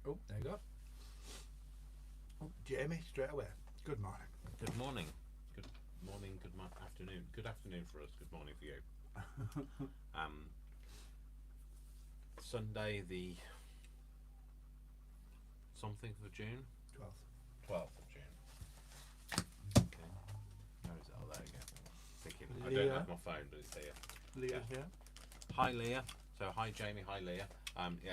Oh, there you go. Oh, Jamie, straight away. Good morning. Good morning. Good morning. Afternoon. Good afternoon for us. Good morning for you. Sunday the something of June. 12th of June. Okay. Where is it? Oh, there you go. Thinking I don't have my phone, but it's here. Leah's here. Hi Leah. So hi Jamie. Hi Leah.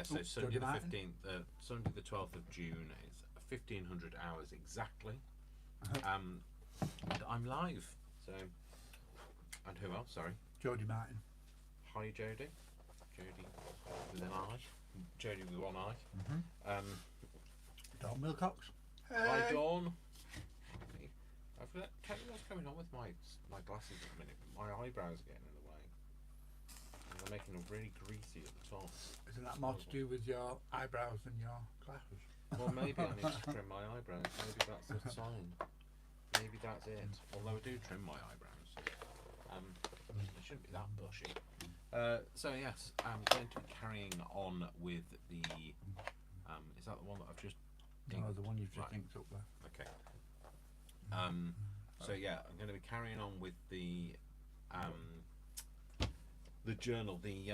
So Sunday the Martin. 15th. Sunday the 12th of June. It's 1500 hours exactly. And I'm live. So, and who else? Sorry. Jodie Martin. Hi Jodie. Jodie with an eye. Jodie with one eye. Mm-hmm. Dawn Wilcox. Hi Dawn. I forgot. Tell you what's going on with my glasses at the minute. My eyebrows are getting in the way. And they're making them really greasy at the top. Isn't that more to do with your eyebrows than your glasses? Well, maybe I need to trim my eyebrows. Maybe that's a sign. Maybe that's it. Although I do trim my eyebrows. They shouldn't be that bushy. So yes, I'm going to be carrying on with the. Is that the one that I've just? No, the one you've just inked up there. Okay. So yeah, I'm going to be carrying on with the journal. The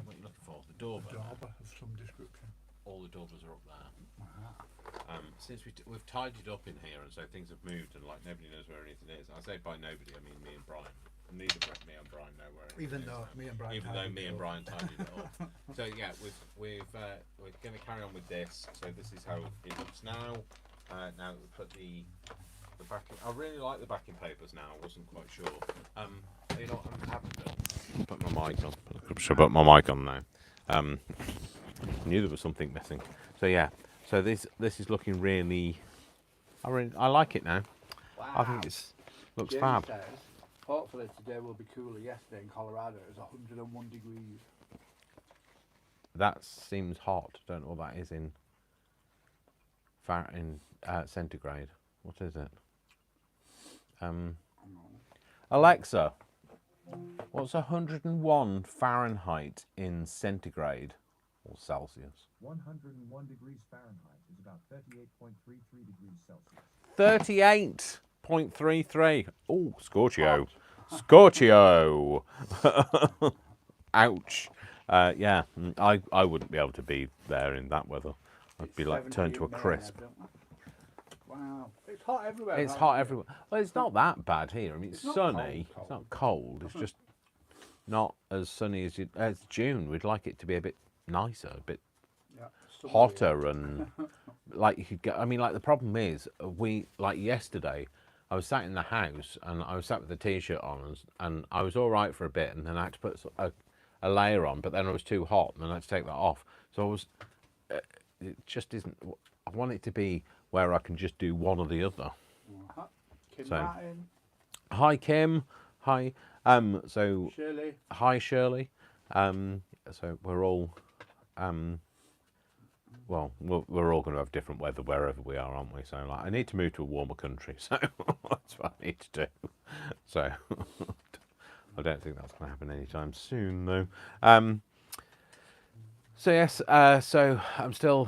what are you looking for? The Dauber. A dauber of some description. All the Daubers are up there. Wow. Since we've tidied up in here, and so things have moved, and like nobody knows where anything is. I say by nobody, I mean me and Brian. Neither me and Brian know where anything Even is. though me and Brian. Even though me and Brian tidied it up. So yeah, we're going to carry on with this. So this is how it looks now. Now we put the backing. I really like the backing papers now. I wasn't quite sure. You know what I haven't done? Put my mic on. Should I put my mic on now? I knew there was something missing. So yeah. So this is looking really. I like it now. Wow. I think it looks James fab. says, hopefully today will be cooler. Yesterday in Colorado it was 101 degrees. That seems hot. Don't know what that is in centigrade. What is it? Alexa, what's 101 Fahrenheit in centigrade or Celsius? 101 degrees Fahrenheit is about 38.33 degrees Celsius. 38.33. Oh, Scorchio. Scorchio. Ouch. Yeah, I wouldn't be able to be there in that weather. I'd be like turned to a crisp. Wow. It's hot everywhere. It's hot everywhere. Well, it's not that bad here. I mean, it's not sunny. cold. It's not cold. It's just not as sunny as June. We'd like it to be a bit nicer, a bit hotter, and like you could get. I mean, like the problem is, like yesterday, I was sat in the house and I was sat with the t-shirt on, and I was all right for a bit, and then I had to put a layer on, but then it was too hot, and then I had to take that off. So I was. It just isn't. I want it to be where I can just do one or the other. Kim Martin. Hi Kim. Hi. So Shirley. Hi Shirley. So we're all. Well, we're all going to have different weather wherever we are, aren't we? So like, I need to move to a warmer country, so that's what I need to do. So I don't think that's going to happen anytime soon, though. So yes, so I'm still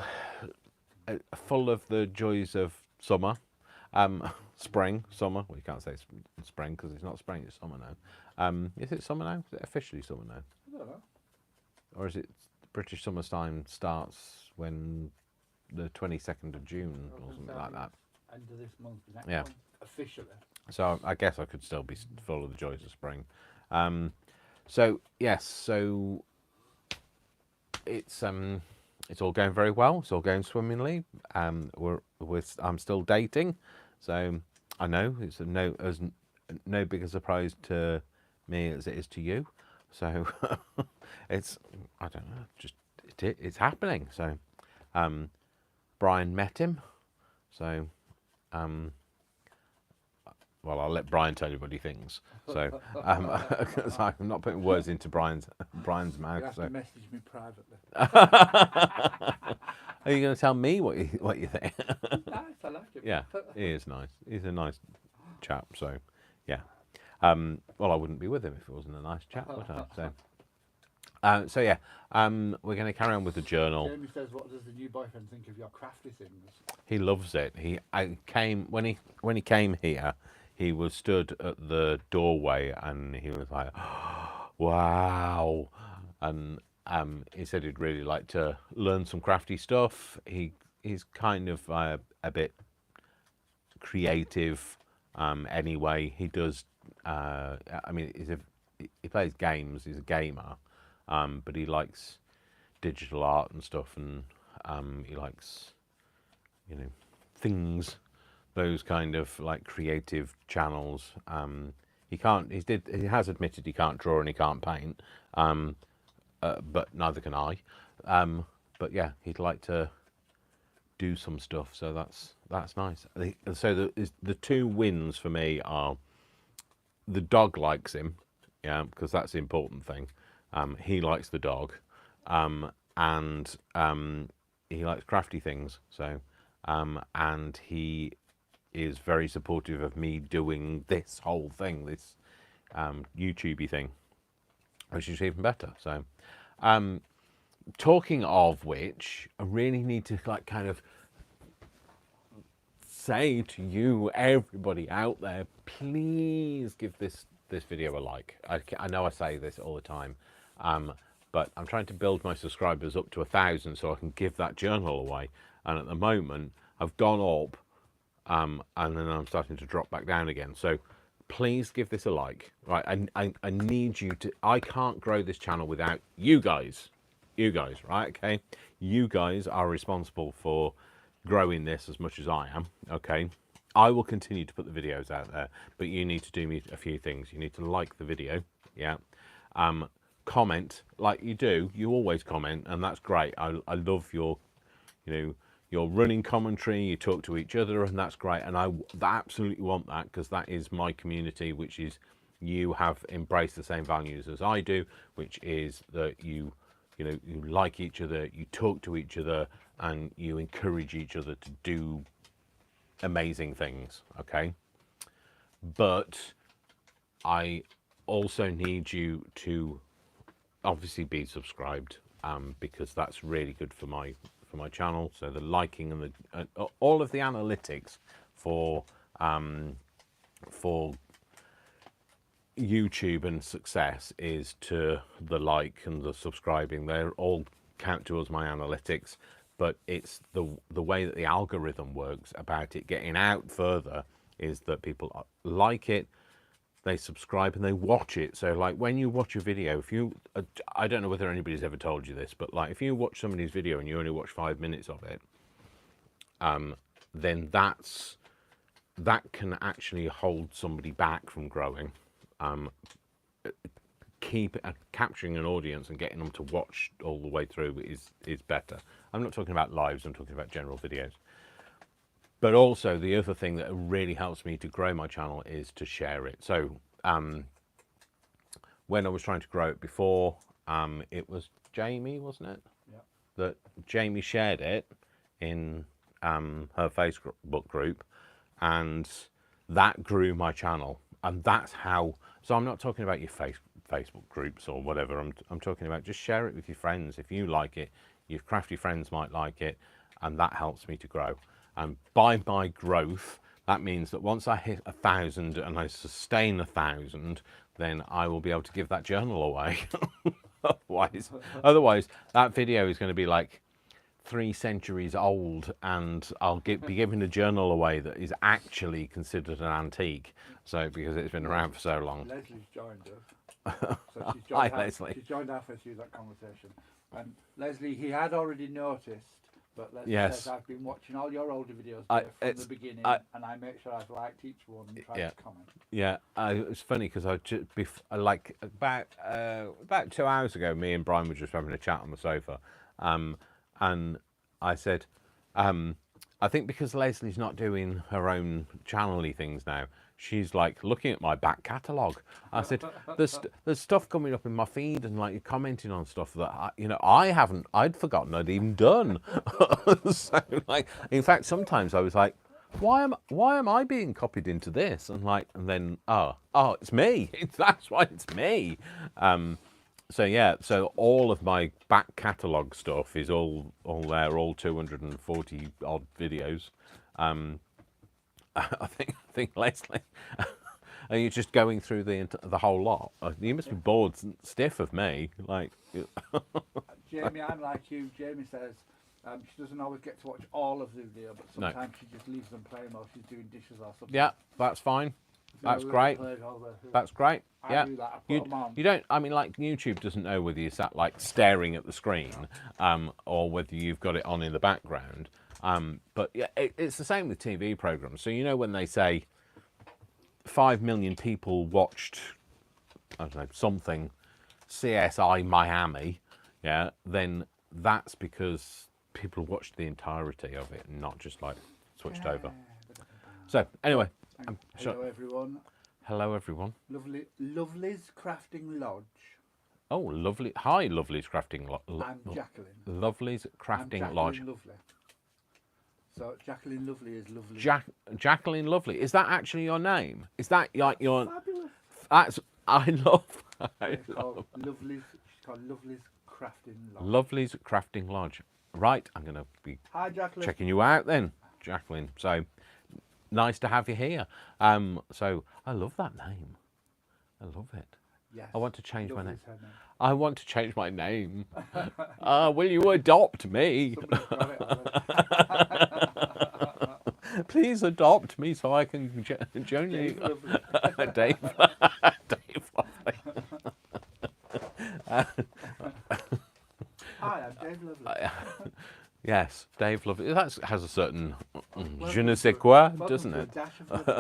full of the joys of summer, spring, summer. Well, you can't say spring because it's not spring; it's summer now. Is it summer now? Is it officially summer now? I don't know. Or is it British summertime starts when the 22nd of June or something like that? End of this month, next Yeah. month, officially. So I guess I could still be full of the joys of spring. So yes, so it's all going very well. It's all going swimmingly. I'm still dating, so I know it's no bigger surprise to me as it is to you. So it's I don't know, just it's happening. So Brian met him. So well, I'll let Brian tell you what he thinks. So, cause I'm not putting words into Brian's mouth. You have So, to message me privately. are you going to tell me what you think? Nice, I like it. Yeah, he is nice. He's a nice chap. So, yeah. Well, I wouldn't be with him if he wasn't a nice chap, would I? So, So yeah, we're going to carry on with the journal. Jamie says, "What does the new boyfriend think of your crafty things?" He loves it. When he came here, he was stood at the doorway and he was like, "Wow," and he said he'd really like to learn some crafty stuff. He's kind of a bit creative. Anyway, he does. I mean, he plays games. He's a gamer, but he likes digital art and stuff, and he likes, things, those kind of like creative channels. He has admitted he can't draw and he can't paint, but neither can I. But yeah, he'd like to do some stuff, so that's nice. So the two wins for me are the dog likes him, yeah, because that's the important thing. He likes the dog, and he likes crafty things. So, and he is very supportive of me doing this whole thing, this YouTubey thing, which is even better. So, talking of which, I really need to kind of say to you, everybody out there, please give this video a like. I know I say this all the time, but I'm trying to build my subscribers up to 1,000 so I can give that journal away. And at the moment, I've gone up, and then I'm starting to drop back down again. So please give this a like. Right, I need you to. I can't grow this channel without you guys. You guys, right? Okay, you guys are responsible for growing this as much as I am. Okay, I will continue to put the videos out there, but you need to do me a few things. You need to like the video, yeah. Comment like you do. You always comment, and that's great. I love your, your running commentary. You talk to each other, and that's great. And I absolutely want that, because that is my community, which is you have embraced the same values as I do, which is that you like each other, you talk to each other, and you encourage each other to do amazing things. Okay, but I also need you to obviously be subscribed, because that's really good for my channel. So the liking and the all of the analytics for YouTube and success is to the like and the subscribing. They're all count towards my analytics, but it's the way that the algorithm works about it getting out further is that people like it, they subscribe, and they watch it. So like when you watch a video, if you I don't know whether anybody's ever told you this, but like if you watch somebody's video and you only watch 5 minutes of it, then that can actually hold somebody back from growing. Capturing an audience and getting them to watch all the way through is better. I'm not talking about lives, I'm talking about general videos. But also the other thing that really helps me to grow my channel is to share it. So when I was trying to grow it before, it was Jamie, wasn't it? Yeah. That Jamie shared it in her Facebook group, and that grew my channel. And that's how, so I'm not talking about your Facebook groups or whatever. I'm talking about just share it with your friends. If you like it, your crafty friends might like it, and that helps me to grow. And by my growth, that means that once I hit 1,000 and I sustain 1,000, then I will be able to give that journal away. Otherwise, that video is going to be like 3 centuries old, and I'll be giving a journal away that is actually considered an antique. So because it's been around for so long. Leslie's joined us. So she's joined Hi, Leslie. She's joined halfway through that conversation. And Leslie, he had already noticed, but Leslie Yes. says, I've been watching all your older videos Dave, from the beginning, and I make sure I've liked each one and tried to comment. Yeah, it's funny because like about 2 hours ago, me and Brian were just having a chat on the sofa, and I said, I think because Leslie's not doing her own channel-y things now, she's like looking at my back catalogue. I said, there's stuff coming up in my feed, and like you're commenting on stuff that I'd forgotten I'd even done. So like, in fact, sometimes I was like, why am I being copied into this? And then oh, it's me. That's why it's me. So yeah, so all of my back catalogue stuff is all there, all 240 odd videos. I think Leslie, are you just going through the whole lot? You must be bored stiff of me, like. Jamie, I'm like you. Jamie says she doesn't always get to watch all of the video, but sometimes she just leaves them playing while she's doing dishes or something. Yeah, that's fine. That's great. That's great. Yeah. You don't. I mean, like YouTube doesn't know whether you sat like staring at the screen, or whether you've got it on in the background. But yeah, it's the same with TV programs. So you know when they say 5 million people watched, I don't know, something, CSI Miami, yeah, then that's because people watched the entirety of it and not just like switched over. So anyway. Hello everyone. Hello everyone. Lovely's Crafting Lodge. Oh, lovely. Hi, Lovely's Crafting Lodge. I'm Jacqueline. Lovely's Crafting Lodge. Lovely. So Jacqueline Lovely is lovely. Jacqueline Lovely. Is that actually your name? Is that like your? Fabulous. That's It's called Lovely's. She's called Lovely's Crafting Lodge. Lovely's Crafting Lodge. Right. I'm going to be checking you out then, Jacqueline. So. Nice to have you here. So I love that name. I love it. Yes. I want to change my name. I want to change my name. Will you adopt me? Please adopt me so I can join you. Dave. Dave Lovely. Hi, I'm Dave Lovely. Yes, Dave Lovely. That has a certain je ne sais quoi, doesn't it? Dash of Lovely.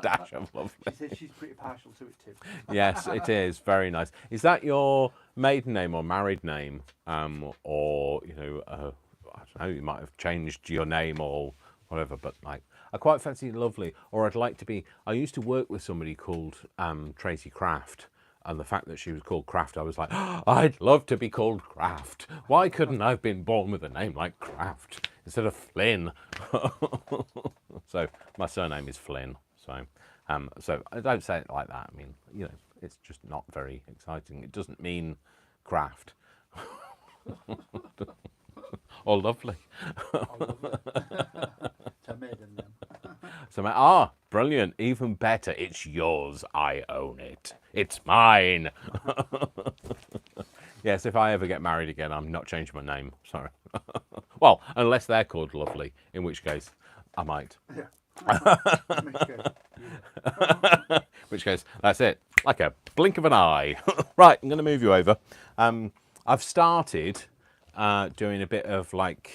Dash of Lovely. She says she's pretty partial to it too. Yes, it is. Very nice. Is that your maiden name or married name? Or, you know, I don't know, you might have changed your name or whatever, but like, I quite fancy Lovely, or I'd like to be. I used to work with somebody called Tracy Craft. And the fact that she was called Craft, I was like, oh, I'd love to be called Craft. Why couldn't I have been born with a name like Craft instead of Flynn? So my surname is Flynn. So I don't say it like that. I mean, you know, it's just not very exciting. It doesn't mean craft or lovely. So brilliant, even better. It's yours. I own it. It's mine. Yes, if I ever get married again, I'm not changing my name. Sorry. Well, unless they're called Lovely, in which case I might. Yeah. In which case, that's it. Like a blink of an eye. Right, I'm going to move you over. I've started doing a bit of like...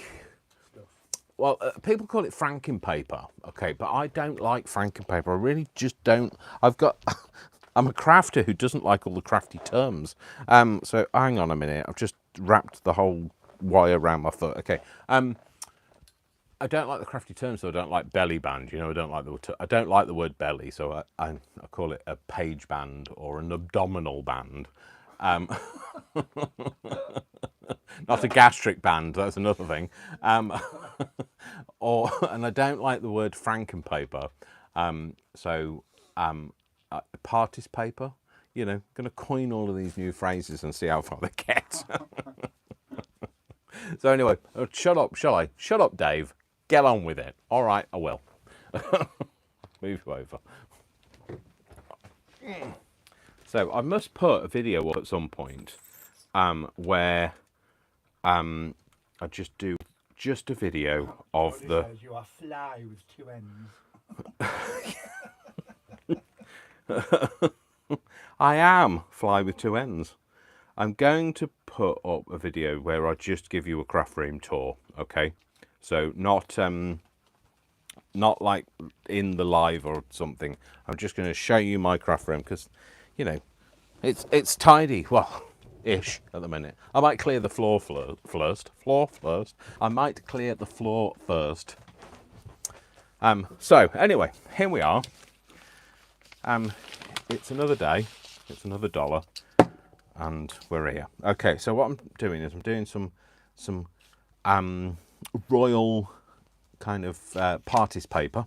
Well, people call it franking paper, okay, but I don't like franking paper. I really just don't. I'm a crafter who doesn't like all the crafty terms. So hang on a minute. I've just wrapped the whole wire around my foot. Okay. I don't like the crafty terms, so I don't like belly band. You know, I don't like the word belly, so I call it a page band or an abdominal band. Not a gastric band, that's another thing. And I don't like the word frankenpaper. Partis paper, you know, going to coin all of these new phrases and see how far they get. So anyway, shut up, shall I? Shut up, Dave. Get on with it. All right, I will. Move you over. So I must put a video up at some point where I just do a video of the... You are fly with two ends. I am fly with two ends. I'm going to put up a video where I just give you a craft room tour, okay? So not like in the live or something. I'm just going to show you my craft room because, you know, it's tidy. Well, ish at the minute. I might clear the floor first. I might clear the floor first. So anyway, here we are. It's another day. It's another dollar, and we're here. Okay, so what I'm doing is I'm doing some royal kind of parties paper.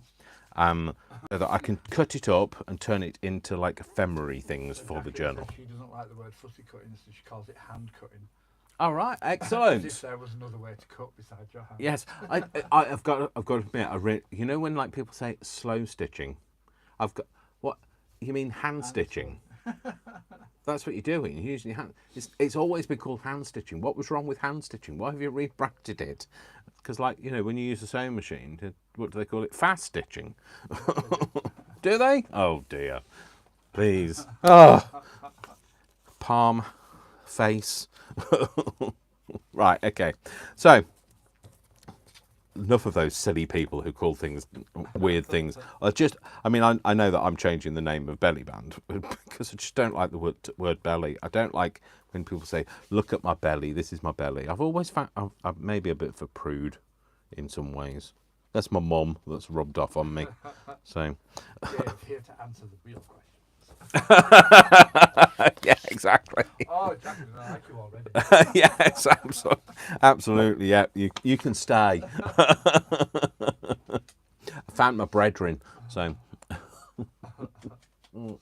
so that I can cut it up and turn it into like ephemera things for the journal. She doesn't like the word fussy cutting, so she calls it hand cutting. All right, As excellent. if there was another way to cut besides your hand. Yes, I've got to admit, you know when like people say slow stitching, what you mean hand stitching? That's what you're doing. You're using your hand. It's always been called hand stitching. What was wrong with hand stitching? Why have you rebranded it? Because like when you use a sewing machine, what do they call it? Fast stitching. Do they? Oh dear. Please. Oh. Palm, face. Right. Okay. So. Enough of those silly people who call things weird things. I mean, I know that I'm changing the name of belly band because I just don't like the word belly. I don't like when people say, look at my belly, this is my belly. I've always found I'm maybe a bit of a prude in some ways. That's my mum that's rubbed off on me. So. James here to answer the real questions. Yeah, exactly. Oh, Jackie, I like you already. Yes, absolutely. Yeah, you can stay. I found my brethren, so. Leah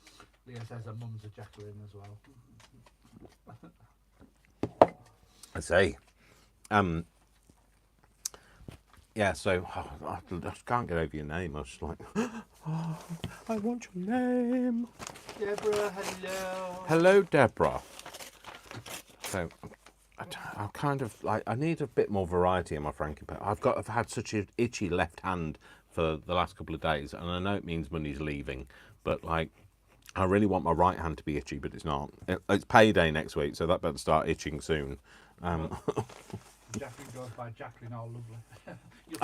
says her mum's a Jacqueline as well. I see. Yeah, so I just can't get over your name. I was just like, oh, I want your name. Deborah, hello. Hello, Deborah. So, I'm kind of like, I need a bit more variety in my Frankie Pet. I've had such an itchy left hand for the last couple of days, and I know it means money's leaving, but like, I really want my right hand to be itchy, but it's not. It's payday next week, so that better start itching soon. Jacqueline goes by Jacqueline all lovely. You're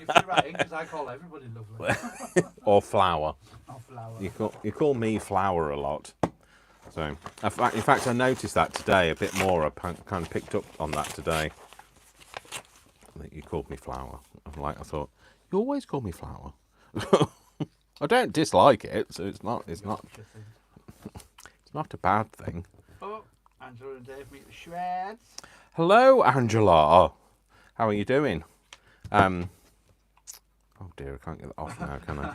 free writing because I call everybody lovely. Or Flower. Or Flower. You call me Flower a lot. So, in fact, I noticed that today a bit more. I kind of picked up on that today. That you called me Flower. I thought, you always call me Flower. I don't dislike it, so it's not a bad thing. Oh, Angela and Dave meet the shreds. Hello, Angela. How are you doing? Oh dear, I can't get that off now, can I?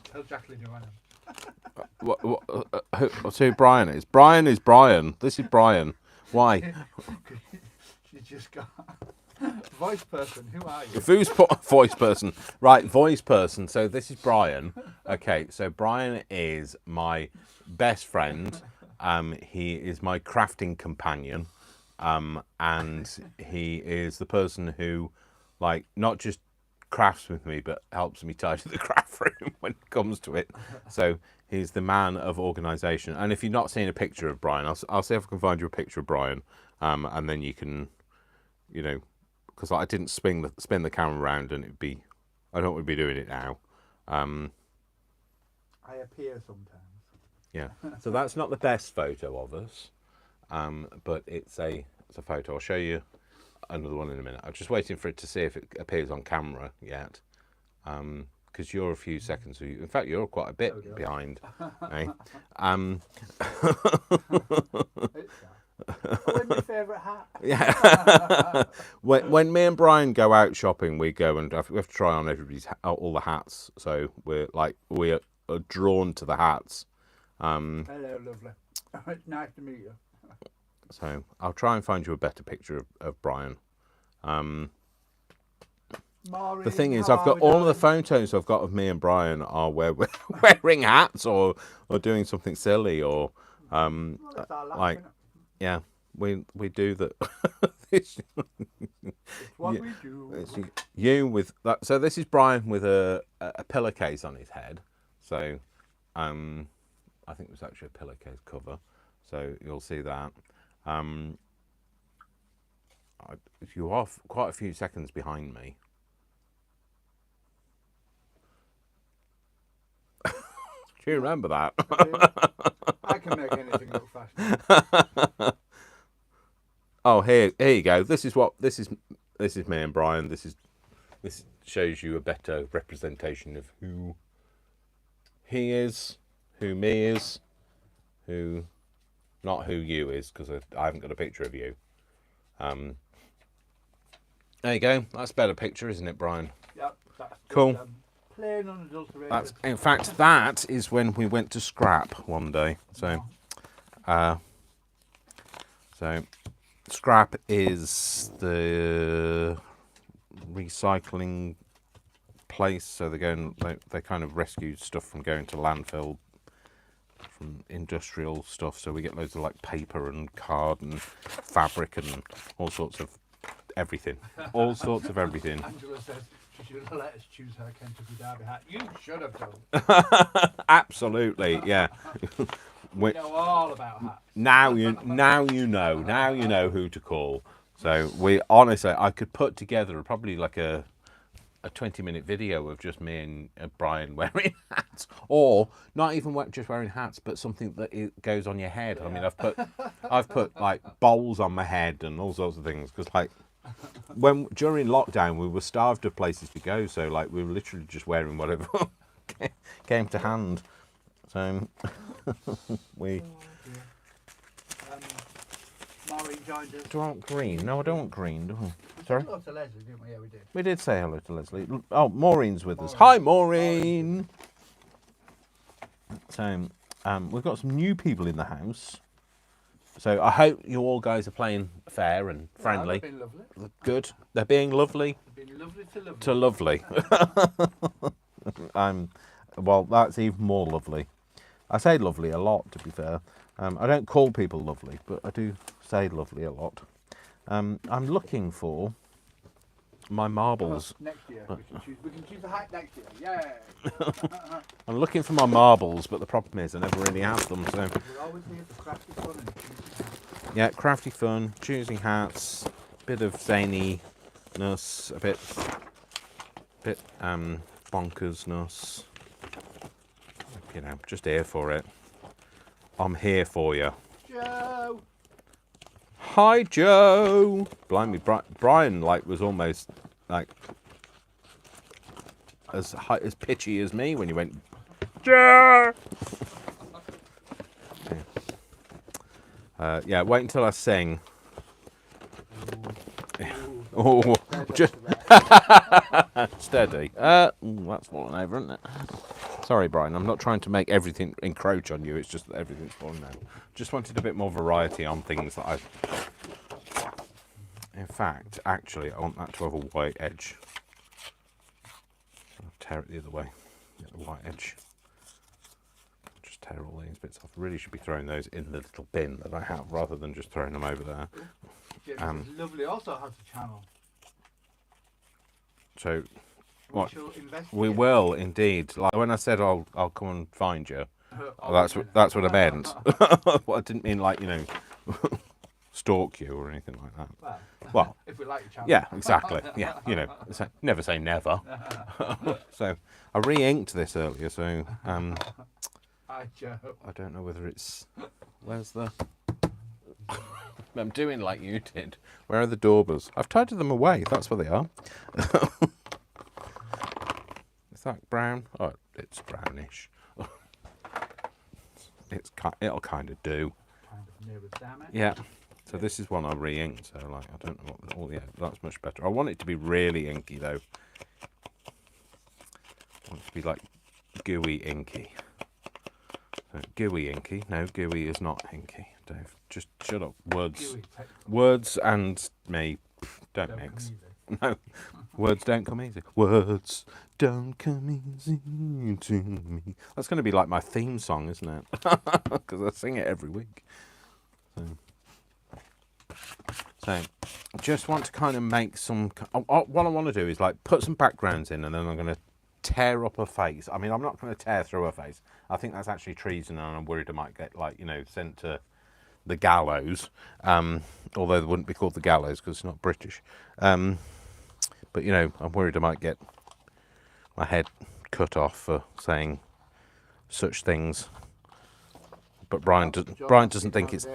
Tell Jacqueline who I am. What's who Brian is? Brian is Brian. This is Brian. Why? She just got voice person. Who are you? Who's voice person? Right, voice person. So this is Brian. Okay, so Brian is my best friend. He is my crafting companion. And he is the person who, like, not just crafts with me, but helps me tidy the craft room when it comes to it. So he's the man of organisation. And if you've not seen a picture of Brian, I'll see if I can find you a picture of Brian, and then you can, because I didn't spin the camera around, and I don't want to be doing it now. I appear sometimes. Yeah. So that's not the best photo of us. But it's a photo. I'll show you another one in a minute. I'm just waiting for it to see if it appears on camera yet, because you're a few seconds. In fact, you're quite a bit behind. Eh? What's my favourite hat? Yeah. when me and Brian go out shopping, we go and we have to try on all the hats. So we are drawn to the hats. Hello, lovely. It's nice to meet you. So I'll try and find you a better picture of Brian. Maureen, the thing is, I've got all of the photos I've got of me and Brian are where we're wearing hats or doing something silly or like, yeah, we do that. It's what we do. It's you with that. So this is Brian with a pillowcase on his head. So I think it was actually a pillowcase cover. So you'll see that. You are quite a few seconds behind me. Do you remember that? I can make anything look fashionable. Oh, here you go. This is me and Brian. This shows you a better representation of who he is, who me is, who. Not who you is, because I haven't got a picture of you. There you go. That's a better picture, isn't it, Brian? Yep. That's cool. Just, plain unadulterated. That's, in fact, that is when we went to scrap one day. So, scrap is the recycling place. So they kind of rescue stuff from going to landfill, from industrial stuff. So we get loads of like paper and card and fabric and all sorts of everything. All sorts of everything. Angela says she should have let us choose her Kentucky Derby hat. You should have done. Absolutely, yeah. We know all about hats. Now you know who to call. So we honestly, I could put together probably like a 20-minute video of just me and Brian wearing hats, or not even just wearing hats, but something that goes on your head. Yeah. I mean, I've put like bowls on my head and all sorts of things, because like during lockdown we were starved of places to go, so like we were literally just wearing whatever came to hand. So we. Maureen joined us. Do I want green? No, I don't want green. Do I? Sorry? Hello to Leslie, didn't we? Yeah, we did. We did say hello to Leslie. Oh, Maureen's with us. Hi, Maureen. So, we've got some new people in the house. So I hope you all guys are playing fair and friendly. They've been lovely. Good. They're being lovely. They've been lovely to lovely. Well, that's even more lovely. I say lovely a lot, to be fair. I don't call people lovely, but I do say lovely a lot. I'm looking for my marbles. Next year, we can choose a hat next year. Yay! I'm looking for my marbles, but the problem is I never really have them. So we're always here for crafty fun and choosing hats. Yeah, crafty fun, choosing hats, bit of zaniness, a bit bonkersness. You know, just here for it. I'm here for you. Joe. Hi, Joe. Blimey, Brian was almost like as pitchy as me when you went, Joe. Yeah, wait until I sing. Oh, just steady. That's fallen over, isn't it? Sorry, Brian. I'm not trying to make everything encroach on you. It's just that everything's fallen over. Just wanted a bit more variety on things that In fact, actually, I want that to have a white edge. I'll tear it the other way. Get the white edge. Just tear all these bits off. Really should be throwing those in the little bin that I have, rather than just throwing them over there. James is lovely. Also has a channel. So, what? We will indeed. Like when I said I'll come and find you. That's what I meant. Well, I didn't mean like, you know, stalk you or anything like that. Well, if we like your channel. Yeah, exactly. Yeah, you know, never say never. So I re-inked this earlier, so Hi, Joe. I don't know whether it's where's the. I'm doing like you did. Where are the daubers? I've tidied them away. That's where they are. Is that brown? Oh, it's brownish. It'll kind of do. Kind of near with damn it. Yeah. So this is one I re-inked. So like I don't know what. Oh yeah, that's much better. I want it to be really inky though. I want it to be like gooey inky. So, gooey inky. No, gooey is not inky. Dave, just shut up. Words and me don't mix. No, words don't come easy. Words don't come easy to me. That's going to be like my theme song, isn't it? Because I sing it every week. So, just want to kind of make some. What I want to do is like put some backgrounds in, and then I'm going to tear up her face. I mean, I'm not going to tear through her face. I think that's actually treason, and I'm worried I might get like, you know, sent to the gallows. Although they wouldn't be called the gallows because it's not British. But, you know, I'm worried I might get my head cut off for saying such things. But Brian doesn't think it's...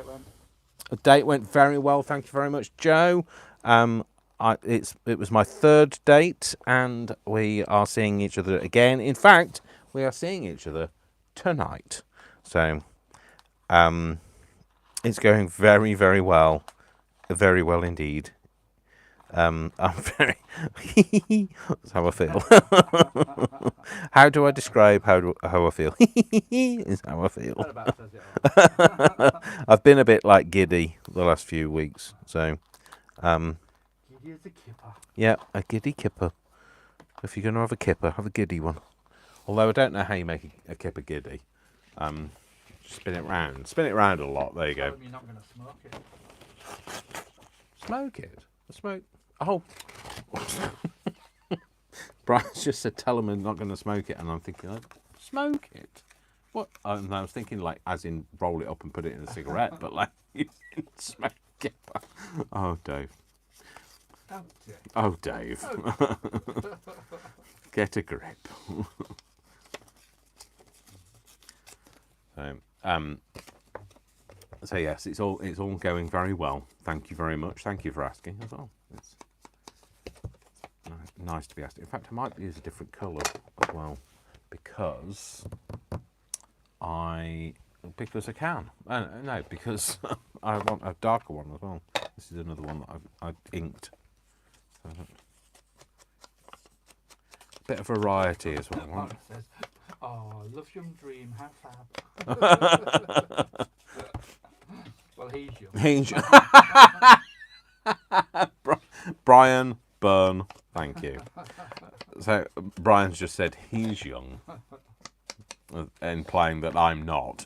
The date went very well, thank you very much, Joe. It was my third date, and we are seeing each other again. In fact, we are seeing each other tonight. So, it's going very, very well. Very well indeed. I'm very. That's how I feel. How do I describe how I feel? Is how I feel. That about says it all. I've been a bit like giddy the last few weeks, so Giddy as a kipper. yeah, a giddy kipper. If you're going to have a kipper, have a giddy one. Although I don't know how you make a kipper giddy. Spin it round a lot. There you Tell go. him you're not going to smoke it. Smoke it. Smoke. Oh. Brian's just said, tell him I'm not going to smoke it. And I'm thinking, like, smoke it? What? And I was thinking, like, as in roll it up and put it in a cigarette, but like, smoke it. Oh, Dave. Oh, dear. Oh, Dave. Get a grip. So yes, it's all going very well. Thank you very much. Thank you for asking as well. It's nice to be asked. In fact, I might use a different colour as well because I can. No, because I want a darker one as well. This is another one that I've inked. So, bit of variety as well. Mark says, oh, love's young dream, how fab. Well, he's young. Brian Byrne, thank you. So Brian's just said he's young, implying that I'm not.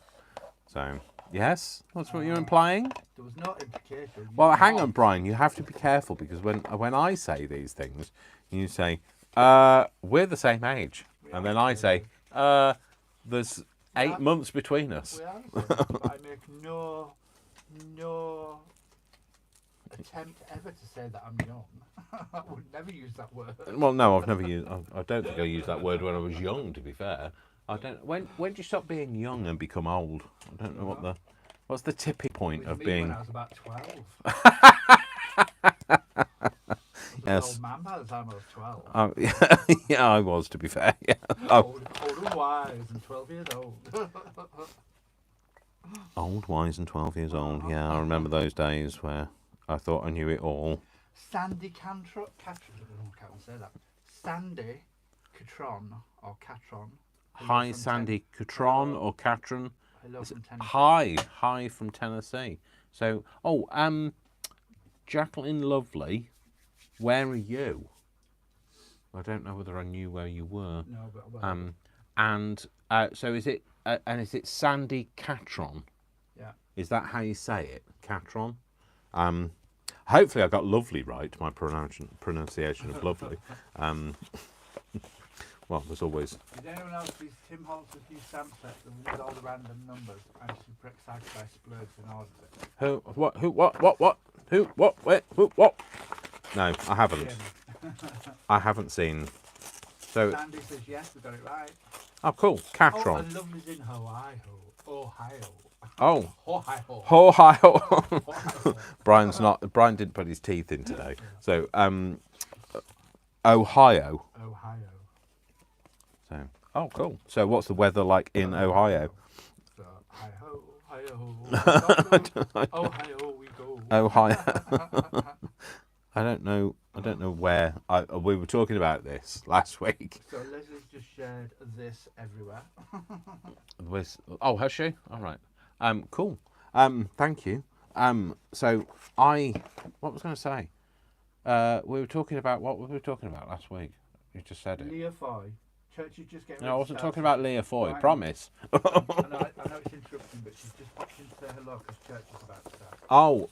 So yes, that's what you're implying. There was no implication. Well, hang on, Brian. You have to be careful because when I say these things, you say we're the same age, and then I say there's 8 months between us. We are the same, but I make no attempt ever to say that I'm young. I would never use that word. Well, no, I've never used. I don't think I used that word when I was young. To be fair, I don't. When do you stop being young and become old? I don't know what's the tipping point of being. When I was about 12. Yes. Old man by the time I was 12. Oh, yeah, I was. To be fair, yeah. Old and wise and 12 years old. Old, wise, and 12 years old. Yeah, I remember those days where I thought I knew it all. Sandy Catron. I can't say that. Sandy Catron or Catron. Hi, Sandy Catron or Catron. Hello from Tennessee. Hi from Tennessee. So, Jacqueline Lovely, where are you? I don't know whether I knew where you were. No, but so is it? And is it Sandy Catron? Yeah. Is that how you say it, Catron? Hopefully I got lovely right. My pronunciation of lovely. Well, there's always. Did anyone else see Tim Holtz's new stamp set with all the random numbers? I'm super excited by Splurge and orders it. Who? What? Who? What? Who? What? Where? Who? What? No, I haven't. I haven't seen. So. Sandy says yes, we got it right. Oh, cool. Oh, Catron. and lovely's in Ohio. Oh. Ohio. Ohio. Brian didn't put his teeth in today. So, Ohio. So, oh, cool. So, what's the weather like in Ohio? So, Ohio, we go. Ohio. I don't know where. We were talking about this last week. So Leslie's just shared this everywhere. Oh, has she? All right. Cool. Thank you. So what was I going to say? We were talking about what were we talking about last week? You just said it. Leah Foy. Church is just getting. No, I wasn't talking about Leah Foy. Right. Promise. I know it's interrupting, but she's just popped in to say hello because church is about to start. Oh,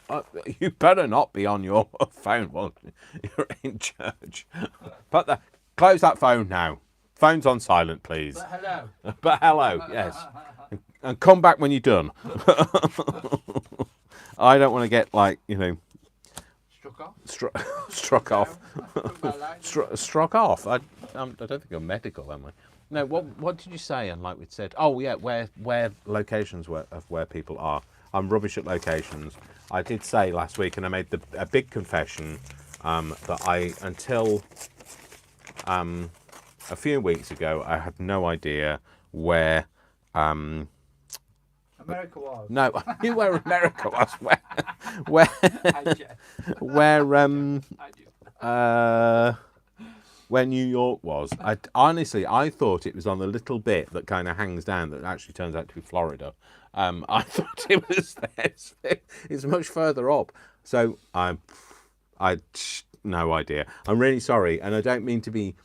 you better not be on your phone while you're in church. Close that phone now. Phone's on silent, please. But hello. But hello, yes. And come back when you're done. I don't want to get Struck off. struck off. Struck off. I don't think I'm medical, am I? No. What did you say? And like we said, oh yeah, where locations of where people are. I'm rubbish at locations. I did say last week, and I made a big confession that until a few weeks ago, I had no idea where. America was. No, I knew where America was. Where Where New York was. Honestly, I thought it was on the little bit that kind of hangs down that actually turns out to be Florida. I thought it was there. It's much further up. So I no idea. I'm really sorry, and I don't mean to be,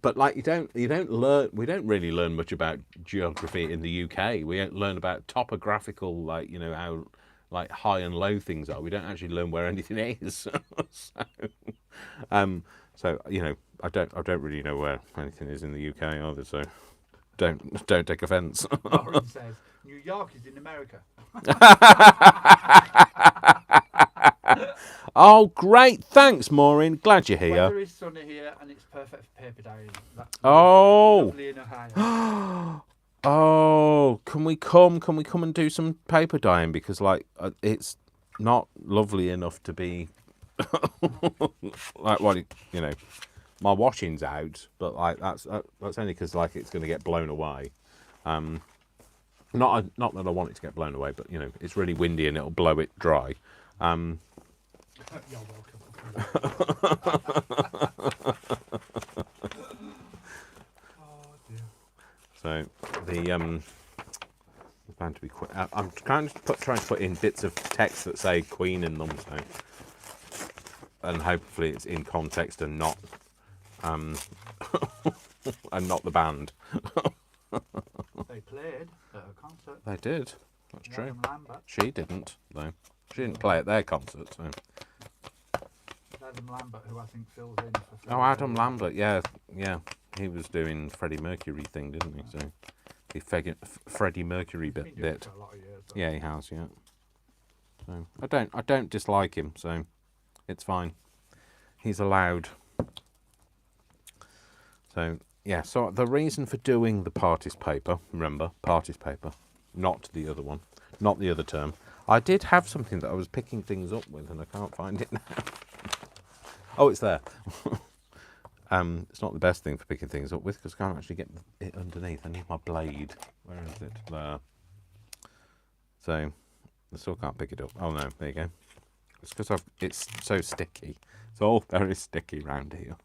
but like we don't really learn much about geography in the UK. We don't learn about topographical, like how like high and low things are. We don't actually learn where anything is. So I don't really know where anything is in the UK either. So don't take offence. Lauren says New York is in America. Oh, great! Thanks, Maureen. Glad you're here. Weather is sunny here, and it's perfect for paper dyeing. That's Oh. lovely in Ohio. Oh, can we come and do some paper dyeing? Because like it's not lovely enough to be like my washing's out, but like that's only because like it's going to get blown away. Not that I want it to get blown away, but it's really windy and it'll blow it dry. You're welcome. Oh dear. So the bound to be quick. I'm trying to put in bits of text that say Queen in them, so and hopefully it's in context and not and not the band. They played at a concert. They did. That's true. Adam Lambert. She didn't though. She didn't play at their concert. So. Adam Lambert, who I think fills in for Freddie. Oh, Adam Lambert, yeah. He was doing Freddie Mercury thing, didn't he? So the Freddie Mercury bit. For a lot of years, though. Yeah, he has. Yeah. So I don't dislike him. So it's fine. He's allowed. So yeah. So the reason for doing the parties paper, remember, parties paper, not the other one, not the other term. I did have something that I was picking things up with, and I can't find it now. Oh, it's there. It's not the best thing for picking things up with because I can't actually get it underneath. I need my blade. Where is it? There. So I still can't pick it up. Oh no, there you go. It's because it's so sticky. It's all very sticky round here.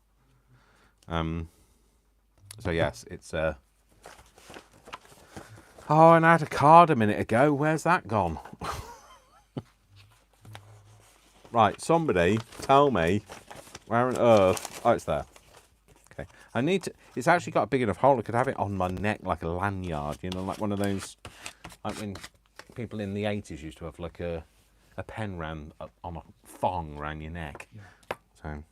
So yes, it's Oh, and I had a card a minute ago. Where's that gone? Right, somebody tell me where on earth. Oh, it's there. Okay, I need to. It's actually got a big enough hole. I could have it on my neck like a lanyard. Like one of those, like when people in the 80s used to have like a pen on a thong around your neck. Yeah. So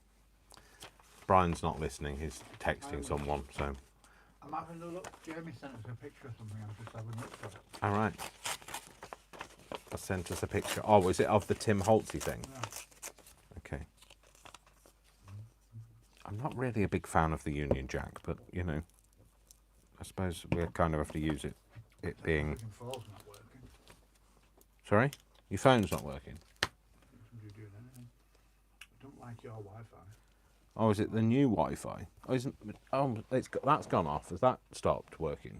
Brian's not listening. He's texting someone. So I'm having a look. Jamie sent us a picture of something. I'm just having a look at it. All right. I sent us a picture. Oh, was it of the Tim Holtzy thing? Yeah. Okay. I'm not really a big fan of the Union Jack, but I suppose we kind of have to use it. It being. Phone's not working. Sorry, your phone's not working. Somebody doing anything. I don't like your Wi-Fi. Oh, is it the new Wi-Fi? Oh, isn't? Oh, that's gone off. Has that stopped working?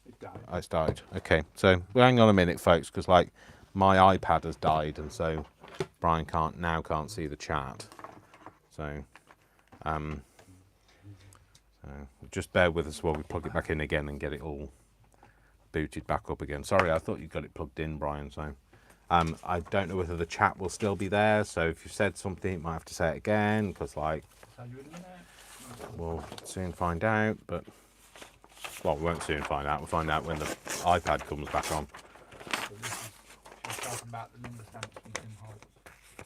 It died. Oh, it's died. Okay, so hang on a minute, folks, because like my iPad has died, and so Brian can't see the chat. So, just bear with us while we plug it back in again and get it all booted back up again. Sorry, I thought you got it plugged in, Brian. So, I don't know whether the chat will still be there. So if you said something, you might have to say it again because like we'll soon find out. But well, we won't soon find out. We'll find out when the iPad comes back on. She's talking about the number stamps from Tim Holtz.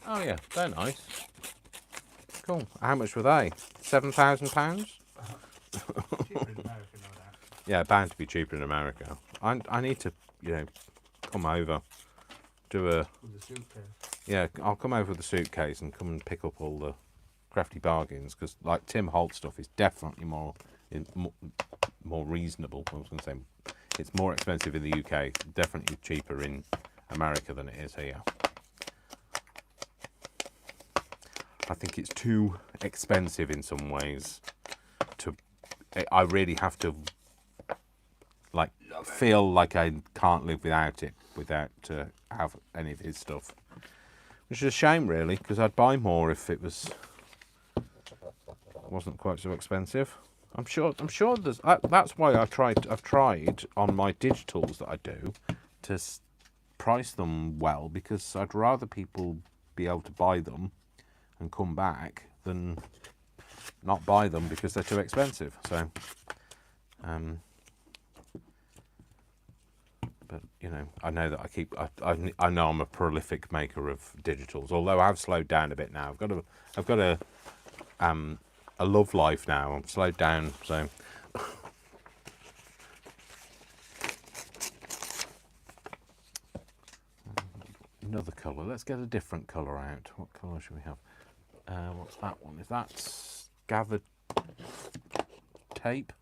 Oh yeah, they're nice. Cool. How much were they? £7,000? Cheaper in America, no doubt. Yeah, bound to be cheaper in America. I need to, come over, do a. With the suitcase. Yeah, I'll come over with the suitcase and come and pick up all the crafty bargains because, like, Tim Holt stuff is definitely more reasonable. I was going to say it's more expensive in the UK. Definitely cheaper in America than it is here. I think it's too expensive in some ways. I really have to feel like I can't live without it, without have any of his stuff. which is a shame really, because I'd buy more if it wasn't quite so expensive. I'm sure there's. That's why I've tried on my digitals that I do to price them well, because I'd rather people be able to buy them and come back than not buy them because they're too expensive. So, but you know, I know that I know I'm a prolific maker of digitals. Although I've slowed down a bit now. I've got a love life now. I'm slowed down, so. Another colour. Let's get a different colour out. What colour should we have? What's that one? Is that gathered tape?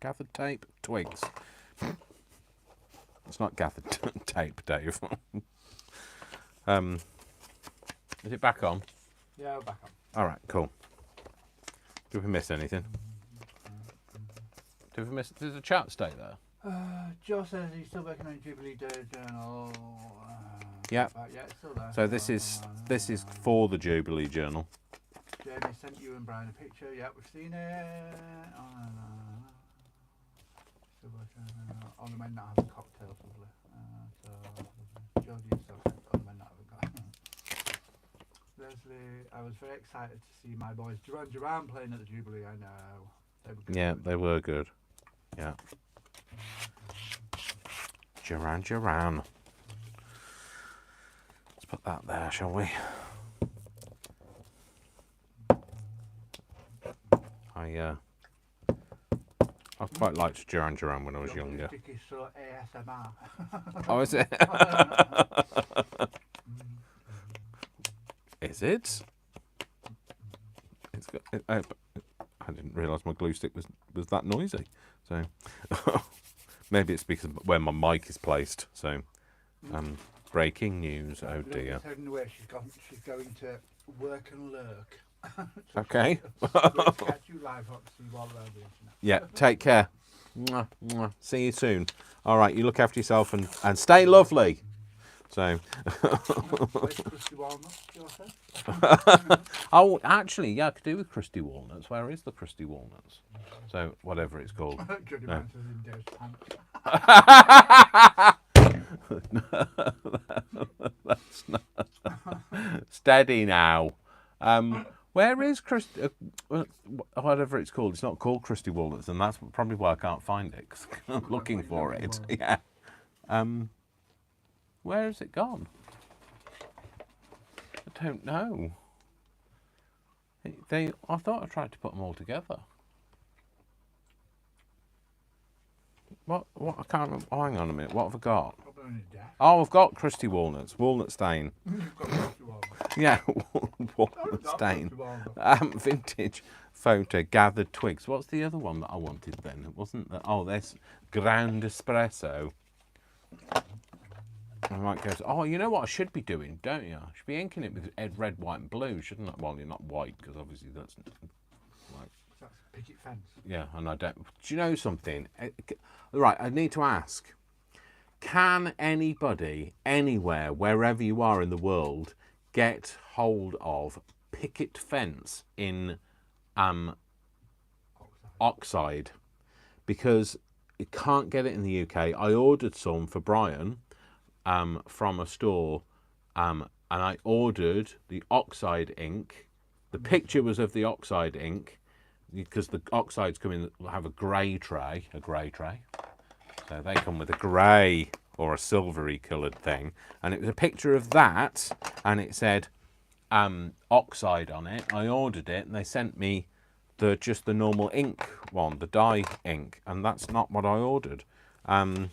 Gathered tape? Twigs. It's not gathered tape, Dave. Is it back on? Yeah, we're back on. All right, cool. Did we miss anything? Did we miss? Does the chat stay there? Joe says he's still working on Jubilee Journal. Yeah. Yeah, it's still there. So this is for the Jubilee Journal. Jamie sent you and Brian a picture. Yeah, we've seen it. Still working on the men not having cocktails, lovely. So Jodie yourself on the men not having cocktails. Leslie, I was very excited to see my boys Duran playing at the Jubilee. I know. They were good. Yeah, they were good. Yeah. Duran. Let's put that there, shall we? I quite liked Duran when I was younger. ASMR. Oh, is it? Is it? It's got. I didn't realise my glue stick was that noisy. So maybe it's because of where my mic is placed. So breaking news. Oh dear. She's going to work and lurk. Okay. Catch you live on the internet. Yeah. Take care. Mwah, mwah. See you soon. All right. You look after yourself and stay lovely. So. Oh, actually, yeah, I could do with crusty walnuts. Where is the crusty walnuts? So whatever it's called. No. That's not. Steady now. Where is crusty? Whatever it's called. It's not called crusty walnuts, and that's probably why I can't find it. 'Cause I'm looking for it. Yeah. Where has it gone? I don't know. I thought I tried to put them all together. What? I can't remember. Oh, hang on a minute. What have I got? Oh, I've got crusty walnuts. Walnut stain. Yeah, walnut stain. Vintage photo, gathered twigs. What's the other one that I wanted then? It wasn't that. Oh, there's ground espresso. I might go. Oh, you know what I should be doing, don't you? I should be inking it with red, white, and blue, shouldn't I? Well, you're not white because obviously that's like. That's picket fence. Yeah, and I don't. Do you know something? Right, I need to ask. Can anybody, anywhere, wherever you are in the world, get hold of picket fence in oxide? Because you can't get it in the UK. I ordered some for Brian from a store, and I ordered the oxide ink. The picture was of the oxide ink, because the oxides come in, have a grey tray. So they come with a grey or a silvery coloured thing. And it was a picture of that, and it said oxide on it. I ordered it, and they sent me just the normal ink one, the dye ink, and that's not what I ordered. So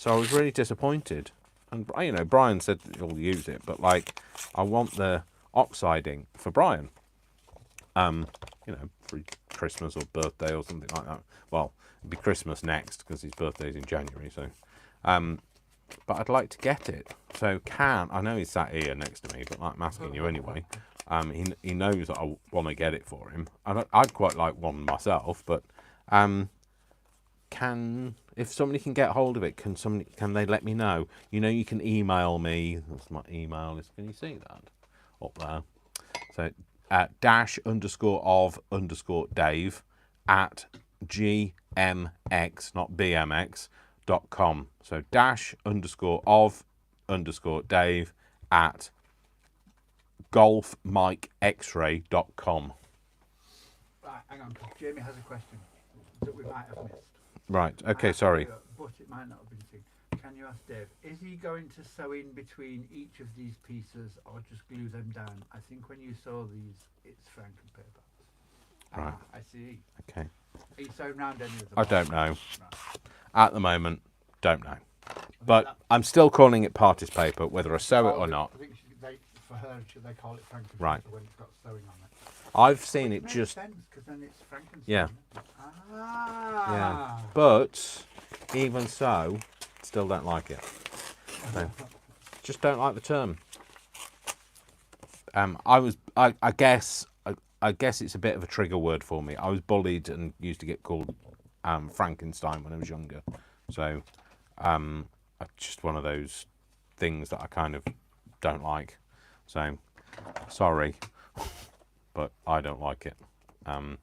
I was really disappointed. And you know, Brian said he'll use it, but like, I want the oxide ink for Brian. You know, for Christmas or birthday or something like that. Well, it'd be Christmas next because his birthday's in January. So, but I'd like to get it. So I know he's sat here next to me, but like, I'm asking you anyway. He knows that I want to get it for him. I'd quite like one myself, but if somebody can get hold of it, can they let me know? You know, you can email me. That's my email. Can you see that? up there. So _of_Dave at gmx, not bmx.com. So _of_Dave at golfmikexray.com. Right, hang on, 'cause Jamie has a question that we might have missed. Right, okay, sorry. But it might not have been seen. Can you ask Dave, is he going to sew in between each of these pieces or just glue them down? I think when you saw these, it's Franken paper. Right. I see. Okay. Are you sewing round any of them? I don't know. Right. At the moment, don't know. But I'm still calling it party's paper, whether I sew it or not. I think for her, they call it Franken Right. paper when it's got sewing on it. I've seen Which it makes just... sense, because then it's Frankenstein. Yeah. Ah. Yeah. But, even so, still don't like it. So, just don't like the term. I guess it's a bit of a trigger word for me. I was bullied and used to get called Frankenstein when I was younger. So, just one of those things that I kind of don't like. So, sorry, but I don't like it. And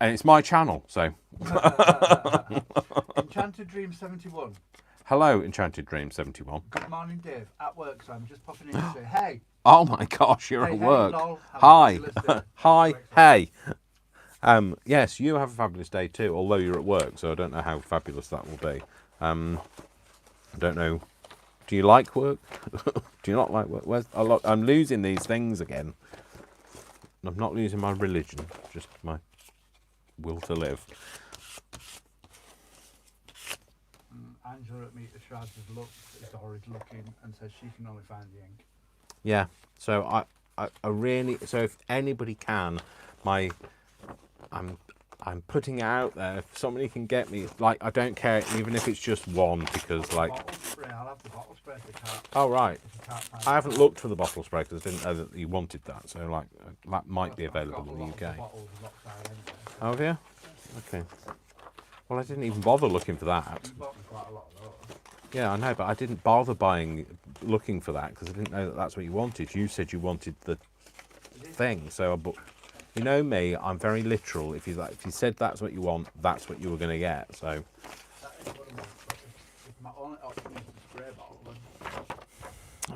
it's my channel, so. Enchanted Dream 71. Hello, Enchanted Dream 71. Good morning, Dave. At work, so I'm just popping in to say, hey. Oh my gosh, you're Hey, at hey, work. lol, have a Hi. fabulous day. Hi. Hey. Yes, you have a fabulous day too, although you're at work, so I don't know how fabulous that will be. I don't know. Do you like work? Do you not like work? I'm losing these things again. I'm not losing my religion, just my will to live. Angela at Meet the Shrouds has looked, is always looking, and says she can only find the ink. Yeah, so I really, so if anybody can, I'm putting it out there. If somebody can get me, like, I don't care, even if it's just one, because like. Bottle spray, I'll have the bottle spray if they can't. Oh right. If you can't find I it. haven't looked for the bottle spray because I didn't know that you wanted that. So like, that might be I've got available a in lot the of UK. bottles locked down anyway, so Oh yeah. Okay. Well, I didn't even bother looking for that. you bought me quite a lot of those. Yeah, I know, but I didn't bother looking for that because I didn't know that that's what you wanted. You said you wanted the thing, so I booked. You know me, I'm very literal. If you said that's what you want, that's what you were going to get. So. That is what I want, but if my only option is the spray bottle, then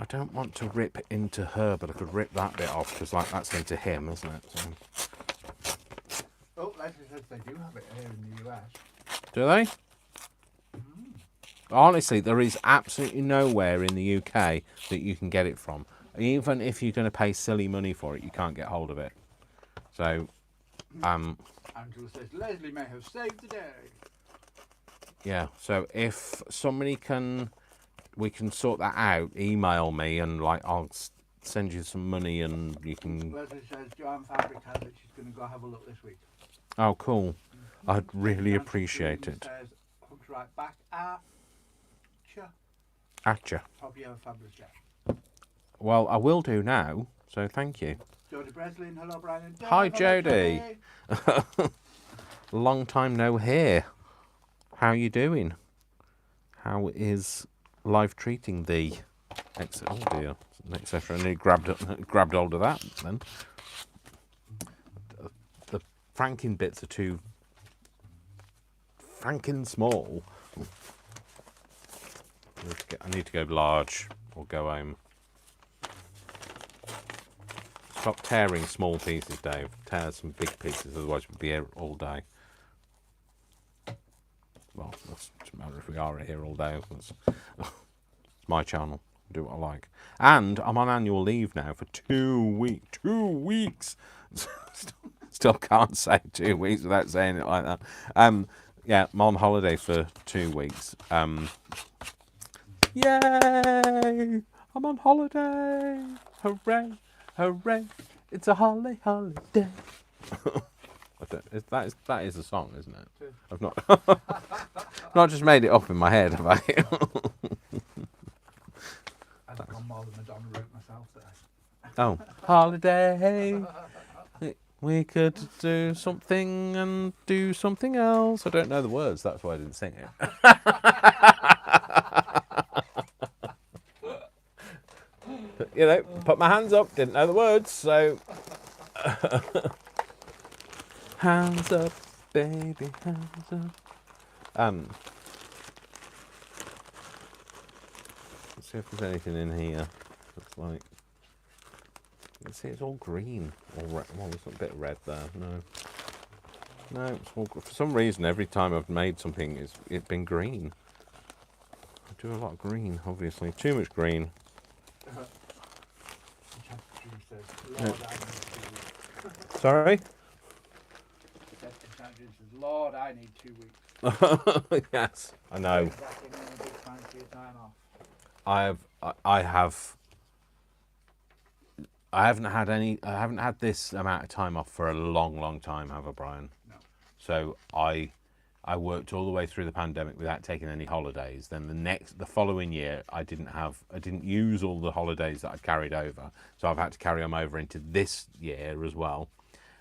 I don't want to rip into her, but I could rip that bit off because like that's into him, isn't it? So. oh, Leslie says they do have it here in the US. Do they? Honestly, there is absolutely nowhere in the UK that you can get it from. Even if you're going to pay silly money for it, you can't get hold of it. So, Angela says Leslie may have saved the day. yeah. So if somebody we can sort that out. Email me and like I'll send you some money and you can. Leslie says Joanne Fabric has it. She's going to go have a look this week. Oh, cool. I'd really Enchanted appreciate Dream it. Says, hooks right back at you. Atcha. Hope you have a fabulous day. Well, I will do now. So thank you. Jodie Breslin, hello Brian and Dave. Hi, Hello, Jodie. Jodie. Long time no hear. How you doing? How is life treating thee? Oh dear, etc. And he grabbed hold of that then. The franking bits are too franking small. I need to go large or go home. Stop tearing small pieces, Dave. Tear some big pieces, otherwise we'll be here all day. Well, it doesn't matter if we are here all day. It's my channel. Do what I like. And I'm on annual leave now for 2 weeks. 2 weeks! Still can't say 2 weeks without saying it like that. Yeah, I'm on holiday for 2 weeks. Yay! I'm on holiday! Hooray! Hooray! It's a holiday. That is a song, isn't it? I've not just made it up in my head, have I? I've gone more than Madonna wrote myself there. Oh, holiday. We could do something and do something else. I don't know the words, that's why I didn't sing it. you know, put my hands up, didn't know the words, so. Hands up, baby, hands up. Let's see if there's anything in here. Looks like. Let's see, it's all green. All red. Well, there's a bit of red there. No, it's all, for some reason, every time I've made something, it's been green. I do a lot of green, obviously. Too much green. Sorry? Lord, I need 2 weeks. Yes, I know. I haven't had this amount of time off for a long time, have I, Brian? No. So I worked all the way through the pandemic without taking any holidays. Then the following year, I didn't use all the holidays that I'd carried over. So I've had to carry them over into this year as well.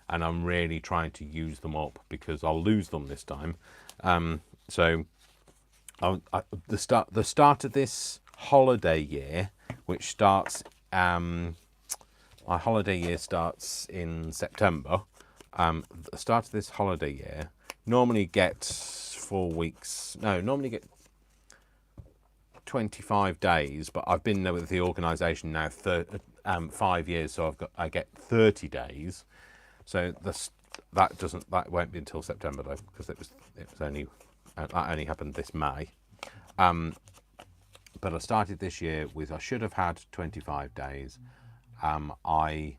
And I'm really trying to use them up because I'll lose them this time. The start of this holiday year, which starts, my holiday year starts in September. The start of this holiday year normally get 4 weeks. No, normally get 25 days, but I've been there with the organisation now 5 years, so I get 30 days. So that won't be until September though, because it was only that only happened this May. But I started this year with I should have had 25 days. I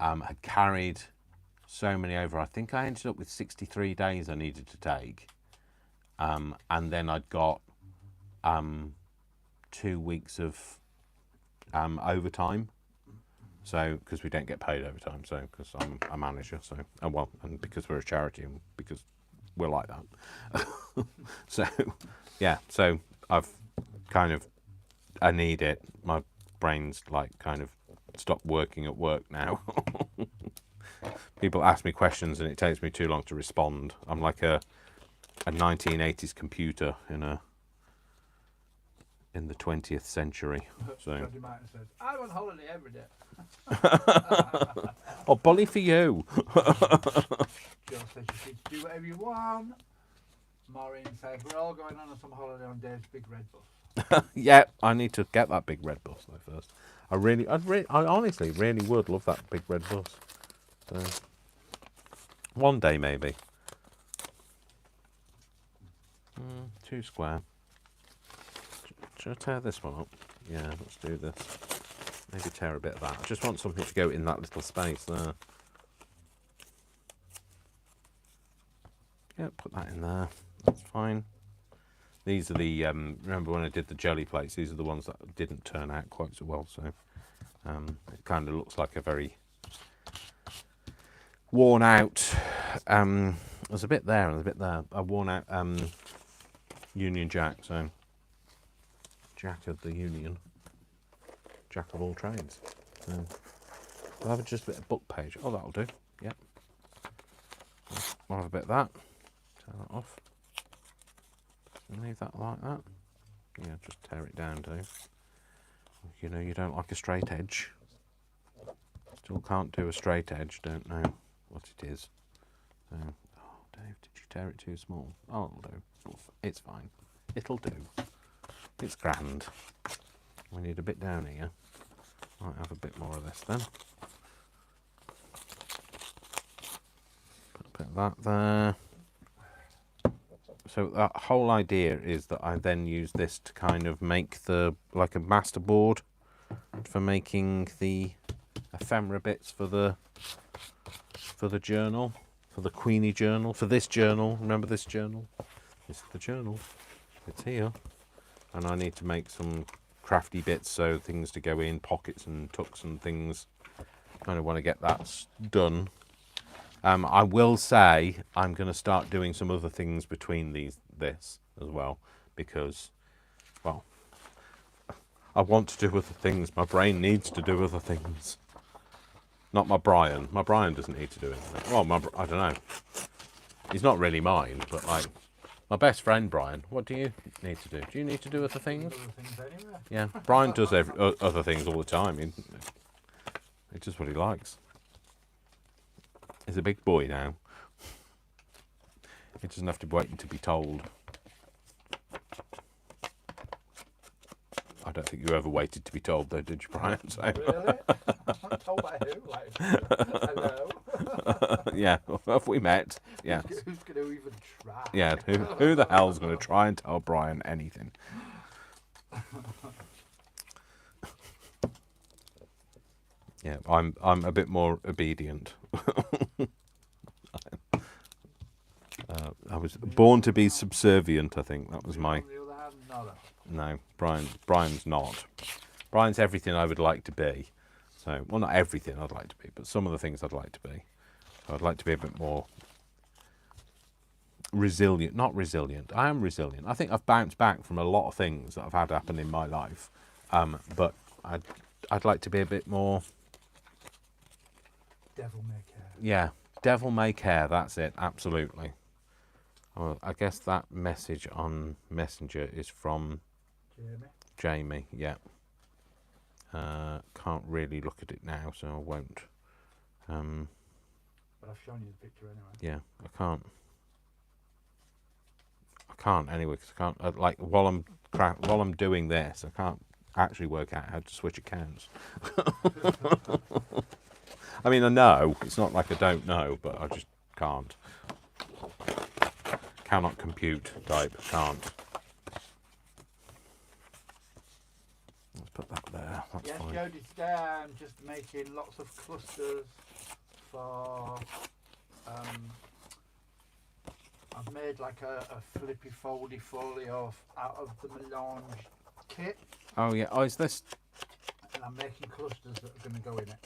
had carried so many over. I think I ended up with 63 days I needed to take, and then I'd got 2 weeks of overtime. So, because we don't get paid overtime, so because I'm a manager, so and because we're a charity, and because we're like that. So, yeah. So I've I need it. My brain's like kind of stopped working at work now. People ask me questions, and it takes me too long to respond. I'm like a 1980s computer in the 20th century. So. Freddie Martin says, "I'm on holiday every day." Oh, bully for you. Jill says you can do whatever you want. Maureen says we're all going on some holiday on Dave's big red bus. Yeah, I need to get that big red bus though first. I honestly really would love that big red bus. So, one day maybe. 2 square. Should I tear this one up? Yeah, let's do this. Maybe tear a bit of that. I just want something to go in that little space there. Yeah, put that in there. That's fine. These are the, remember when I did the jelly plates, these are the ones that didn't turn out quite so well. So it kind of looks like a very worn out, there's a bit there and a bit there, a worn out Union Jack. So Jack of the Union. Jack of all trades. I'll have just a bit of book page. Oh, that'll do. Yep. I'll have a bit of that. Tear that off. Leave that like that. Yeah, just tear it down too. You know, you don't like a straight edge. Still can't do a straight edge. Don't know what it is. So, oh, Dave, did you tear it too small? Oh, it'll do. It's fine. It'll do. It's grand. We need a bit down here. Might have a bit more of this then. Put a bit of that there. So that whole idea is that I then use this to kind of make like a masterboard for making the ephemera bits for the journal, for the Queenie journal, for this journal. Remember this journal? This is the journal. It's here. And I need to make some crafty bits, so things to go in, pockets and tucks and things. Kind of want to get that done. I will say I'm going to start doing some other things between this as well, because, well, I want to do other things. My brain needs to do other things. Not my Brian. My Brian doesn't need to do anything. Well, I don't know. He's not really mine, but like, My best friend, Brian. What do you need to do? Do you need to do other things? Other things anyway. Yeah, Brian does other things all the time. It's just what he likes. He's a big boy now. He doesn't have to wait to be told. I don't think you ever waited to be told, though, did you, Brian? So. Really? Told by who? Like, hello? Yeah, have we met? Yes. Who's going to even try? Yeah, who the hell's going to try and tell Brian anything? Yeah, I'm a bit more obedient. I was born to be subservient, I think. That was my... On the other hand, nada. No, Brian's not. Brian's everything I would like to be. So, well, not everything I'd like to be, but some of the things I'd like to be. So I'd like to be a bit more resilient. Not resilient. I am resilient. I think I've bounced back from a lot of things that I've had happen in my life. But I'd like to be a bit more... Devil may care. Yeah, devil may care. That's it. Absolutely. Well, I guess that message on Messenger is from Jamie. Yeah. Can't really look at it now, so I won't. But I've shown you the picture anyway. Yeah, I can't anyway, because I can't. Like while I'm doing this, I can't actually work out how to switch accounts. I mean, I know it's not like I don't know, but I just can't. Cannot compute type. Can't. Let's put that there. That's Yes, fine. Jodie, today I'm just making lots of clusters for. I've made like a flippy foldy folio out of the melange kit, Oh yeah. Oh, is this and I'm making clusters that are going to go in it.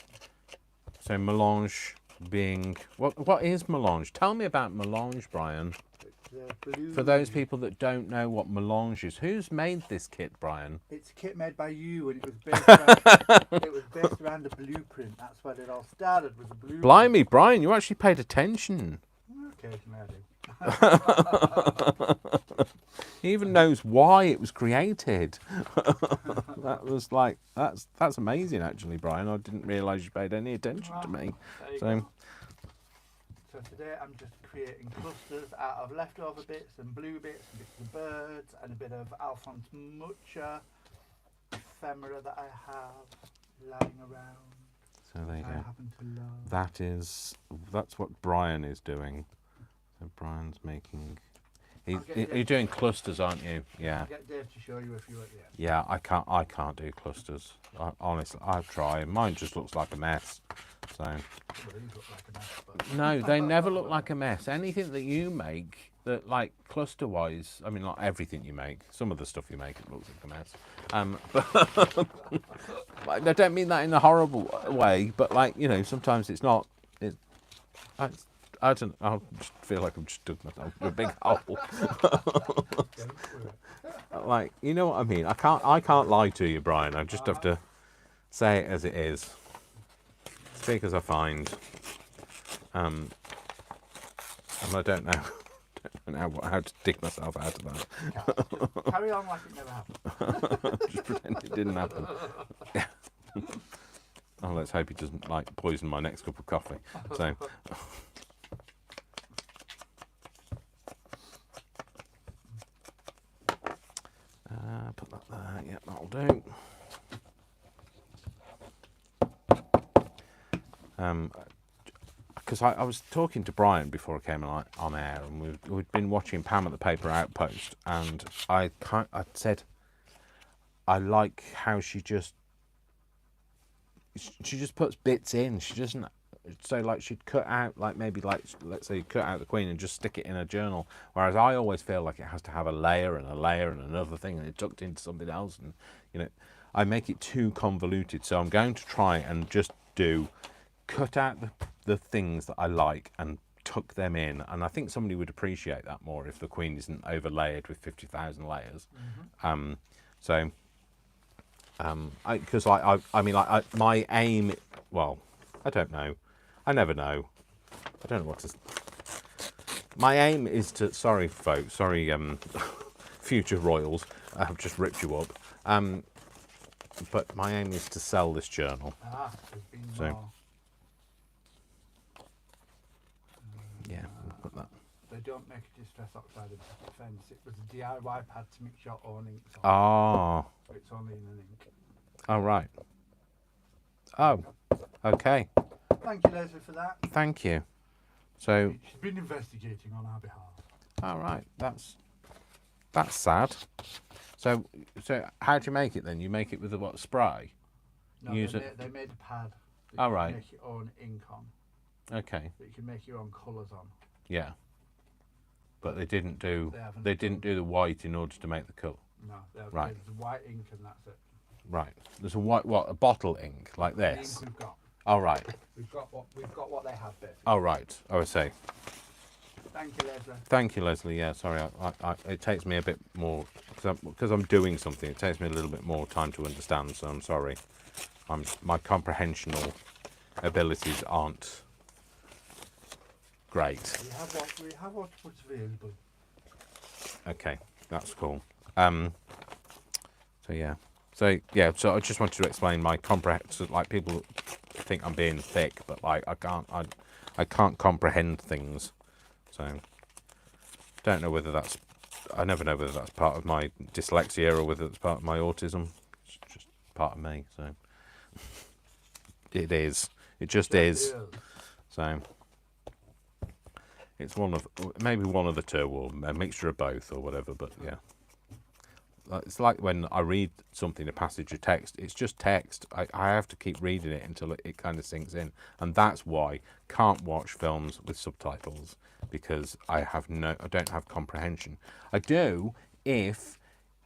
so? Melange being what is melange? Tell me about melange, Brian. Blue. For those people that don't know what melange is, who's made this kit, Brian? It's a kit made by you, and it was based around, it was based around a blueprint. That's where it all started, was a blueprint. Blimey, Brian, you actually paid attention. Occasionally I do. He even knows why it was created. That was like that's amazing, actually, Brian. I didn't realise you paid any attention to me. There you So go. So today I'm just creating clusters out of leftover bits and blue bits and bits of birds and a bit of Alphonse Mucha ephemera that I have lying around. so there you I go. happen to love. That's what Brian is doing. So Brian's making. I'll get You're Dave. doing clusters, aren't you? Yeah. I'll get Dave to show you if you're at the end. Yeah, I can't do clusters. Honestly, I've tried. Mine just looks like a mess. So Well, these look like a mess, but no, they never look like a mess. Anything that you make that like cluster wise, I mean, not everything you make. Some of the stuff you make, it looks like a mess. But I don't mean that in a horrible way. But like sometimes it's not. I don't. I just feel like I've just dug myself a big hole. go for it. Like, you know what I mean? I can't lie to you, Brian. I just have to say it as it is. Speak as I find. And I don't know how to dig myself out of that. Just carry on like it never happened. Just pretend it didn't happen. Yeah. Oh, let's hope he doesn't like poison my next cup of coffee. So. Put that there. Yeah, that'll do. Because I was talking to Brian before I came on air, and we'd been watching Pam at the Paper Outpost, and I said I like how she just puts bits in. She doesn't. So like she'd cut out maybe let's say cut out the Queen and just stick it in a journal, whereas I always feel like it has to have a layer and another thing, and it tucked into something else, and I make it too convoluted. So I'm going to try and just cut out the things that I like and tuck them in, and I think somebody would appreciate that more if the Queen isn't overlaid with 50,000 layers. Mm-hmm. Because I mean my aim, well, I don't know. I never know. I don't know what to. My aim is to, sorry folks, sorry future royals, I've just ripped you up. But my aim is to sell this journal. There's been So- more. Yeah, we'll put that. They don't make a distress oxide in defence. It was a DIY pad to mix your own ink. Oh, It's only in an ink. all right. Oh, okay. Thank you, Leslie, for that. Thank you. So, She's been investigating on our behalf. all right, that's sad. So how do you make it then? You make it with a what, spray? No, Use they, it- they made a pad that All you right. can make your own ink on, Okay, that you can make your own colours on. yeah. But they didn't do They haven't do the white in order to make the colour. No, they have Right. there's white ink and that's it. Right. There's a white a bottle ink like The this. ink we've got. All right. We've got what they have basically. All right. I would say. Thank you, Leslie. Thank you, Leslie. Yeah, sorry. It takes me a bit more because I'm doing something. It takes me a little bit more time to understand. So I'm sorry. My comprehensional abilities aren't great. We have what's available. Okay, that's cool. So yeah. So I just wanted to explain my so, like, people think I'm being thick, but like I can't comprehend things. So don't know whether I never know whether that's part of my dyslexia or whether it's part of my autism. It's just part of me. So it is. It just is. So it's maybe one of the two, or a mixture of both, or whatever. But yeah, it's like when I read something, a passage of text. It's just text. I have to keep reading it until it kind of sinks in, and that's why I can't watch films with subtitles, because I don't have comprehension. I do if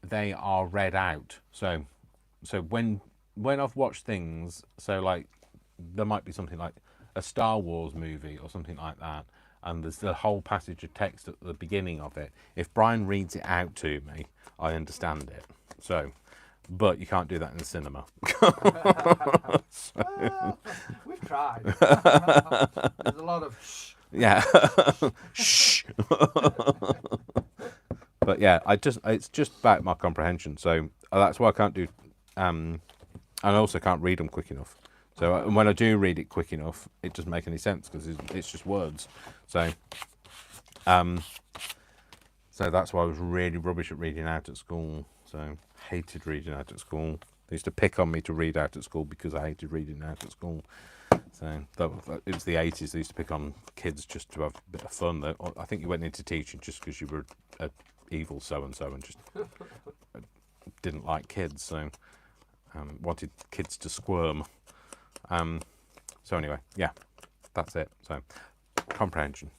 they are read out. So when I've watched things, so like there might be something like a Star Wars movie or something like that, and there's the whole passage of text at the beginning of it. If Brian reads it out to me, I understand it. So, but you can't do that in the cinema. Well, we've tried. There's a lot of shh. Yeah. Shh. But yeah, it's just about my comprehension. So that's why I can't do, and I also can't read them quick enough. So when I do read it quick enough, it doesn't make any sense because it's just words. So that's why I was really rubbish at reading out at school. So hated reading out at school. They used to pick on me to read out at school because I hated reading out at school. So it was the 80s. They used to pick on kids just to have a bit of fun. I think you went into teaching just because you were a evil so-and-so and just didn't like kids. So wanted kids to squirm. So anyway, yeah, that's it. So comprehension.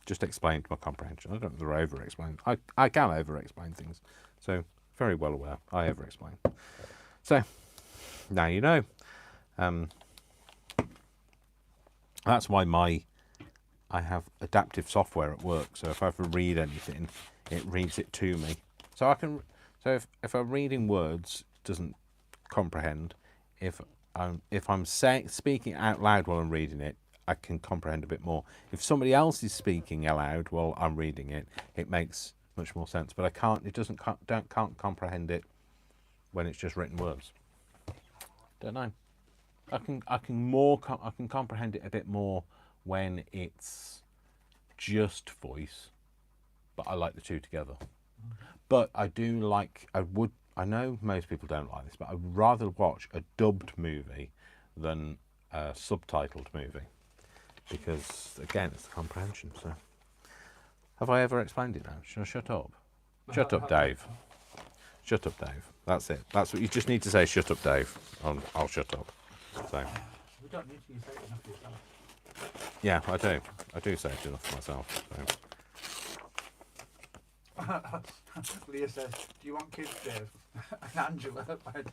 Just explained my comprehension. I don't know whether I over-explain. I can over-explain things. So very well aware I over-explain. So now you know. That's why I have adaptive software at work. So if I ever read anything, it reads it to me. So I can. So if I'm reading words, it doesn't comprehend. If I'm speaking out loud while I'm reading it, I can comprehend a bit more. If somebody else is speaking aloud while I'm reading it, it makes much more sense. But I can't. It can't comprehend it when it's just written words. Don't know. I can comprehend it a bit more when it's just voice, but I like the two together. But I do like. I know most people don't like this, but I'd rather watch a dubbed movie than a subtitled movie, because again, it's the comprehension. So, have I ever explained it now? Should I shut up? Shut up, Dave. Shut up, Dave. That's it. That's what you just need to say. Shut up, Dave. I'll shut up. So. We don't need to say it enough yourself. Yeah, I do. I do say it enough for myself. So. Leah says, "Do you want kids, Dave?" And Angela went,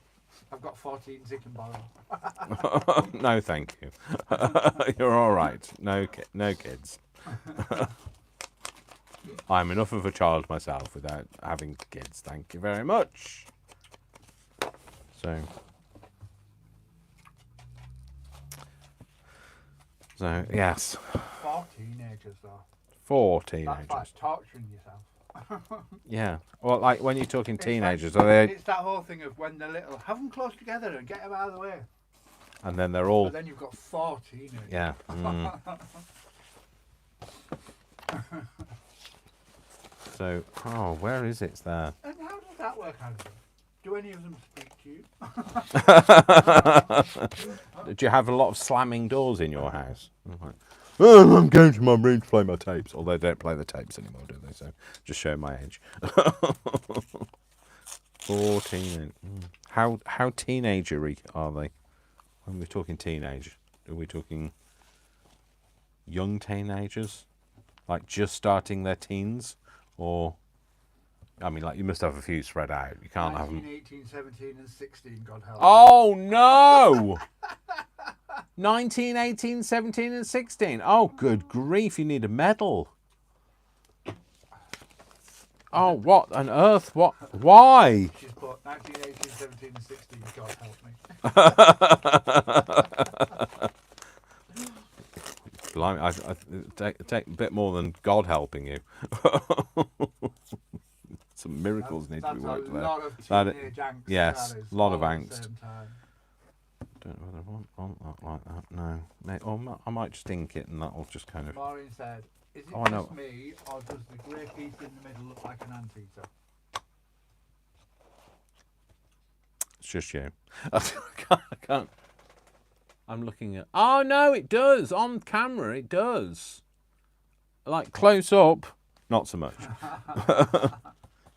"I've got 14 I can borrow." No, thank you. You're all right. No kids. I'm enough of a child myself without having kids. Thank you very much. So yes. 4 teenagers though. 4 That's teenagers. like torturing yourself. Yeah. Well, like when you're talking It's teenagers, like- are they? It's that whole thing of when they're little, have them close together and get them out of the way. And then they're all. But then you've got 4 teenagers. Yeah. Mm. So, oh, where is it? It's there. And how does that work out? Do any of them speak to you? Do you have a lot of slamming doors in your house? I'm like, oh, I'm going to my room to play my tapes. Although they don't play the tapes anymore, do they? So just showing my age. 14. How teenagery are they? When we're talking teenage, are we talking young teenagers, like just starting their teens, or? I mean, like, you must have a few spread out. You can't have 19, them. 18, 17 and 16, God help. Oh, no! 19, 18, 17 and 16. Oh, good grief, you need a medal. Oh, what on earth? What? Why? She's put 19, 18, 17 and 16, God help me. Blimey, I take a bit more than God helping you. Some miracles need to be worked there. That's a lot of That teenage angst. yes, that is, a lot of all at the angst. same time. Don't know whether I want that like that. No, or I might just ink it, and that'll just kind of. Maureen said, is it Oh, I know. just me, or does the grey piece in the middle look like an anteater? It's just you. I can't. I'm looking at. Oh no, it does on camera. It does. Like close up, not so much.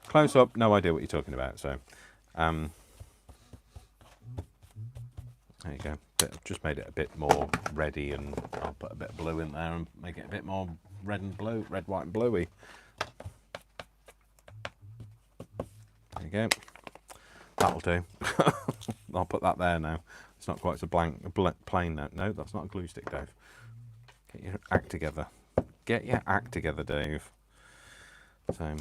Close up, no idea what you're talking about. So, there you go. Just made it a bit more ready, and I'll put a bit of blue in there and make it a bit more red and blue, red, white, and bluey. There you go. That'll do. I'll put that there now. It's not quite so plain now. No, that's not a glue stick, Dave. Get your act together. Get your act together, Dave. So,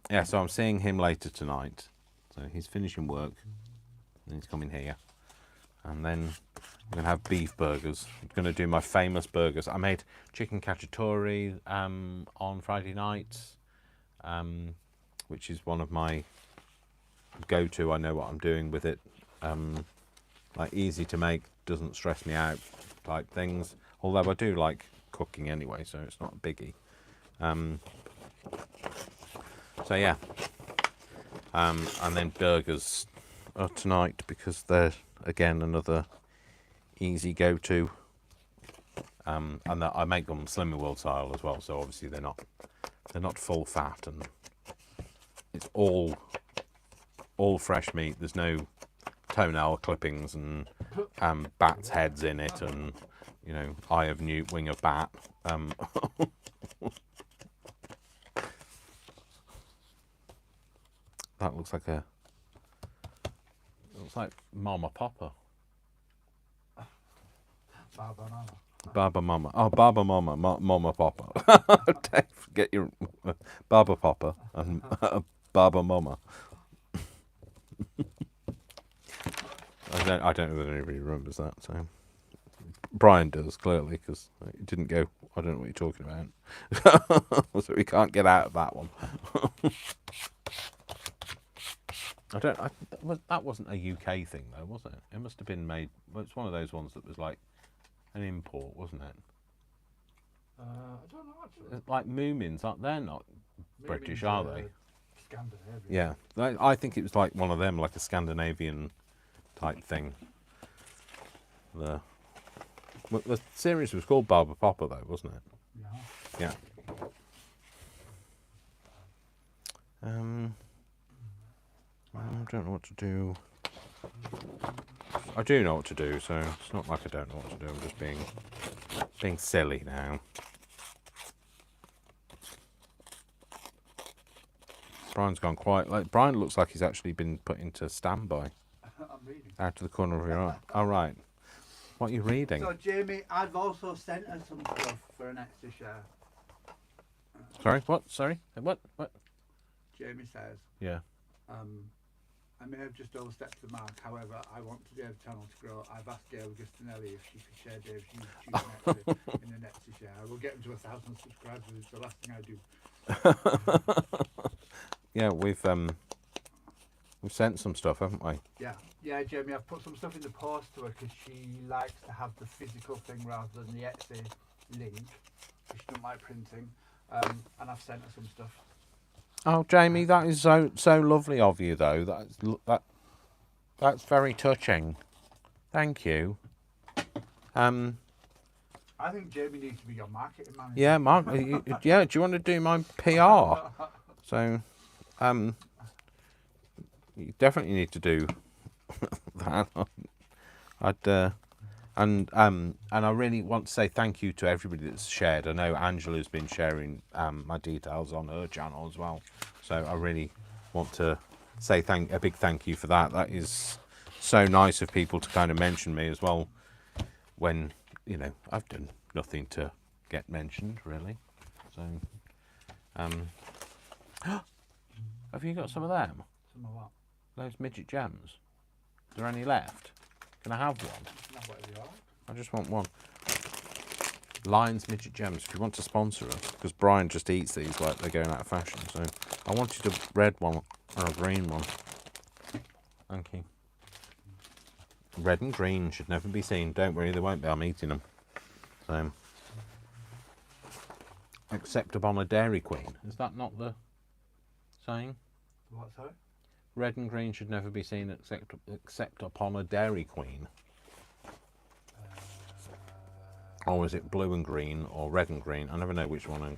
yeah, so I'm seeing him later tonight. So he's finishing work. And he's coming here. And then I'm going to have beef burgers. I'm going to do my famous burgers. I made chicken cacciatore on Friday night, which is one of my go-to. I know what I'm doing with it. Like easy to make, doesn't stress me out type things. Although I do like cooking anyway, so it's not a biggie. So yeah. And then burgers tonight, because they're again another easy go-to. And I make them Slimming World style as well, so obviously they're not full fat, and it's all fresh meat. There's no toenail clippings and bats' heads in it, and you know, eye of newt, wing of bat. That looks like Mama Popper. Baba Mama. Baba Mama. Oh, Baba Mama. Mama Popper. Dave, get your Baba Popper and Baba Mama. I don't know that anybody remembers that. So Brian does, clearly, because it didn't go. I don't know what you're talking about. So we can't get out of that one. That wasn't a UK thing though, was it? It must have been made. Well, it's one of those ones that was like an import, wasn't it? I don't know actually. Like Moomins, they're not British, are they? Scandinavian. Yeah, I think it was like one of them, like a Scandinavian type thing. The series was called Baba Popper though, wasn't it? Yeah. Yeah. I don't know what to do. I do know what to do, so it's not like I don't know what to do. I'm just being silly now. Brian's gone quiet. Like Brian looks like he's actually been put into standby. I'm reading. Out of the corner of your eye. All right. What are you reading? So Jamie, I've also sent her some stuff for an extra share. Sorry. What? Sorry. What? Jamie says, Yeah. I may have just overstepped the mark. However, I want Dave's channel to grow. I've asked Gail Augustinelli if she could share Dave's YouTube next in the next to share. I will get him to 1,000 subscribers. It's the last thing I do. Yeah, we've sent some stuff, haven't we? Yeah, yeah, Jamie. I've put some stuff in the post to her because she likes to have the physical thing rather than the Etsy link. She doesn't like printing, and I've sent her some stuff. Oh, Jamie, that is so lovely of you, though. That's very touching. Thank you. I think Jamie needs to be your marketing manager. Yeah, Mark. Yeah, do you want to do my PR? So, you definitely need to do that. And I really want to say thank you to everybody that's shared. I know Angela's been sharing my details on her channel as well. So I really want to say a big thank you for that. That is so nice of people to kind of mention me as well when, you know, I've done nothing to get mentioned really. So, have you got some of them? Some of what? Those midget gems. Is there any left? Can I have one? No, whatever you like. I just want one. Lions midget gems. If you want to sponsor us, because Brian just eats these like they're going out of fashion. So I wanted a red one or a green one. Thank you. Red and green should never be seen. Don't worry, they won't be. I'm eating them. So, except upon a Dairy Queen. Is that not the saying? What, sorry? Red and green should never be seen except upon a Dairy Queen. Or is it blue and green or red and green? I never know which one.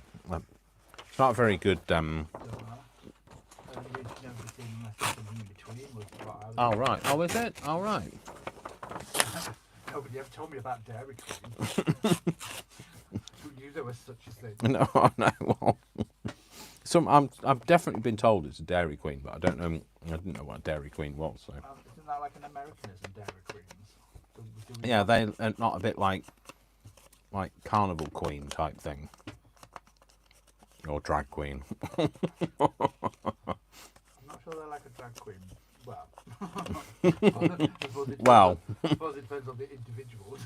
It's not a very good. Don't know. Never seen unless there's something in between was what I was Oh right. Oh, is it? Oh right. Nobody ever told me about Dairy Queen. Who knew there was such a thing? No, no. Well, I've definitely been told it's a Dairy Queen, but I don't know. I didn't know what a Dairy Queen was. So. Isn't that like an Americanism, Dairy Queens? Yeah, they're not a bit like Carnival Queen type thing, or drag queen. I'm not sure they're like a drag queen. Well, Well. I suppose it depends on the individual.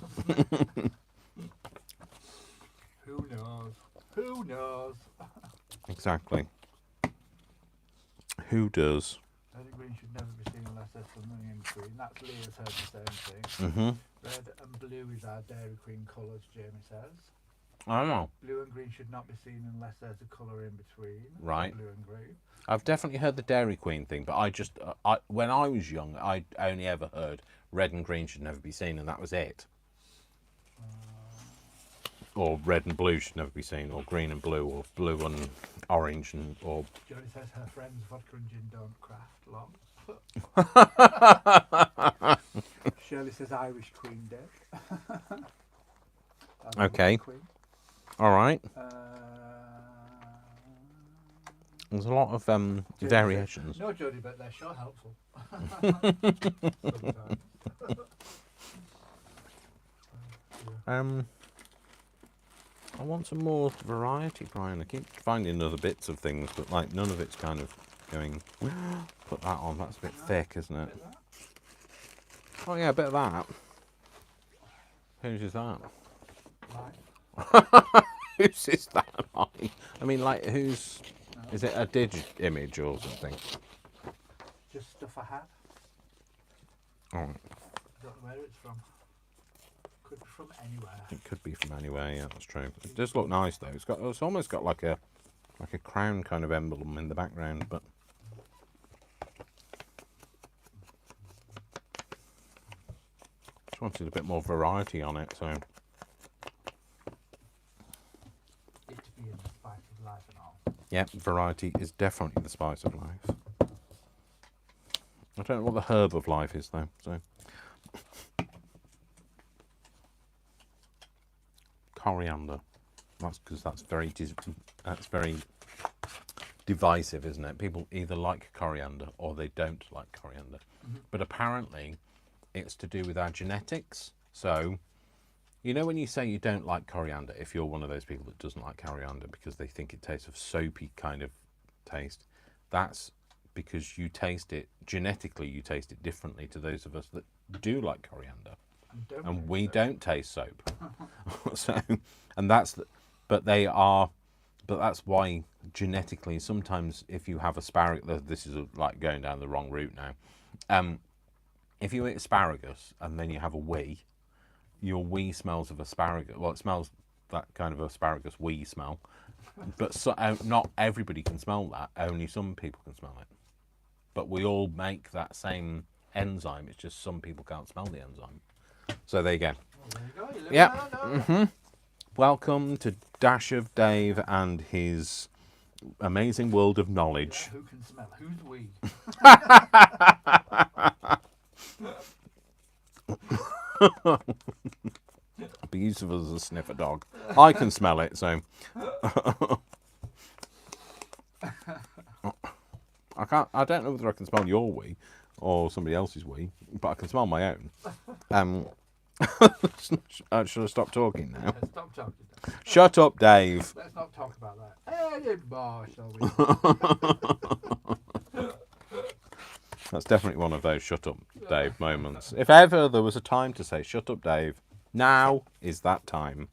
Who knows? Who knows? Exactly. Who does? Red and green should never be seen unless there's something in between. That's Leah's heard the same thing. Mm-hmm. Red and blue is our Dairy Queen colours, Jamie says. I don't know. Blue and green should not be seen unless there's a colour in between. Right. Blue and green. I've definitely heard the Dairy Queen thing, but when I was young, I only ever heard red and green should never be seen, and that was it. Or red and blue should never be seen, or green and blue, or blue and orange, or. Jodie says her friends vodka and gin don't craft long. Shirley says Irish Queen Day. Okay. All right. There's a lot of variations. Says, no, Jodie, but they're sure helpful. I want some more variety, Brian. I keep finding other bits of things, but like none of it's kind of going. Put that on. That's a bit thick, isn't it? Oh yeah, a bit of that. Whose is that? Whose is that? I mean, like whose? No. Is it a image or something? Just stuff I had. All right. I don't know where it's from. Could be from anywhere. It could be from anywhere. Yeah, that's true. It does look nice though. It's almost got like a crown kind of emblem in the background, but. Just wanted a bit more variety on it, so. It to be in the spice of life and all. Yeah, variety is definitely the spice of life. I don't know what the herb of life is though, so. Coriander. That's because that's very divisive, isn't it? People either like coriander or they don't like coriander. Mm-hmm. But apparently it's to do with our genetics. So, you know when you say you don't like coriander, if you're one of those people that doesn't like coriander because they think it tastes of soapy kind of taste, that's because you taste it genetically. You taste it differently to those of us that do like coriander, and we don't taste soap. So, and that's the, but they are, but that's why genetically sometimes if you have asparagus, this is like going down the wrong route now. If you eat asparagus and then you have a wee, your wee smells of asparagus. Well, it smells that kind of asparagus wee smell, but so, not everybody can smell that. Only some people can smell it. But we all make that same enzyme. It's just some people can't smell the enzyme. So there you go. Well, there you go. Yeah. Welcome to Dash of Dave and his amazing world of knowledge. Yeah, who can smell? Who's we? Be useful as a sniffer dog. I can smell it, so I don't know whether I can smell your wee or somebody else's wee, but I can smell my own. Should I stop talking now? Yeah, stop talking. Shut up, Dave. Let's not talk about that. Anymore, shall we? That's definitely one of those shut up, Dave moments. If ever there was a time to say shut up, Dave, now is that time.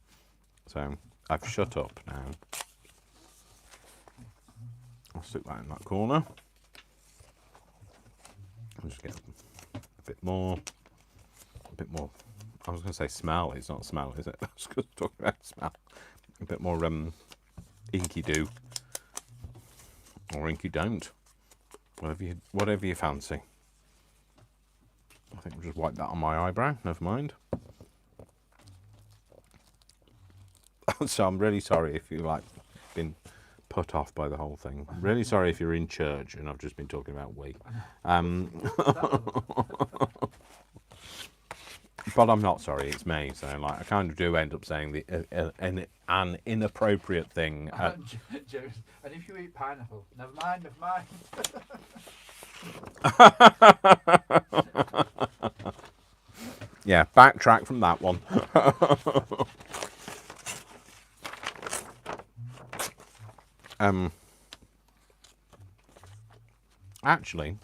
So I've shut up now. I'll stick that in that corner. I'll just get a bit more. I was going to say smell. It's not smell, is it? I was going to talk about smell. A bit more inky do, or inky don't. Whatever you fancy. I think I'll just wipe that on my eyebrow. Never mind. So I'm really sorry if you been put off by the whole thing. I'm really sorry if you're in church and I've just been talking about we. But I'm not sorry. It's me. So I kind of do end up saying an inappropriate thing. And if you eat pineapple, never mind. Yeah, backtrack from that one. Actually,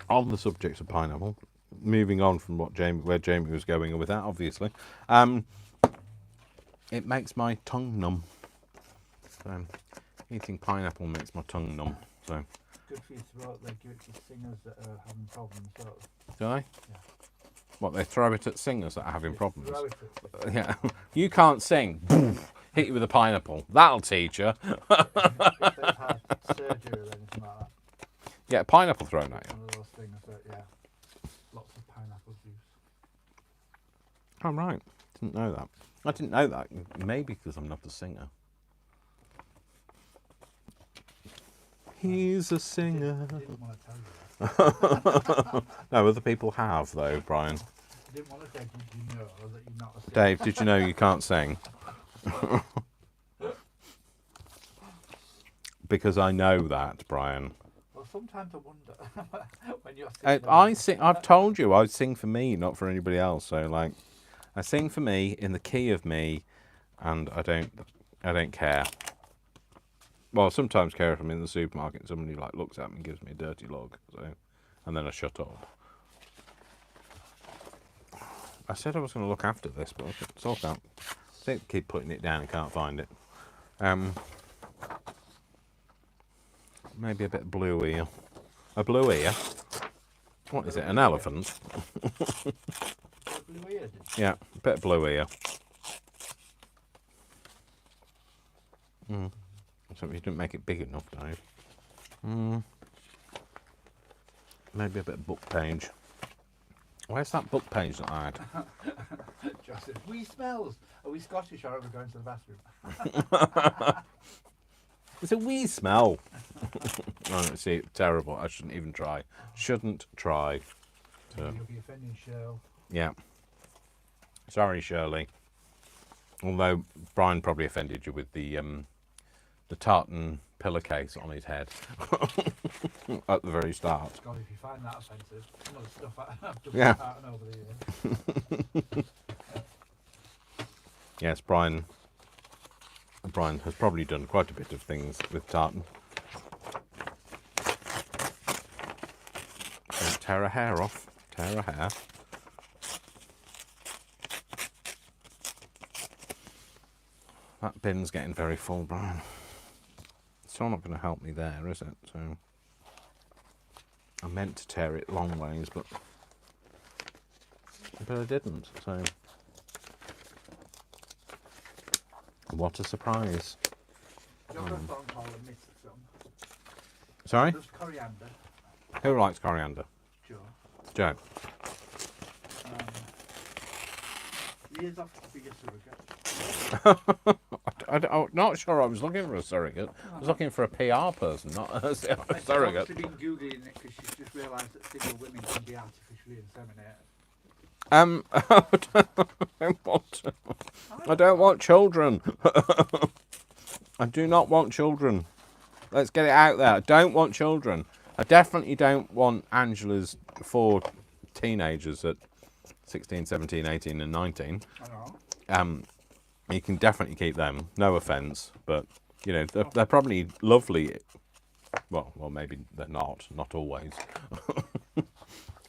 on the subject of pineapple, moving on from where Jamie was going with that, obviously, it makes my tongue numb. Eating pineapple makes my tongue numb. So good for you to give it to singers that are having problems. Do they? Yeah. What, they throw it at singers that are having problems? Throw it at Yeah. You can't sing. Hit you with a pineapple. That'll teach you. if they've had surgery or anything like that. Get a pineapple thrown at you. One of those things that, yeah, lots of pineapple juice. Oh, right. Didn't know that. I didn't know that. Maybe because I'm not a singer. He's a singer. I didn't want to tell you that. No, other people have, though, Brian. I didn't want to say, did you know that you're not a singer? Dave, did you know you can't sing? Because I know that, Brian. Well, sometimes I wonder when you're singing. I sing. I've told you, I sing for me, not for anybody else. So, I sing for me in the key of me, and I don't care. Well, I sometimes care if I'm in the supermarket and somebody looks at me and gives me a dirty look. So, and then I shut up. I said I was going to look after this, but I still can't. I keep putting it down and can't find it. Maybe a bit of blue ear. A blue ear? What is it, an elephant? Blue ear, Yeah, a bit of blue ear. So you didn't make it big enough, Dave. Maybe a bit of book page. Where's that book page that I had? Joseph, wee smells. Are we Scottish or are we going to the bathroom? It's a wee smell. Oh, see, terrible. I shouldn't even try. Shouldn't try. You'll be offending Cheryl. Yeah. Sorry, Shirley. Although Brian probably offended you with the tartan pillowcase on his head at the very start. God, if you find that offensive, some of the stuff I've done Yeah. tartan over the years. Yes, Brian has probably done quite a bit of things with tartan. tear a hair off. Tear a hair. That bin's getting very full, Brian. It's still not going to help me there, is it? So I meant to tear it long ways, but I didn't. So what a surprise! You've got a phone call and missed some. Sorry? Just coriander. Who likes coriander? Joe. Joe. Years off to be a surrogate. I'm not sure I was looking for a surrogate. I was looking for a PR person, not a surrogate. She's been Googling it because she's just realised that single women can be artificially inseminated. I don't want children. I do not want children. Let's get it out there. I don't want children. I definitely don't want Angela's 4 teenagers at 16, 17, 18 and 19. I know. You can definitely keep them. No offence, but you know they're probably lovely. Well, maybe they're not always.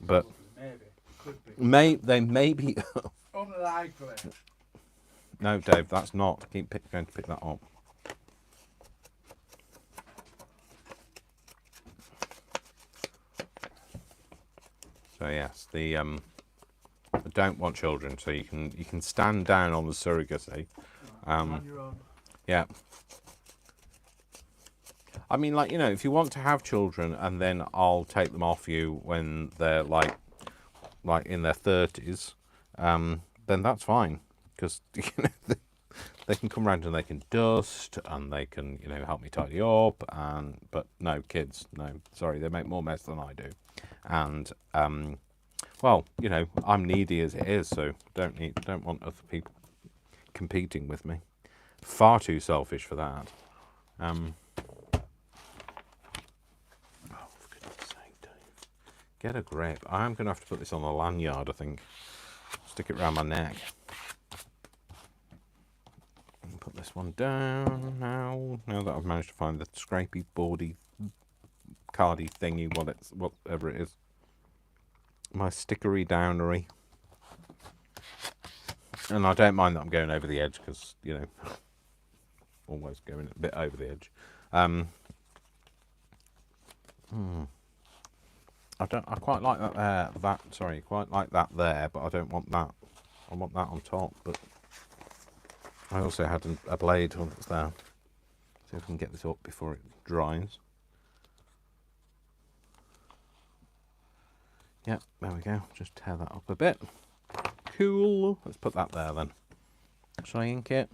But Maybe. Could be. they may be. Unlikely. No, Dave, that's not. Keep going to pick that up. So yes, I don't want children, so you can stand down on the surrogacy. On your own. Yeah. I mean, like, you know, if you want to have children, and then I'll take them off you when they're like in their 30s, then that's fine, because you know they can come around and they can dust and they can, you know, help me tidy up. But no, kids, no, sorry, they make more mess than I do, and well, you know, I'm needy as it is, so don't want other people competing with me. Far too selfish for that. Oh, for goodness sake, Dave. Get a grip. I'm going to have to put this on the lanyard, I think. Stick it around my neck. And put this one down now that I've managed to find the scrapey, boardy, cardy thingy, whatever it is. My stickery downery. And I don't mind that I'm going over the edge, because, you know, almost going a bit over the edge. I quite like that quite like that there, but I don't want that. I want that on top, but I also had a blade that's there. See if I can get this up before it dries. Yep, there we go. Just tear that up a bit. Cool. Let's put that there then. Shall I ink it?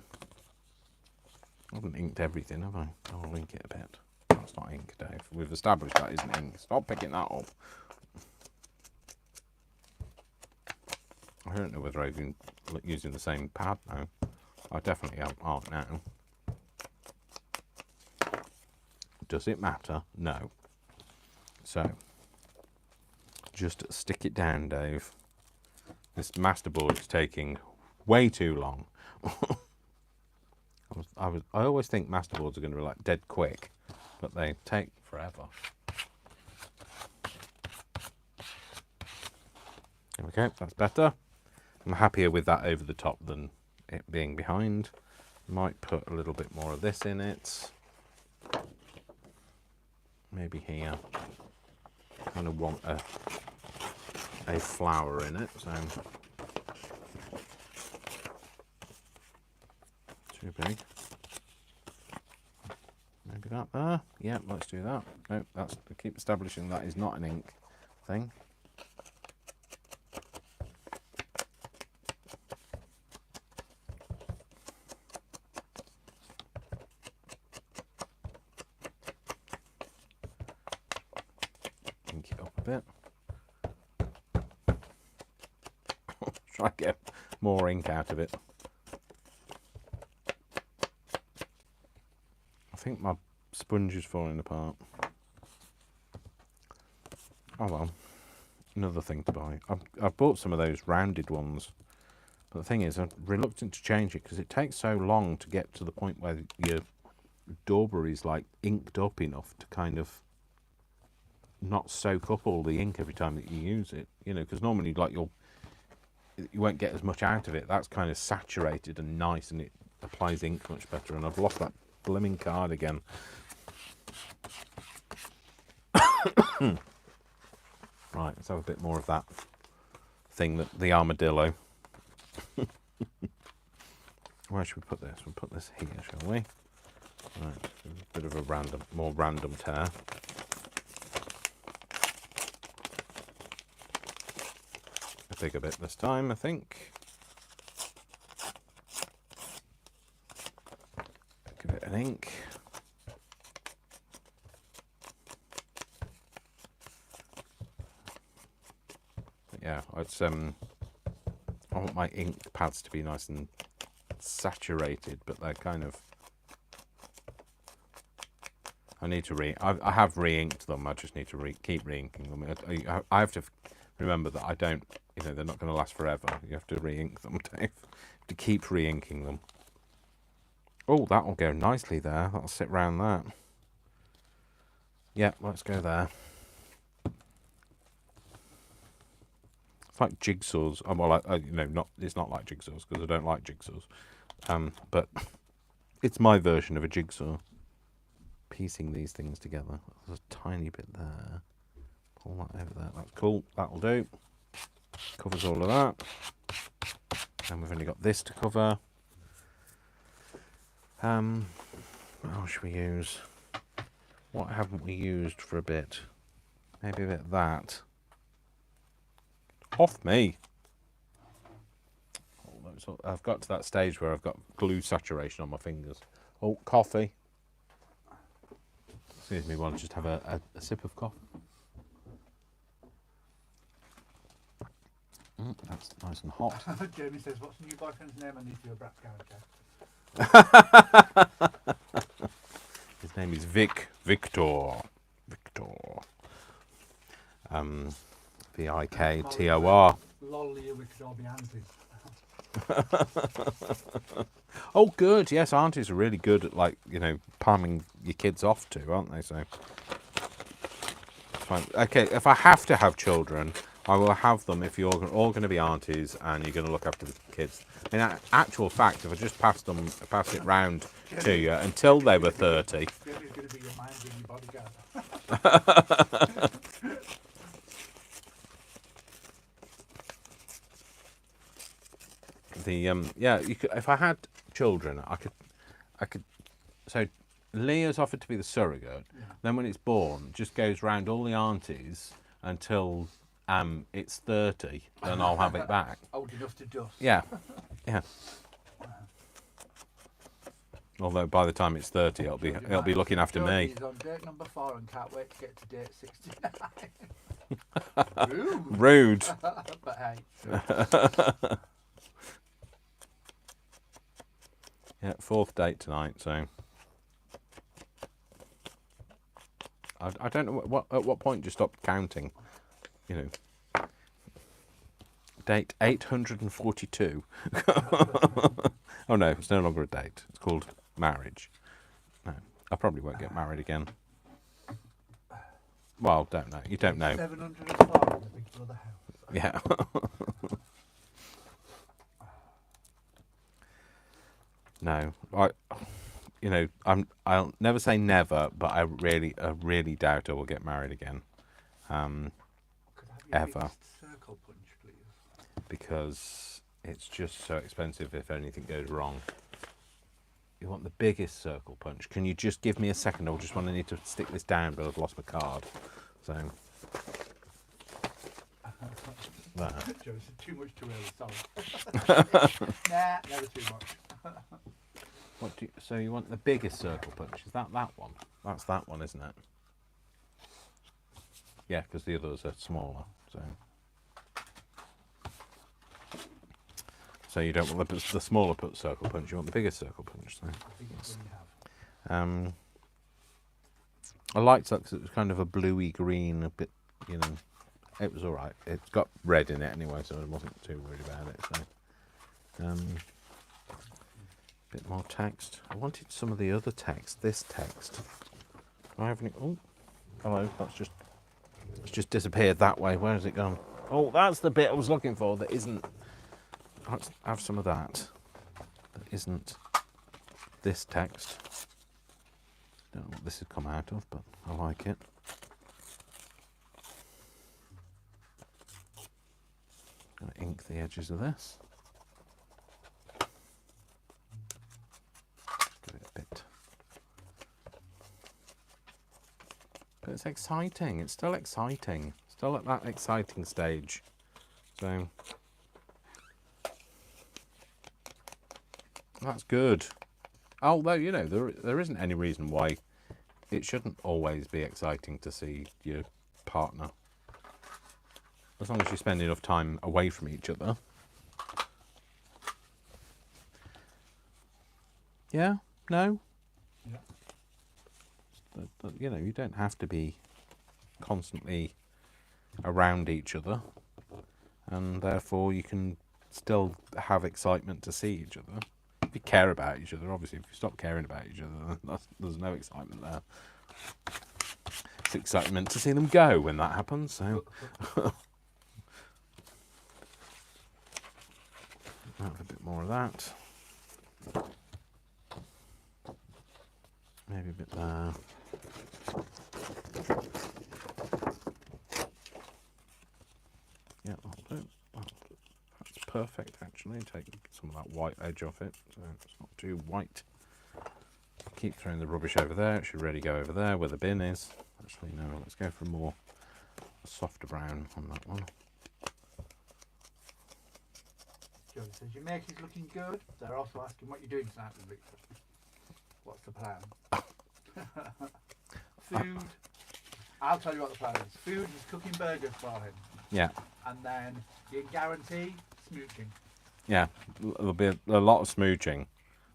I haven't inked everything, have I? I'll ink it a bit. That's not ink, Dave. We've established that isn't ink. Stop picking that up. I don't know whether I've been using the same pad now. I definitely aren't now. Does it matter? No. So, just stick it down, Dave. This masterboard is taking way too long. I always think masterboards are going to be like dead quick, but they take forever. There we go, that's better. I'm happier with that over the top than it being behind. Might put a little bit more of this in it. Maybe here. Kind of want a flower in it, so too big. Maybe that there. Yeah, let's do that. No, that's to keep establishing that is not an ink thing. Ink it up a bit. Try to get more ink out of it. I think my sponge is falling apart. Oh well, another thing to buy. I've bought some of those rounded ones, but the thing is I'm reluctant to change it because it takes so long to get to the point where your dauber is like inked up enough to kind of not soak up all the ink every time that you use it. You know, because normally like you won't get as much out of it. That's kind of saturated and nice, and it applies ink much better. And I've lost that blooming card again. Right, let's have a bit more of that thing, that the armadillo. Where should we put this? We'll put this here, shall we? Right, a bit of a more random tear. A bigger bit this time, I think. Give it an ink. Yeah, it's I want my ink pads to be nice and saturated, but they're kind of. I need to I have re-inked them. I just need to keep re-inking them. I have to remember that I don't. You know, they're not going to last forever. You have to re-ink them, Dave. To keep re-inking them. Oh, that will go nicely there. That'll sit round that. Yeah, let's go there. It's like jigsaws. Well, you know, it's not like jigsaws because I don't like jigsaws. But it's my version of a jigsaw. Piecing these things together. There's a tiny bit there. Pull that over there. That's cool. That'll do. Covers all of that. And we've only got this to cover. What else should we use? What haven't we used for a bit? Maybe a bit of that. Off me. I've got to that stage where I've got glue saturation on my fingers. Oh, coffee. Excuse me, while I just have a sip of coffee. That's nice and hot. Jamie says, what's the new boyfriend's name? I need to do a Bratz character. His name is Victor. Viktor. Lolly, we could all be aunties. Oh, good. Yes, aunties are really good at, like, you know, palming your kids off to, aren't they? So, fine. Okay, if I have to have children, I will have them if you're all going to be aunties and you're going to look after the kids. In actual fact, if I just pass it round to you until they were 30. Jamie's going to be your mind and your bodyguard. Yeah, you could, if I had children, I could. So Leah's offered to be the surrogate. Yeah. Then when it's born, just goes round all the aunties until it's 30. Then I'll have it back. Old enough to dust. Yeah, yeah. Although by the time it's 30, it'll be looking after me. He's on date number 4 and can't wait to get to date 69. Rude. But hey. Yeah, 4th date tonight, so I don't know at what point do you stop counting, you know. Date 842. Oh no, it's no longer a date. It's called marriage. No, I probably won't get married again. Well, don't know. You don't know. 704 in the Big Brother house. Yeah. No, I'll never say never, but I really doubt I will get married again, ever. Circle punch, please. Because it's just so expensive if anything goes wrong. You want the biggest circle punch? Can you just give me a second? I just need to stick this down, but I've lost my card. So. Joe, this is too much too early. Sorry. Nah, never too much. So you want the biggest circle punch? Is that one? That's that one, isn't it? Yeah, because the others are smaller. So you don't want the smaller circle punch. You want the biggest circle punch. So. I liked that because it was kind of a bluey green, a bit, you know. It was all right. It's got red in it anyway, so I wasn't too worried about it. So. Bit more text. I wanted some of the other text. This text. Do I have any? Oh, hello. That's just It's just disappeared that way. Where has it gone? Oh, that's the bit I was looking for that isn't. Let's have some of that. That isn't this text. Don't know what this has come out of, but I like it. Gonna ink the edges of this. Give it a bit. But it's exciting. It's still exciting. Still at that exciting stage. So that's good. Although, you know, there isn't any reason why it shouldn't always be exciting to see your partner. As long as you spend enough time away from each other. Yeah? No? Yeah. You know, you don't have to be constantly around each other. And therefore you can still have excitement to see each other. If you care about each other, obviously, if you stop caring about each other, there's no excitement there. It's excitement to see them go when that happens. So, have a bit more of that. Maybe a bit there. Yeah, that'll do. That's perfect, actually. Take some of that white edge off it, so it's not too white. Keep throwing the rubbish over there. It should really go over there where the bin is. Actually, no, let's go for a softer brown on that one. Joe says, your make's looking good. They're also asking what you're doing tonight with Victor. What's the plan? Food. I'll tell you what the plan is. Food is cooking burgers for him. Yeah. And then you guarantee smooching. Yeah, there'll be a lot of smooching.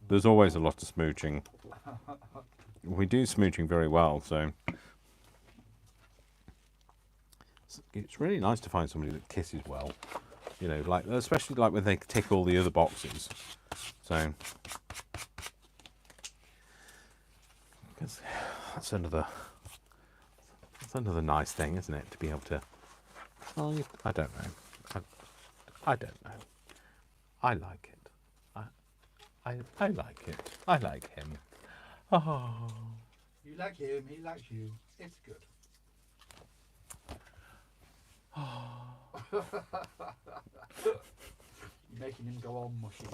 There's always a lot of smooching. We do smooching very well, so it's really nice to find somebody that kisses well. You know, like especially like when they tick all the other boxes. So that's another nice thing, isn't it? To be able to. Well, I don't know. I don't know. I like it. I like it. I like him. Oh. You like him, he likes you. It's good. You're making him go all mushy.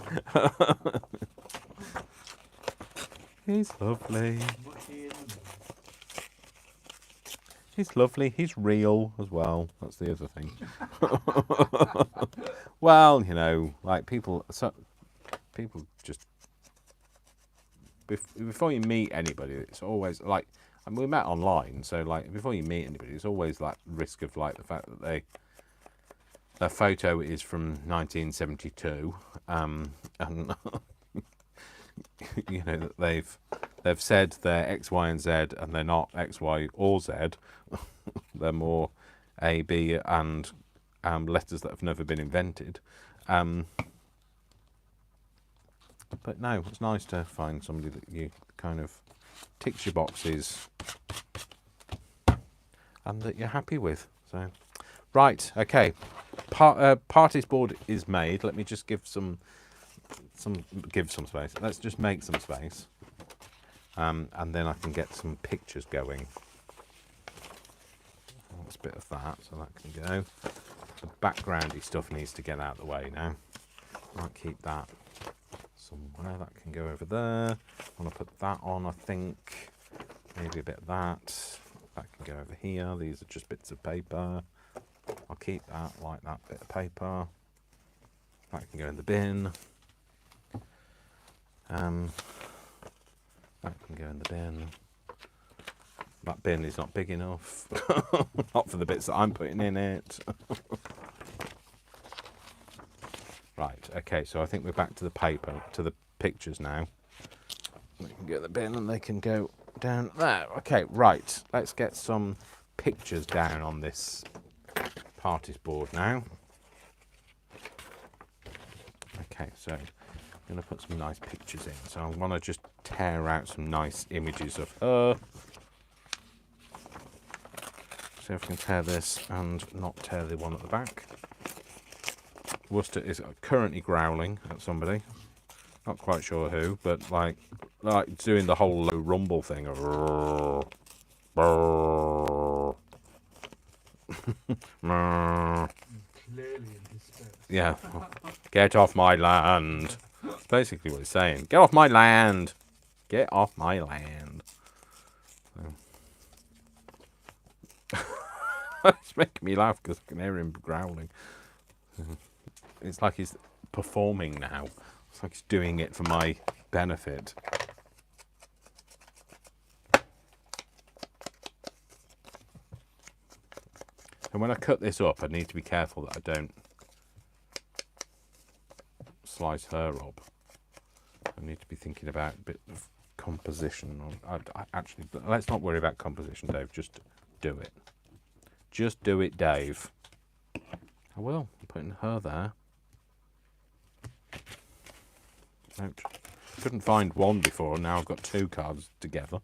He's lovely. Mushy in the middle. He's lovely. He's real as well. That's the other thing. Well, you know, like people just before you meet anybody, it's always like, and we met online, so like before you meet anybody, it's always like risk of like the fact that their photo is from 1972, and you know that they've said they're X, Y, and Z, and they're not X, Y, or Z. They're more A, B, and letters that have never been invented. But no, it's nice to find somebody that you kind of ticks your boxes and that you're happy with. So, right, okay. Parties board is made. Let me just give some space. Let's just make some space, and then I can get some pictures going. That's a bit of that, so that can go. The backgroundy stuff needs to get out of the way now. Might keep that somewhere. That can go over there. I want to put that on, I think. Maybe a bit of that. That can go over here. These are just bits of paper. I'll keep that, like that bit of paper. That can go in the bin. That can go in the bin. That bin is not big enough. Not for the bits that I'm putting in it. Right, okay, so I think we're back to the paper, to the pictures now. They can go in the bin and they can go down there. Okay, right, let's get some pictures down on this parties board now. Okay, so I'm going to put some nice pictures in. So I want to just tear out some nice images of her. see if I can tear this and not tear the one at the back. Worcester is currently growling at somebody. Not quite sure who, but like doing the whole low rumble thing. Clearly in his space. Yeah. Get off my land. That's basically what he's saying. Get off my land. Get off my land. It's making me laugh because I can hear him growling. It's like he's performing now. It's like he's doing it for my benefit. And when I cut this up, I need to be careful that I don't slice her up. I need to be thinking about a bit of composition. Actually, let's not worry about composition, Dave. Just do it. Just do it, Dave. I will. I'm putting her there. Couldn't find one before. Now I've got two cards together.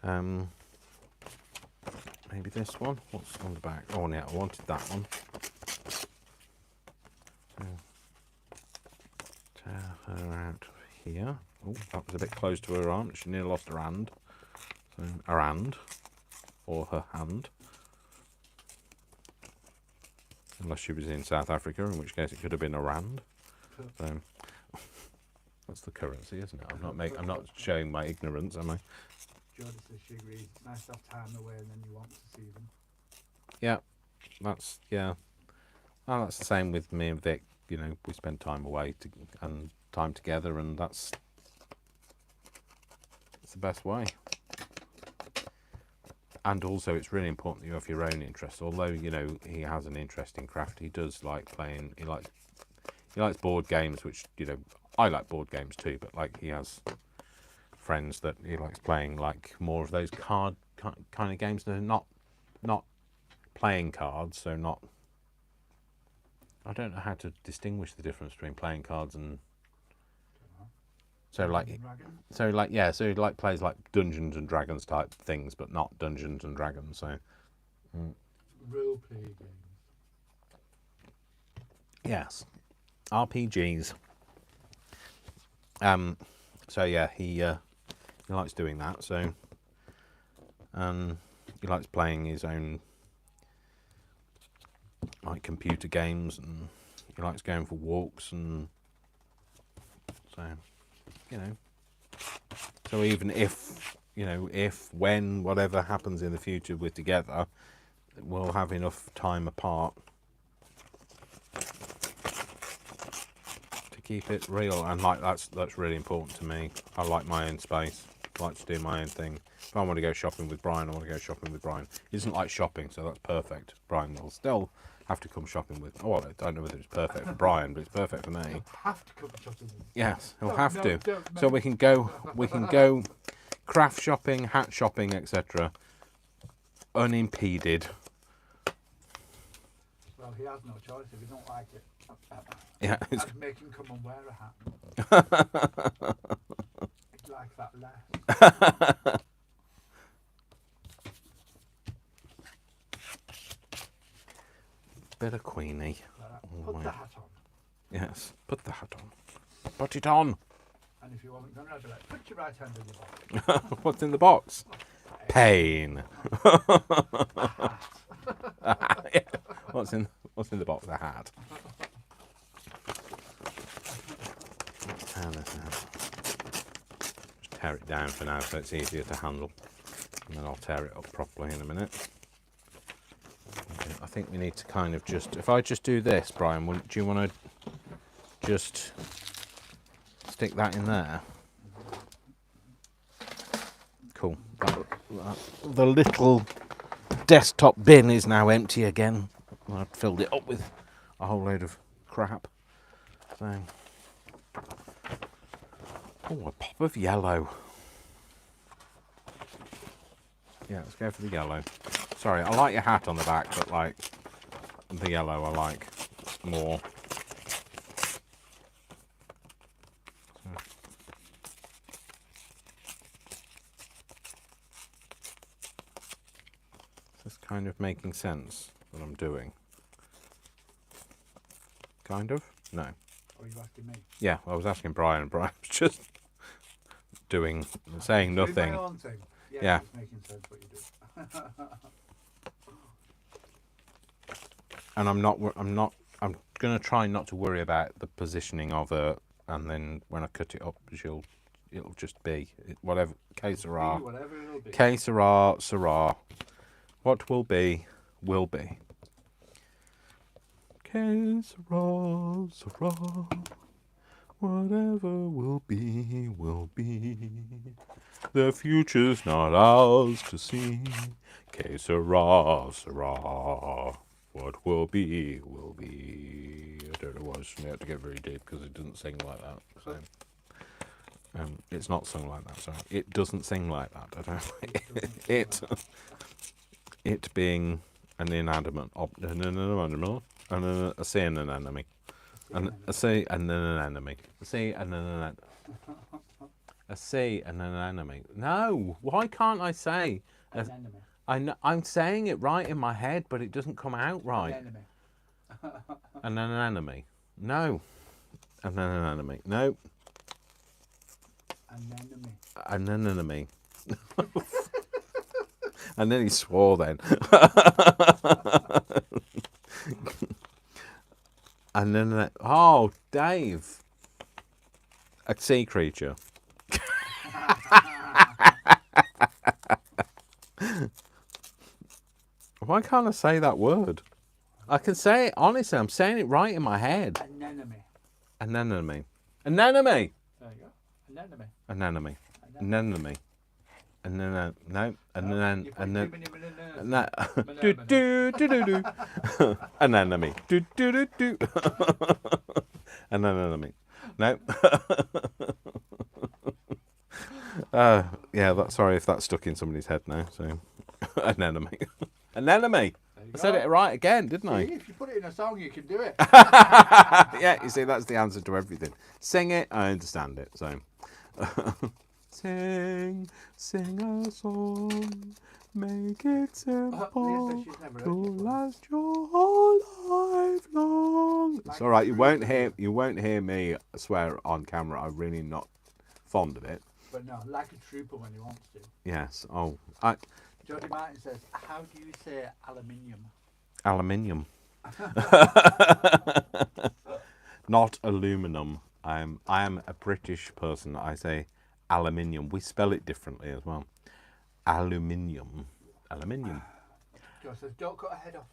Maybe this one. What's on the back? Oh, yeah, I wanted that one. So, tear her out here. Oh, that was a bit close to her arm. She nearly lost her hand. So, her hand. Or her hand. Unless she was in South Africa, in which case it could have been a rand. So, that's the currency, isn't it? I'm not showing my ignorance, am I? Jordan says she agrees. It's nice to have time away and then you want to see them. Yeah, yeah. Oh, that's the same with me and Vic. You know, we spend time away and time together, and that's the best way. And also, it's really important that you have your own interests. Although, you know, he has an interest in craft, he does like playing. He likes board games, which, you know, I like board games too. But like, he has friends that he likes playing, like more of those card kind of games that are not playing cards. So not. I don't know how to distinguish the difference between playing cards and. So like he plays like Dungeons and Dragons type things, but not Dungeons and Dragons. So Role play games. Yes, RPGs. So yeah, he likes doing that. So he likes playing his own like computer games, and he likes going for walks, and so. You know, so even if, you know, when, whatever happens in the future we're together, we'll have enough time apart to keep it real. And like, that's really important to me. I like my own space. I like to do my own thing. If I want to go shopping with Brian, I want to go shopping with Brian. He doesn't like shopping, so that's perfect. Brian will still have to come shopping with. Oh, I don't know whether it's perfect for Brian, but it's perfect for me. He'll have to come shopping with. Yes, he'll have to. So we can go craft shopping, hat shopping, etc. unimpeded. Well, he has no choice if he don't like it. Yeah, I'd make him come and wear a hat. He'd like that less. Bit of Queenie. Put the hat on. Yes, put the hat on. Put it on. And if you wasn't going to, I'd be like, put your right hand in the box. What's in the box? Pain. Yeah. What's in the box? A hat. Let's tear this out. Just tear it down for now so it's easier to handle. And then I'll tear it up properly in a minute. I think we need to kind of just, if I just do this, Brian, do you want to just stick that in there? Cool. The little desktop bin is now empty again. I've filled it up with a whole load of crap. So, oh, a pop of yellow. Yeah, let's go for the yellow. Sorry, I like your hat on the back, but like the yellow I like more. Is this kind of making sense what I'm doing? Kind of? No. Or are you asking me? Yeah, I was asking Brian, and Brian was just saying Doing nothing. my own thing. Yeah. It's making sense what you do. And I'm going to try not to worry about the positioning of it, and then when I cut it up, it'll just be whatever. Que sera. Whatever it'll be. Que sera, sera. What will be, will be. Que sera, sera. Whatever will be, will be. The future's not ours to see. Que sera, sera. What will be, will be. I don't know why I shouldn't have to get very deep because it doesn't sing like that. So, it's not sung like that. Sorry, it doesn't sing like that. I don't. It being an inanimate object, and a sea and an enemy, and a sea and then an enemy, a sea and then an a sea and then an enemy. No, why can't I say? I'm saying it right in my head, but it doesn't come out right. An enemy. And then an enemy. No. And then an enemy. No. An enemy. And then an enemy. And then he swore then. And then, oh, Dave. A sea creature. Why can't I say that word? I can say it, honestly, I'm saying it right in my head. An enemy. An enemy. An enemy. There you go. An enemy. An enemy. An enemy. And then no, and then do do do do do. An enemy. Do do do do. An enemy. No. Yeah. Sorry if that's stuck in somebody's head now. So, an enemy. An enemy. I said it right again, didn't I? See, if you put it in a song, you can do it. Yeah. You see, that's the answer to everything. Sing it. I understand it. So. Sing a song, make it simple to last your whole life long. It's all right. You won't hear me swear on camera. I'm really not fond of it. But no, like a trooper when he wants to. Yes. Oh, Jody Martin says, "How do you say aluminium?" Aluminium. Not aluminum. I am a British person. I say aluminium. We spell it differently as well. Aluminium. Aluminium. Joe says, "Don't cut a head off."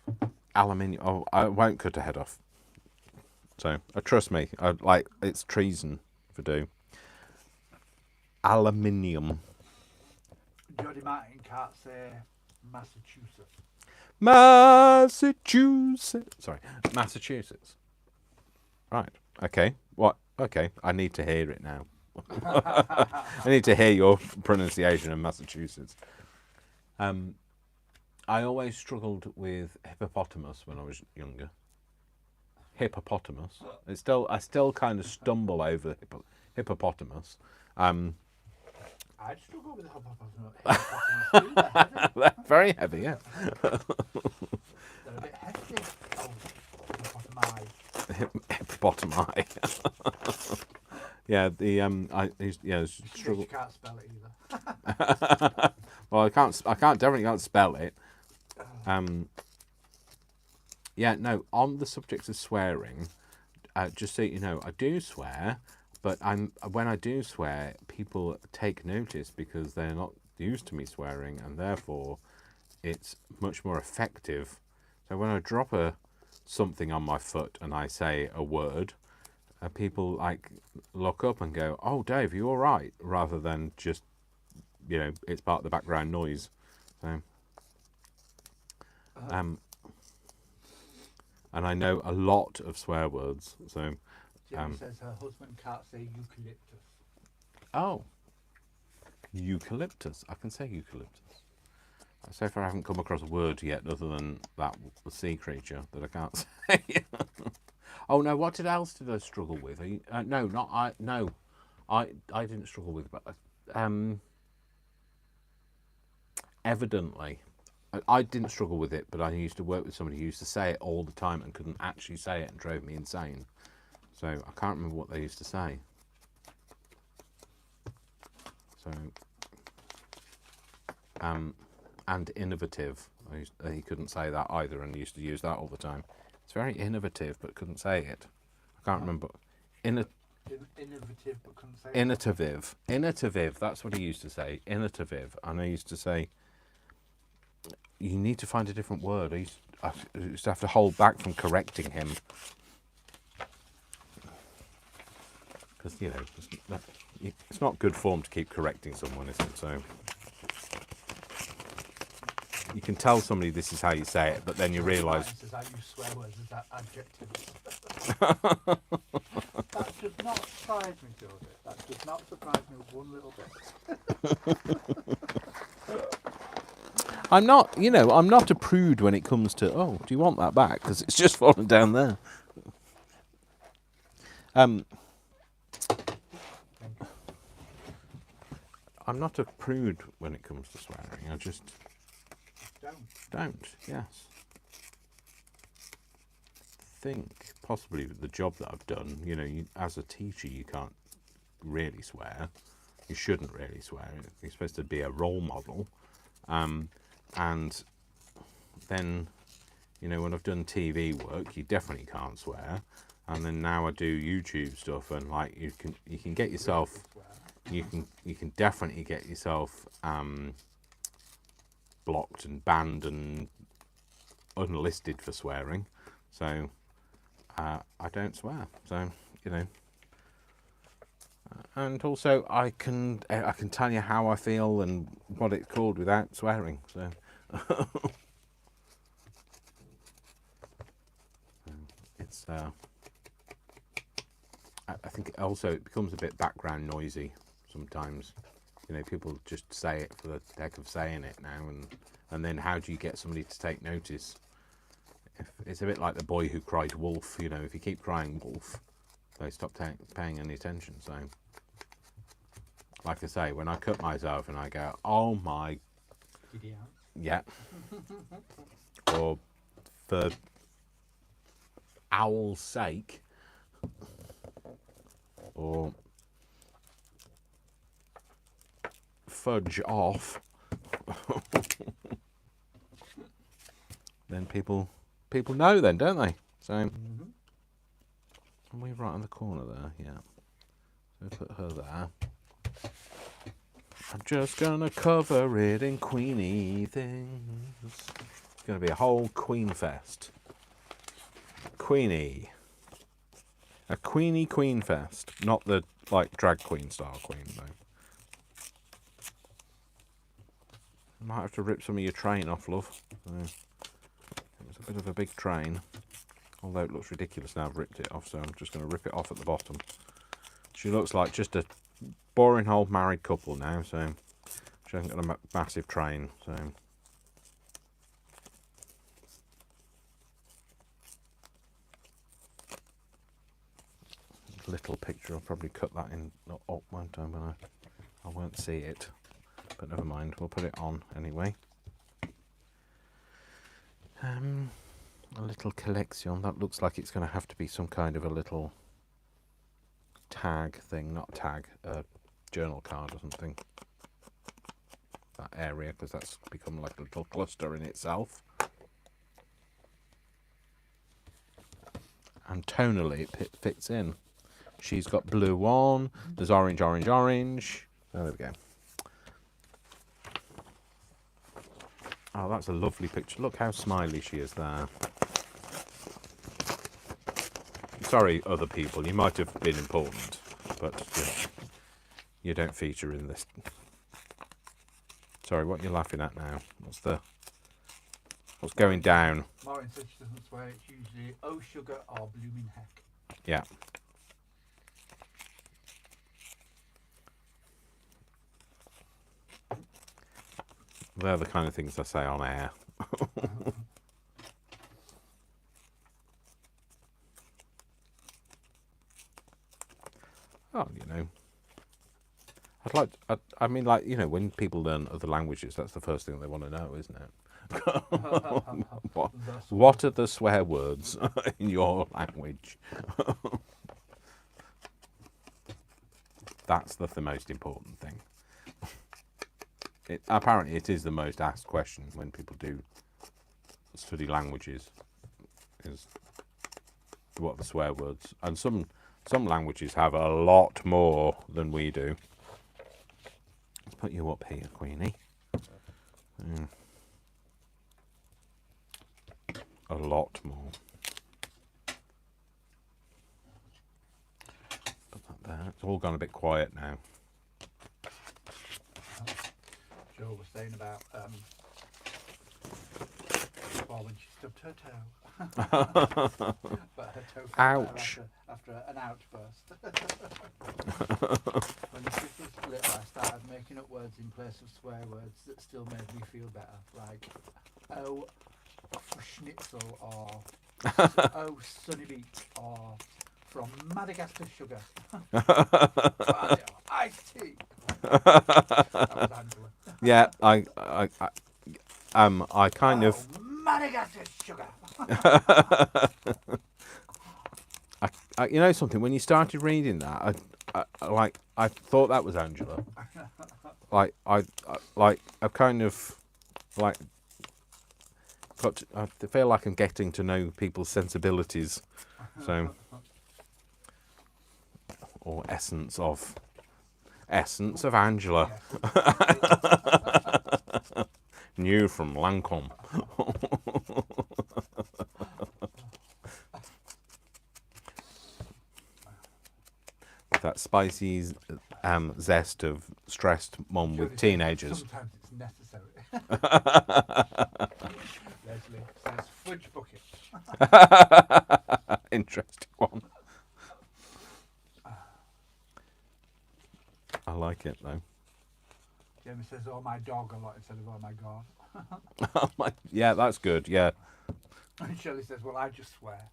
Aluminium. Oh, I won't cut a head off. So, trust me. It's treason if I do. Aluminium. Jody Martin can't say Massachusetts. Massachusetts. Sorry, Massachusetts. Right. Okay. What? Okay. I need to hear it now. I need to hear your pronunciation of Massachusetts. I always struggled with hippopotamus when I was younger. Hippopotamus. I still kind of stumble over hippopotamus. I struggle with hippopotamus. They're very heavy, yeah. They're a bit hefty. Oh, Hippopotami. Yeah, struggle. You can't spell it either. Well, I definitely can't spell it. Yeah, no. On the subject of swearing, just so you know, I do swear, but when I do swear, people take notice because they're not used to me swearing, and therefore, it's much more effective. So when I drop something on my foot and I say a word, people look up and go, "Oh, Dave, you all right?" Rather than just, it's part of the background noise. So, and I know a lot of swear words. So, Jenny says her husband can't say eucalyptus. Oh, eucalyptus. I can say eucalyptus. So far, I haven't come across a word yet other than that sea creature that I can't say. Oh no! What else did I struggle with? I didn't struggle with, but evidently, I didn't struggle with it, but I used to work with somebody who used to say it all the time and couldn't actually say it and drove me insane. So I can't remember what they used to say. So, and innovative. He couldn't say that either and used to use that all the time. It's very innovative, but couldn't say it. I can't remember. Innovative, but couldn't say Innovative. Innovative, that's what he used to say. Innovative. And I used to say, you need to find a different word. I used to have to hold back from correcting him. Because, you know, it's not good form to keep correcting someone, is it? So you can tell somebody this is how you say it, but then you realise... This is how you swear words, is that adjectives. That does not surprise me, Georgia. That does not surprise me one little bit. I'm not, you know, I'm not a prude when it comes to, oh, do you want that back? Because it's just fallen down there. I'm not a prude when it comes to swearing. I just don't, yes. Think possibly with the job that I've done, you know, as a teacher, you can't really swear. You shouldn't really swear. You're supposed to be a role model. And then, you know, when I've done TV work, you definitely can't swear. And then now I do YouTube stuff, and like you can get yourself, you can definitely get yourself blocked and banned and unlisted for swearing. So I don't swear. So, you know. And also, I can tell you how I feel and what it's called without swearing. So, it's. I think also it becomes a bit background noisy sometimes. You know, people just say it for the heck of saying it now, and then how do you get somebody to take notice? It's a bit like the boy who cried wolf. You know, if you keep crying wolf, they stop paying any attention. So, like I say, when I cut myself and I go, oh my, yeah, or for owl's sake, or fudge off, then people know then, don't they? So, are we right on the corner there? Yeah. So put her there. I'm just gonna cover it in Queenie things. It's gonna be a whole Queen fest. Queenie. A Queen fest. Not the like drag queen style queen though. I might have to rip some of your train off, love. So, it was a bit of a big train. Although it looks ridiculous now I've ripped it off, so I'm just going to rip it off at the bottom. She looks like just a boring old married couple now, so she hasn't got a massive train, so... Little picture, I'll probably cut that in up one time, but I won't see it. But never mind, we'll put it on anyway. A little collection. That looks like it's going to have to be some kind of a little tag thing, not tag, a journal card or something. That area, because that's become like a little cluster in itself. And tonally it fits in. She's got blue on, there's orange, orange, orange. Oh, there we go. Oh, that's a lovely picture. Look how smiley she is there. Sorry, other people, you might have been important, but you don't feature in this. Sorry, what are you laughing at now? What's going down? Maureen said she doesn't swear, it's usually, oh sugar or blooming heck. Yeah. They're the kind of things I say on air. Oh, you know. I mean, like, you know, when people learn other languages, that's the first thing they want to know, isn't it? What are the swear words in your language? That's the most important thing. Apparently, it is the most asked question when people do study languages. Is what are the swear words? And some languages have a lot more than we do. Let's put you up here, Queenie. A lot more. Put that there. It's all gone a bit quiet now. Joe was saying about well, when she stubbed her toe. But her toe fell Ouch. after an outburst. When the kids was little, I started making up words in place of swear words that still made me feel better, like oh schnitzel or oh sunny beach or from Madagascar sugar. Iced tea. That was Angela. Yeah, I kind of. Madagascar sugar. You know something? When you started reading that, I thought that was Angela. I kind of like I feel like I'm getting to know people's sensibilities, so or essence of Angela. New from Lancome. That spicy zest of stressed mum with teenagers. Sometimes it's necessary. Leslie says fudge bucket. Interesting one. I like it though. Jamie says, "Oh my dog" a lot instead of "Oh my god." Yeah, that's good. Yeah. And Shelley says, "Well, I just swear."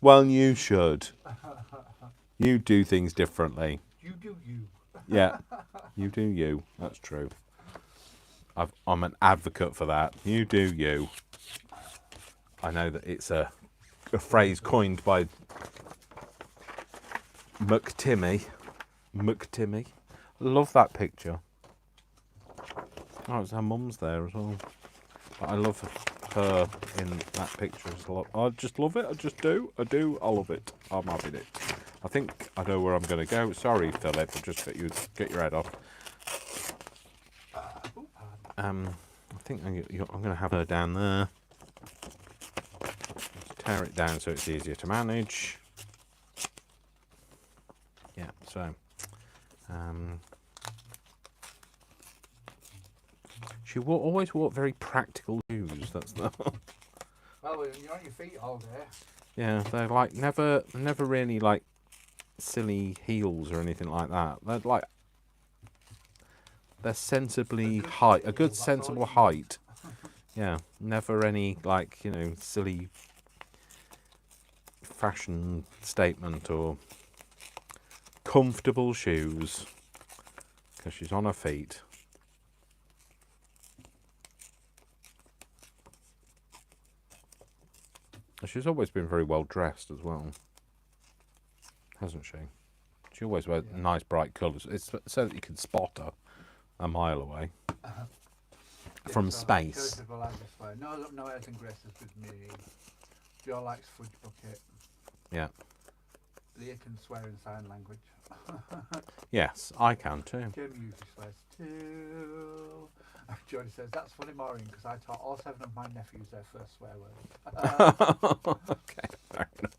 Well, you should. You do things differently. You do you. Yeah, you do you. That's true. I'm an advocate for that. You do you. I know that it's a phrase coined by McTimmy. I love that picture. Oh, it's her mum's there as well. But I love her in that picture as well. I just love it. I just do. I love it. I'm having it. I think I know where I'm going to go. Sorry, Philip. I'll just get your head off. I think I'm going to have her down there. Tear it down so it's easier to manage. Yeah. So. She always wore very practical shoes. That's the. Well, when you're on your feet all day. Yeah, they're like never really like silly heels or anything like that. They're sensibly height, a good sensible height. Yeah, never any like silly fashion statement or comfortable shoes because she's on her feet. She's always been very well dressed as well, hasn't she? She always wears nice bright colours. It's so that you can spot her a mile away from space. No airs and graces with me. Joe likes fudge bucket. Yeah. Leah can swear in sign language. Yes, I can too. Jim usually swears too. Jody says, "That's funny, Maureen, because I taught all 7 of my nephews their first swear word." Okay, fair enough.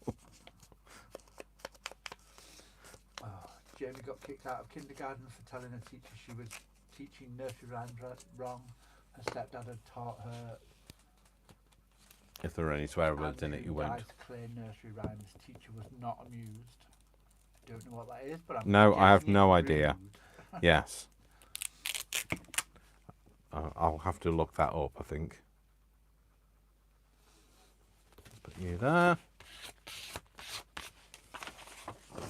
Jamie got kicked out of kindergarten for telling a teacher she was teaching nursery rhymes wrong. Her stepdad had taught her. If there were any swear words in it, you won't. Clear nursery rhymes. Teacher was not amused. Don't know what that is, but I have no idea. Rude. Yes. I'll have to look that up, I think. Put you there.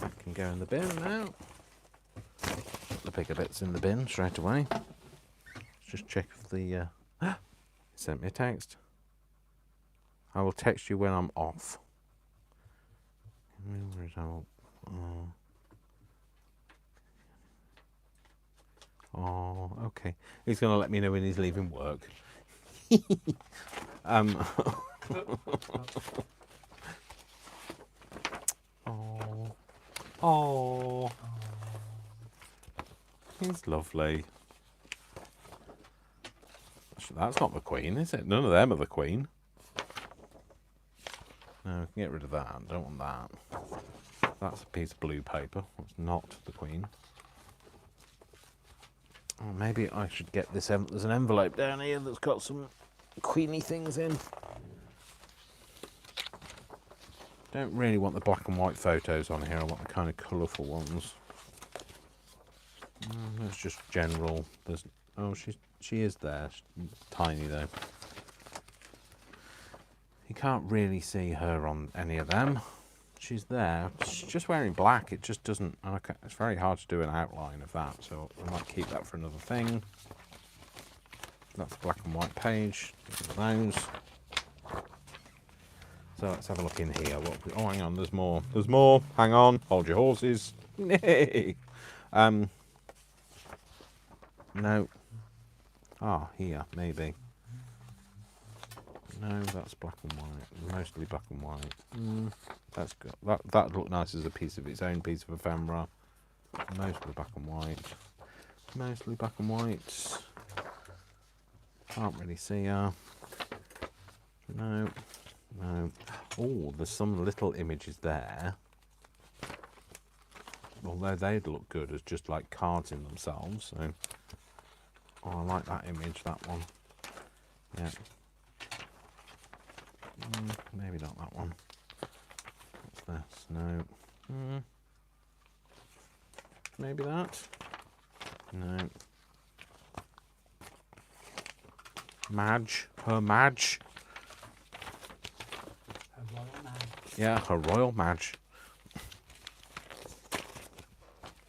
That can go in the bin now. Put the bigger bits in the bin straight away. It's just check if the sent me a text. I will text you when I'm off. Oh, okay. He's going to let me know when he's leaving work. Oh, oh, he's lovely. That's not the Queen, is it? None of them are the Queen. No, we can get rid of that. Don't want that. That's a piece of blue paper. That's not the Queen. Oh, maybe I should get this. There's an envelope down here that's got some Queenie things in. Don't really want the black and white photos on here. I want the kind of colourful ones. That's just general. There's she is there. She's tiny though. You can't really see her on any of them. She's there. She's just wearing black. It just doesn't. It's very hard to do an outline of that. So I might keep that for another thing. That's the black and white page. Those. So let's have a look in here. Oh, hang on. There's more. There's more. Hang on. Hold your horses. No. Ah, here maybe. No, that's black and white. Mostly black and white. That's good. That'd look nice as a piece of its own piece of ephemera. Mostly black and white. Mostly black and white. Can't really see her. No. No. Oh, there's some little images there. Although they'd look good as just like cards in themselves. So, oh, I like that image. That one. Yeah. Maybe not that one. What's this? No. Maybe that. No. Madge. Her Madge. Her royal Madge. Yeah, her royal Madge.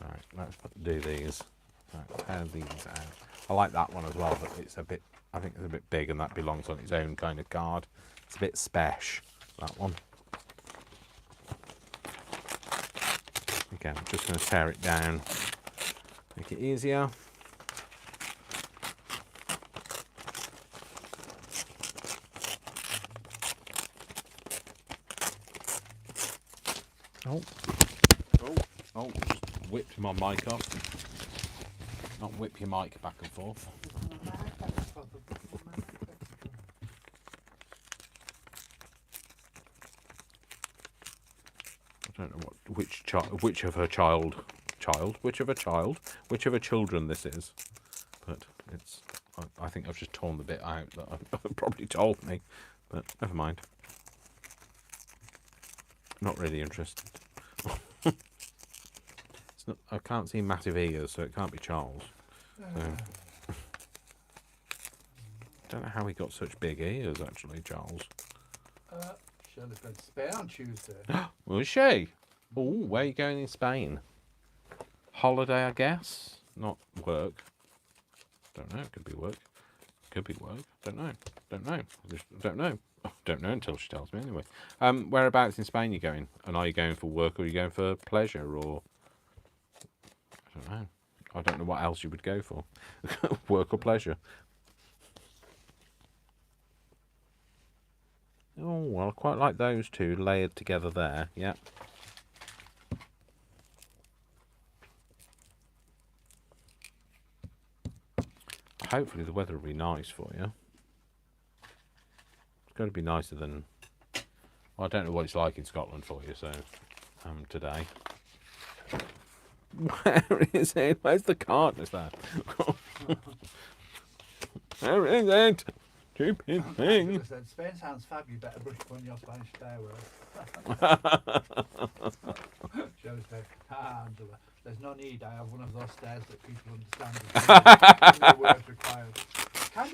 Right, let's do these. Right, tear these out. I like that one as well, but it's a bit. I think it's a bit big, and that belongs on its own kind of card. It's a bit spesh, that one. Again, I'm just going to tear it down, make it easier. Oh, just whipped my mic off. Not whip your mic back and forth. I don't know which of her children this is, but it's. I think I've just torn the bit out that I've probably told me, but never mind. Not really interested. It's not. I can't see massive ears, so it can't be Charles. So. Don't know how he got such big ears, actually, Charles. Shirley's going to Spain on Tuesday. Was she? Oh, where are you going in Spain? Holiday, I guess. Not work. Don't know. It could be work. Could be work. Don't know. Don't know. Don't know. Don't know until she tells me anyway. Whereabouts in Spain are you going? And are you going for work or are you going for pleasure or... I don't know. I don't know what else you would go for. Work or pleasure. Oh, well, I quite like those two layered together there. Yeah. Hopefully the weather will be nice for you. It's got to be nicer than... Well, I don't know what it's like in Scotland for you, so... today. Where is it? Where's the card? Is that? Where is it? Stupid thing. Spain sounds fab. You better brush up on your Spanish stairwell. Shirley's saying, Angela, there's no need. I have one of those stairs that people understand. No words required. I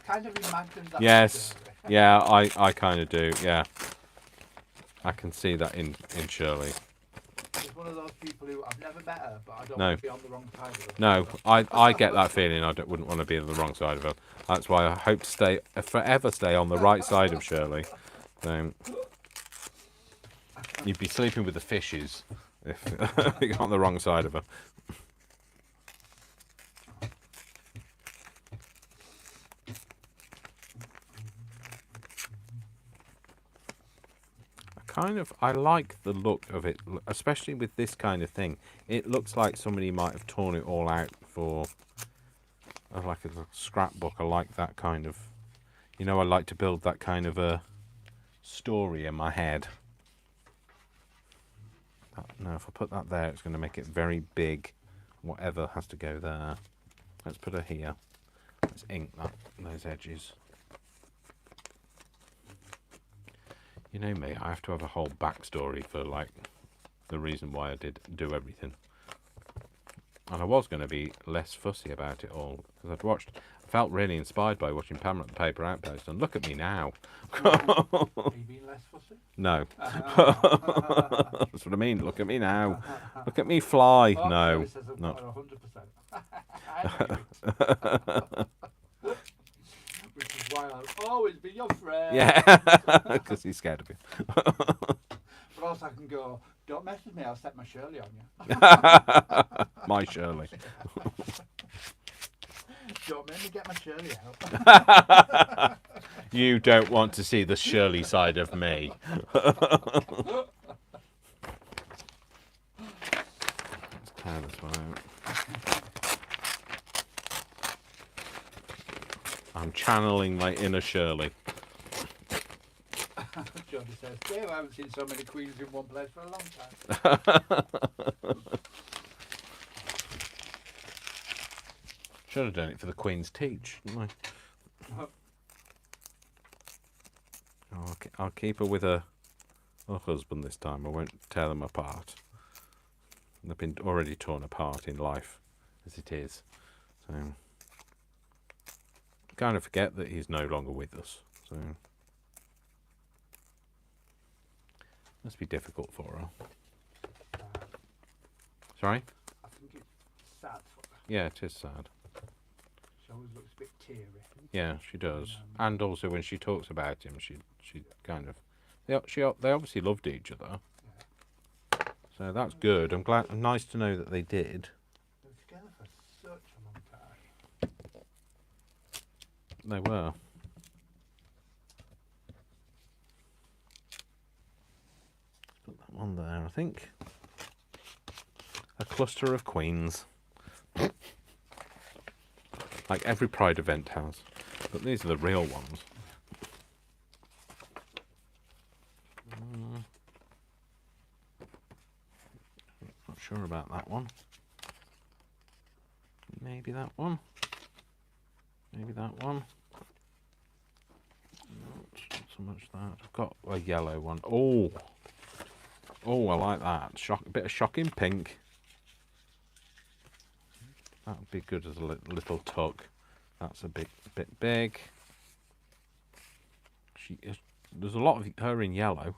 kind of imagine that. Yes. Yeah, I kind of do. Yeah. I can see that in Shirley. There's one of those people who I've never met her, but I don't No. want to be on the wrong side of her. No, I get that feeling. Wouldn't want to be on the wrong side of her. That's why I hope to forever stay on the right side of Shirley. So you'd be sleeping with the fishes if you got on the wrong side of her. I like the look of it, especially with this kind of thing. It looks like somebody might have torn it all out for like a little scrapbook. I like that kind of, I like to build that kind of a story in my head. Now, if I put that there, it's going to make it very big. Whatever has to go there. Let's put her here. Let's ink those edges. You know me, I have to have a whole backstory for like the reason why I did do everything. And I was going to be less fussy about it all because I felt really inspired by watching Pamela at the Paper Outpost, and look at me now. Have you been less fussy? No. That's what I mean. Look at me now. Look at me fly. Oh, no. Says I've Not. got 100%. Which is why I'll always be your friend. Yeah, because he's scared of you. But also I can go, don't mess with me, I'll set my Shirley on you. My Shirley. Don't make me get my Shirley out. You don't want to see the Shirley side of me. Let's clear this one out. I'm channeling my inner Shirley. Jody says, Dave, I haven't seen so many queens in one place for a long time. Should have done it for the Queen's Teach, didn't I? I'll keep her with her husband this time. I won't tear them apart. They've been already torn apart in life as it is. So kind of forget that he's no longer with us. So must be difficult for her. Sorry? I think it's sad for her. Yeah, it is sad. She always looks a bit teary. Yeah, she does. And also when she talks about him, she kind of they obviously loved each other. Yeah. So that's good. I'm glad. Nice to know that they did. They were together for such a long time. They were. Put that one there, I think. A cluster of queens. Like every Pride event has. But these are the real ones. Not sure about that one. Maybe that one. Maybe that one. Not so much that. I've got a yellow one. Oh, I like that. A bit of shocking pink. That would be good as a little tuck. That's a bit big. There's a lot of her in yellow.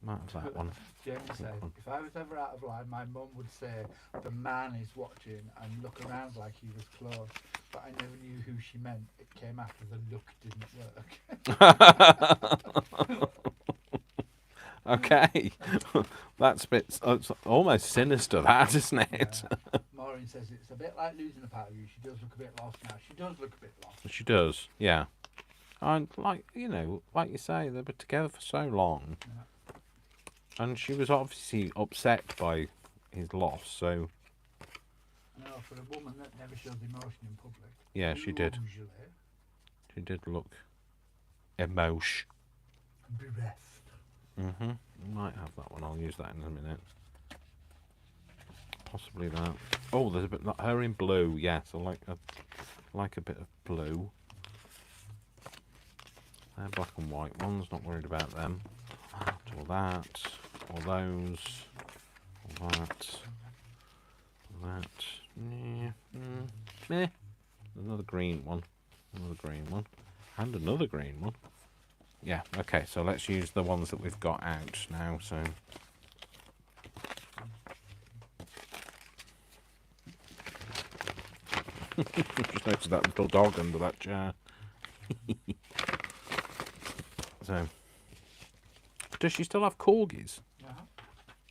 Might have that one. Jamie said, if I was ever out of line, my mum would say, the man is watching, and look around like he was close. But I never knew who she meant. It came after the look didn't work. Okay. That's it's almost sinister, that, isn't it? Yeah. Maureen says it's a bit like losing a part of you. She does look a bit lost now. She does look a bit lost. She does, yeah. And like you say, they were together for so long. Yeah. And she was obviously upset by his loss, so... I know, for a woman that never shows emotion in public. Yeah, she did. Usually. She did look emotion. Bereft. Might have that one. I'll use that in a minute. Possibly that. Oh, there's a bit like her in blue. Yes, I like a bit of blue. They're black and white ones. Not worried about them. All that. All those. All that. All that. Meh. Another green one. Another green one. And another green one. Yeah, okay, so let's use the ones that we've got out now. So Just noticed that little dog under that chair. So, does she still have corgis? Uh-huh.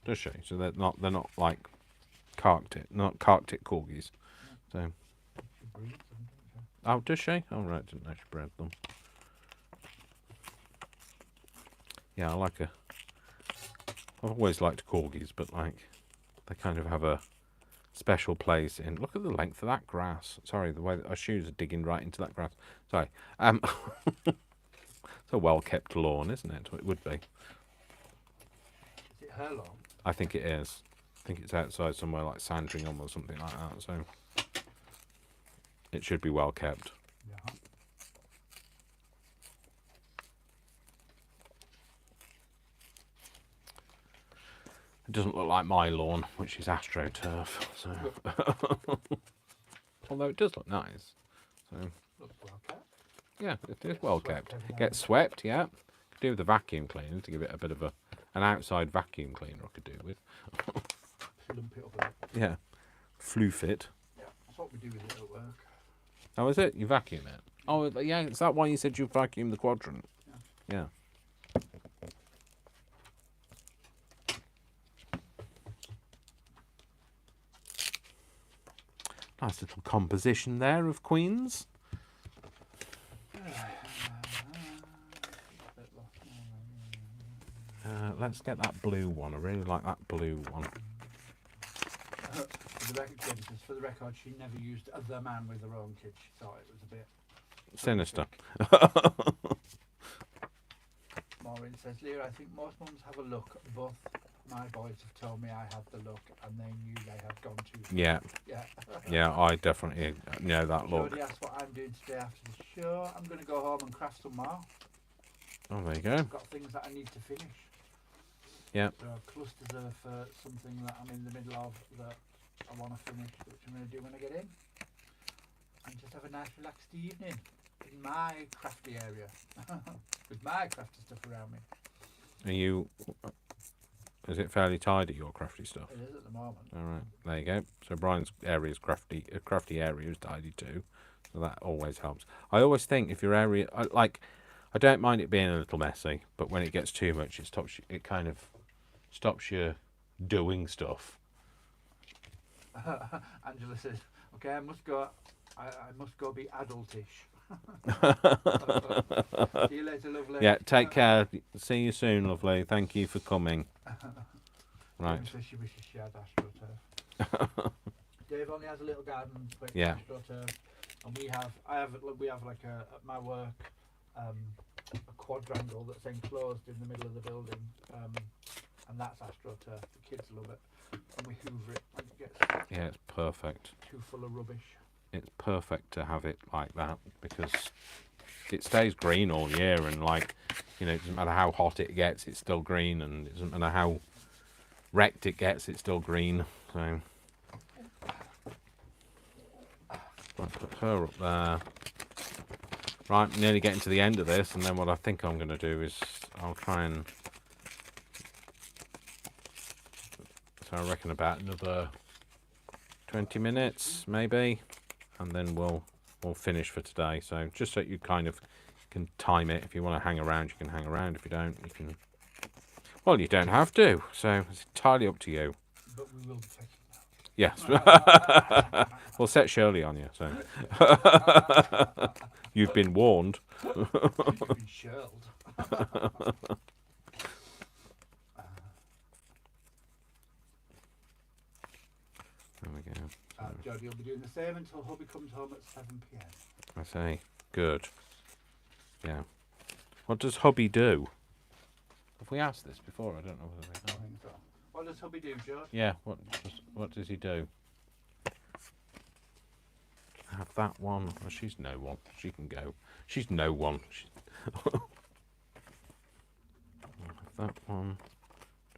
Does she? So they're not like not Arctic corgis. So, She breeds them, doesn't she? oh, does she? Oh, right, didn't know she bred them. Yeah, I like I've always liked corgis, but like they kind of have a special place in. Look at the length of that grass. Sorry, the way that our shoes are digging right into that grass. Sorry. It's a well-kept lawn, isn't it? It would be. Is it her lawn? I think it is. I think it's outside somewhere like Sandringham or something like that. So it should be well kept. Yeah. It doesn't look like my lawn, which is AstroTurf. So, although it does look nice. So Looks well kept. yeah, it is Gets well swept kept. every now Gets and swept, yeah. Could do with a vacuum cleaner to give it a bit of an outside vacuum cleaner. I could do with. Lump it up a bit. Yeah, floof it. Yeah, that's what we do with it at work. Oh, is it? You vacuum it? Oh, yeah. Is that why you said you vacuum the quadrant? Yeah. Nice little composition there of queens. Let's get that blue one. I really like that blue one. For the record, she never used the man with her own kids. She thought it was a bit Sinister. Maureen says, Leah, I think most mums have a look. Both my boys have told me I had the look, and they knew they had gone too far. Yeah. Yeah. Yeah, I definitely know that look. Jodie asked what I'm doing today after the show. I'm going to go home and craft some more. Oh, there you go. I've got things that I need to finish. Yeah. There are clusters of something that I'm in the middle of that I want to finish, which I'm going to do when I get in. And just have a nice relaxed evening in my crafty area. With my crafty stuff around me. Are you... Is it fairly tidy, your crafty stuff? It is at the moment. All right, there you go. So Brian's area is crafty area is tidy too, so that always helps. I always think if your area, I don't mind it being a little messy, but when it gets too much, it kind of stops you doing stuff. Angela says, "Okay, I must go. I must go be adultish." See you later, lovely. Yeah, take care. See you soon, lovely. Thank you for coming. Right. So she wishes she had AstroTurf. Dave only has a little garden with AstroTurf, and we have like at my work a quadrangle that's enclosed in the middle of the building, and that's AstroTurf. The kids love it, and we hoover it when it gets It's perfect. too full of rubbish. It's perfect to have it like that because it stays green all year, and it doesn't matter how hot it gets, it's still green, and it doesn't matter how wrecked it gets, it's still green. So I'll put her up there. Right, nearly getting to the end of this, and then what I think I'm going to do is I'll try and... So I reckon about another 20 minutes, maybe, and then we'll finish for today. So just so you kind of can time it. If you want to hang around, you can hang around. If you don't, you can... Well, you don't have to, so it's entirely up to you. But we will be taking that. Yes. We'll set Shirley on you, so... You've been warned. You've been shelled. There we go. Jodie will be doing the same until hubby comes home at 7 p.m. I say, good. Yeah. What does hubby do? Have we asked this before? I don't know whether we I think so. What does hubby do, George? Yeah, what does he do? Have that one. Oh, she's no one. She can go. She's no one. Have that one.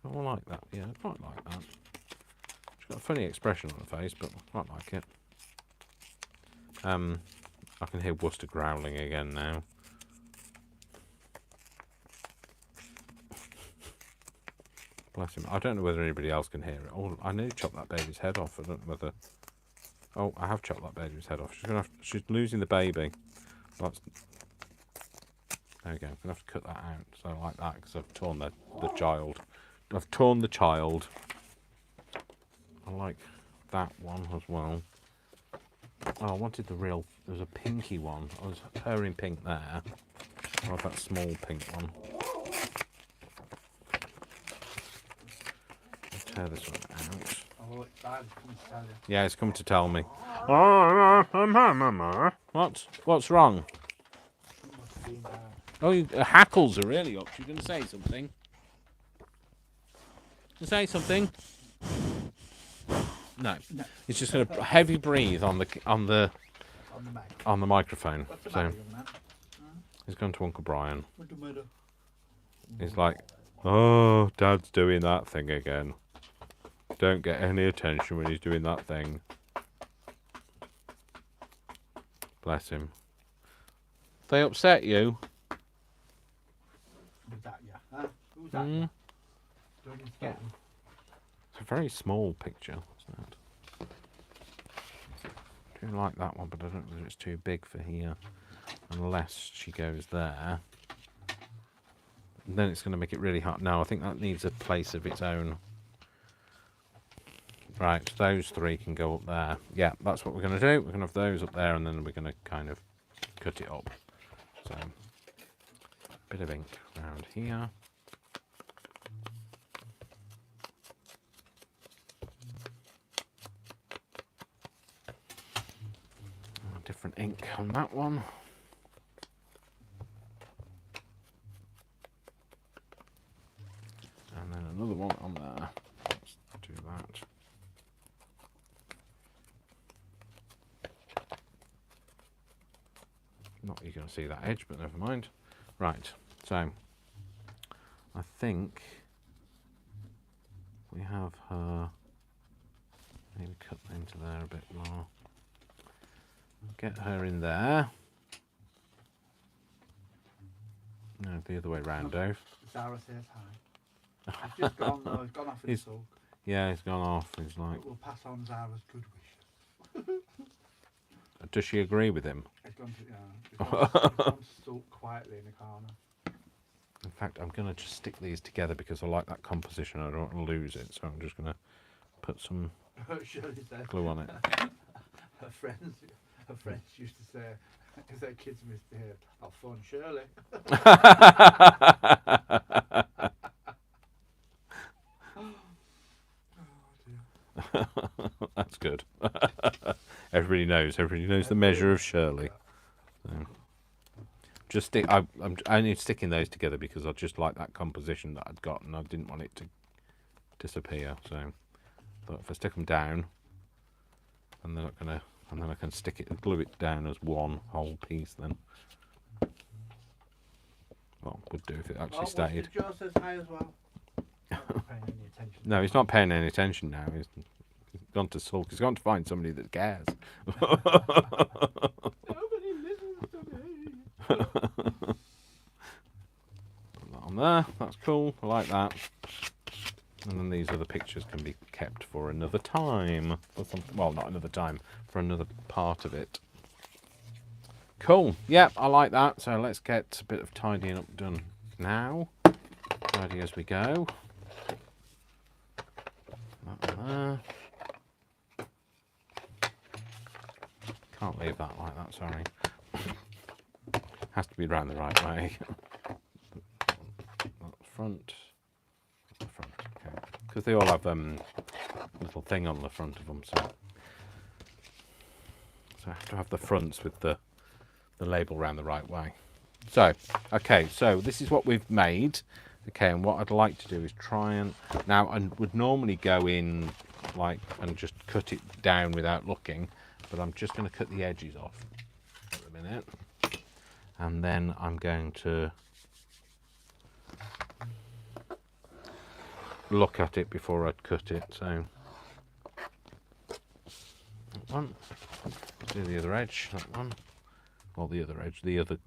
Do I like that? Yeah, I quite like that. She's got a funny expression on her face, but I quite like it. I can hear Worcester growling again now. Bless him. I don't know whether anybody else can hear it. Oh, I nearly chopped that baby's head off. I don't know whether Oh, I have chopped that baby's head off. She's losing the baby. That's, there we go. I'm gonna have to cut that out. So like that, because I've torn the child. I've torn the child. I like that one as well. Oh, I wanted the real. There was a pinky one. I was her in pink there. I like that small pink one. Let's tear this one out. Oh, it's bad. It's coming to tell you. Yeah, it's come to tell me. What's wrong? Must be bad. Oh, hackles are really up. You're going to say something? To say something? No. It's just going to heavy breathe on the On the mic. microphone. What's the So matter, young man? he's gone to Uncle Brian. What's the matter? He's like, "Oh, Dad's doing that thing again. Don't get any attention when he's doing that thing." Bless him. They upset you? Who's that, yeah? Huh? Who's that? Mm. Don't you Yeah. stop me. It's a very small picture, isn't it? I do like that one, but I don't know if it's too big for here. Unless she goes there. And then it's going to make it really hard. No, I think that needs a place of its own. Right, those three can go up there. Yeah, that's what we're going to do. We're going to have those up there, and then we're going to kind of cut it up. So, bit of ink around here. Different ink on that one. And then another one on there. Let's do that. Not you're going to see that edge, but never mind. Right, so I think we have her. Maybe cut into there a bit more. Get her in there. No, the other way round, Dave. Zara says hi. He's just gone though. He's gone off in He's- sulk. Yeah, he's gone off. He's like, But we'll pass on Zara's good wishes. does she agree with him? He's gone to, he's gone to sulk quietly in the corner. In fact, I'm going to just stick these together because I like that composition. I don't want to lose it, so I'm just going to put some Shirley said glue on it. her friends used to say, if their kids misbehaved, I'll phone Shirley. That's good. Everybody knows the measure of Shirley. So, just stick. I'm only sticking those together because I just like that composition that I'd got, and I didn't want it to disappear. So, I thought if I stick them down, and then I can stick it, glue it down as one whole piece. Then, well, would do if it actually stayed. Joe says hi as well. Not paying any attention. No, he's not paying any attention now. He's gone to sulk. He's gone to find somebody that cares. Nobody listens to me. Put that on there. That's cool. I like that. And then these other pictures can be kept for another time. Or something. Well, not another time. For another part of it. Cool. Yep, I like that. So let's get a bit of tidying up done now. Tidy as we go. That one there. Can't leave that like that, sorry. Has to be round the right way. That's front. The front, okay. Because they all have little thing on the front of them, so I have to have the fronts with the label round the right way. So, okay, so this is what we've made. Okay, and what I'd like to do is try and now I would normally go in like and just cut it down without looking, but I'm just going to cut the edges off at the minute, and then I'm going to look at it before I'd cut it. So that one, do the other edge, that one, well the other edge, the other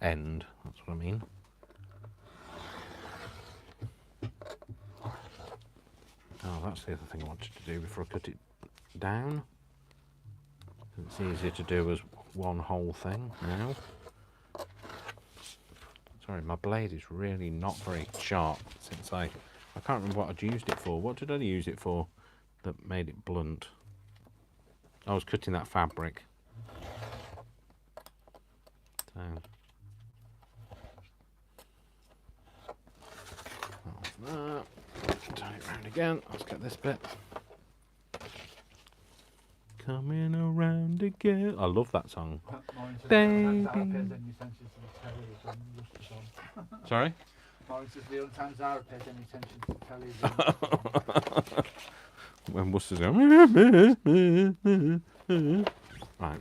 end, that's what I mean. Oh, that's the other thing I wanted to do before I cut it down. It's easier to do as one whole thing now. Sorry, my blade is really not very sharp since I can't remember what I'd used it for. What did I use it for that made it blunt? I was cutting that fabric. So, that. Turn it round again. Let's get this bit. Coming around again. I love that song. Baby. Sorry? When Worcester's going. Right.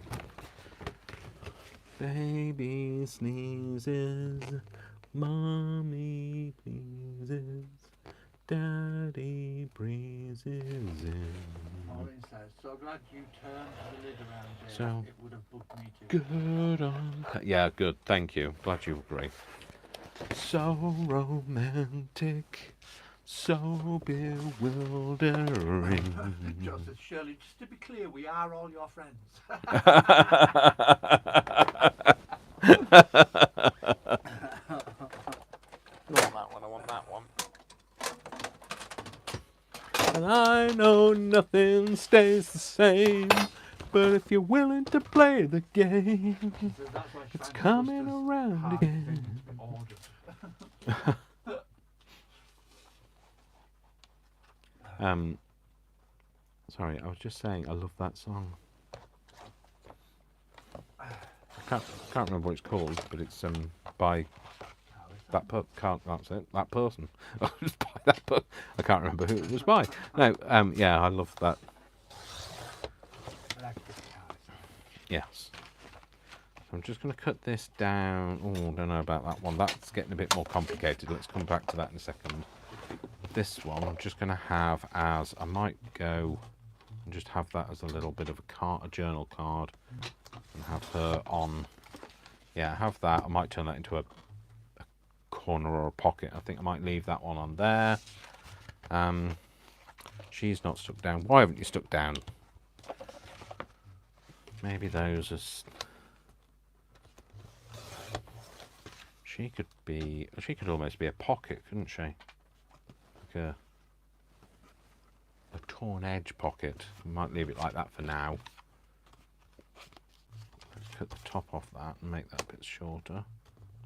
Baby sneezes, mommy pleases, daddy breezes in. So glad you turned the lid around here. So it would have bugged me too. Good on. Yeah, good. Thank you. Glad you agree. So romantic, so bewildering. Joseph, Shirley, just to be clear, we are all your friends. I want that one. And I know nothing stays the same, but if you're willing to play the game, So it's coming around again. Sorry, I was just saying I love that song. I can't remember what it's called, but it's by that that's it. That person. By that I can't remember who it was by. No, yeah, I love that. Yes. So I'm just going to cut this down. Oh, I don't know about that one. That's getting a bit more complicated. Let's come back to that in a second. This one I'm just going to have as, I might go and just have that as a little bit of a journal card, and have her on. Yeah, have that. I might turn that into a corner or a pocket. I think I might leave that one on there. She's not stuck down. Why haven't you stuck down? Maybe those are... She could almost be a pocket, couldn't she? Like a torn edge pocket. We might leave it like that for now. Let's cut the top off that and make that a bit shorter.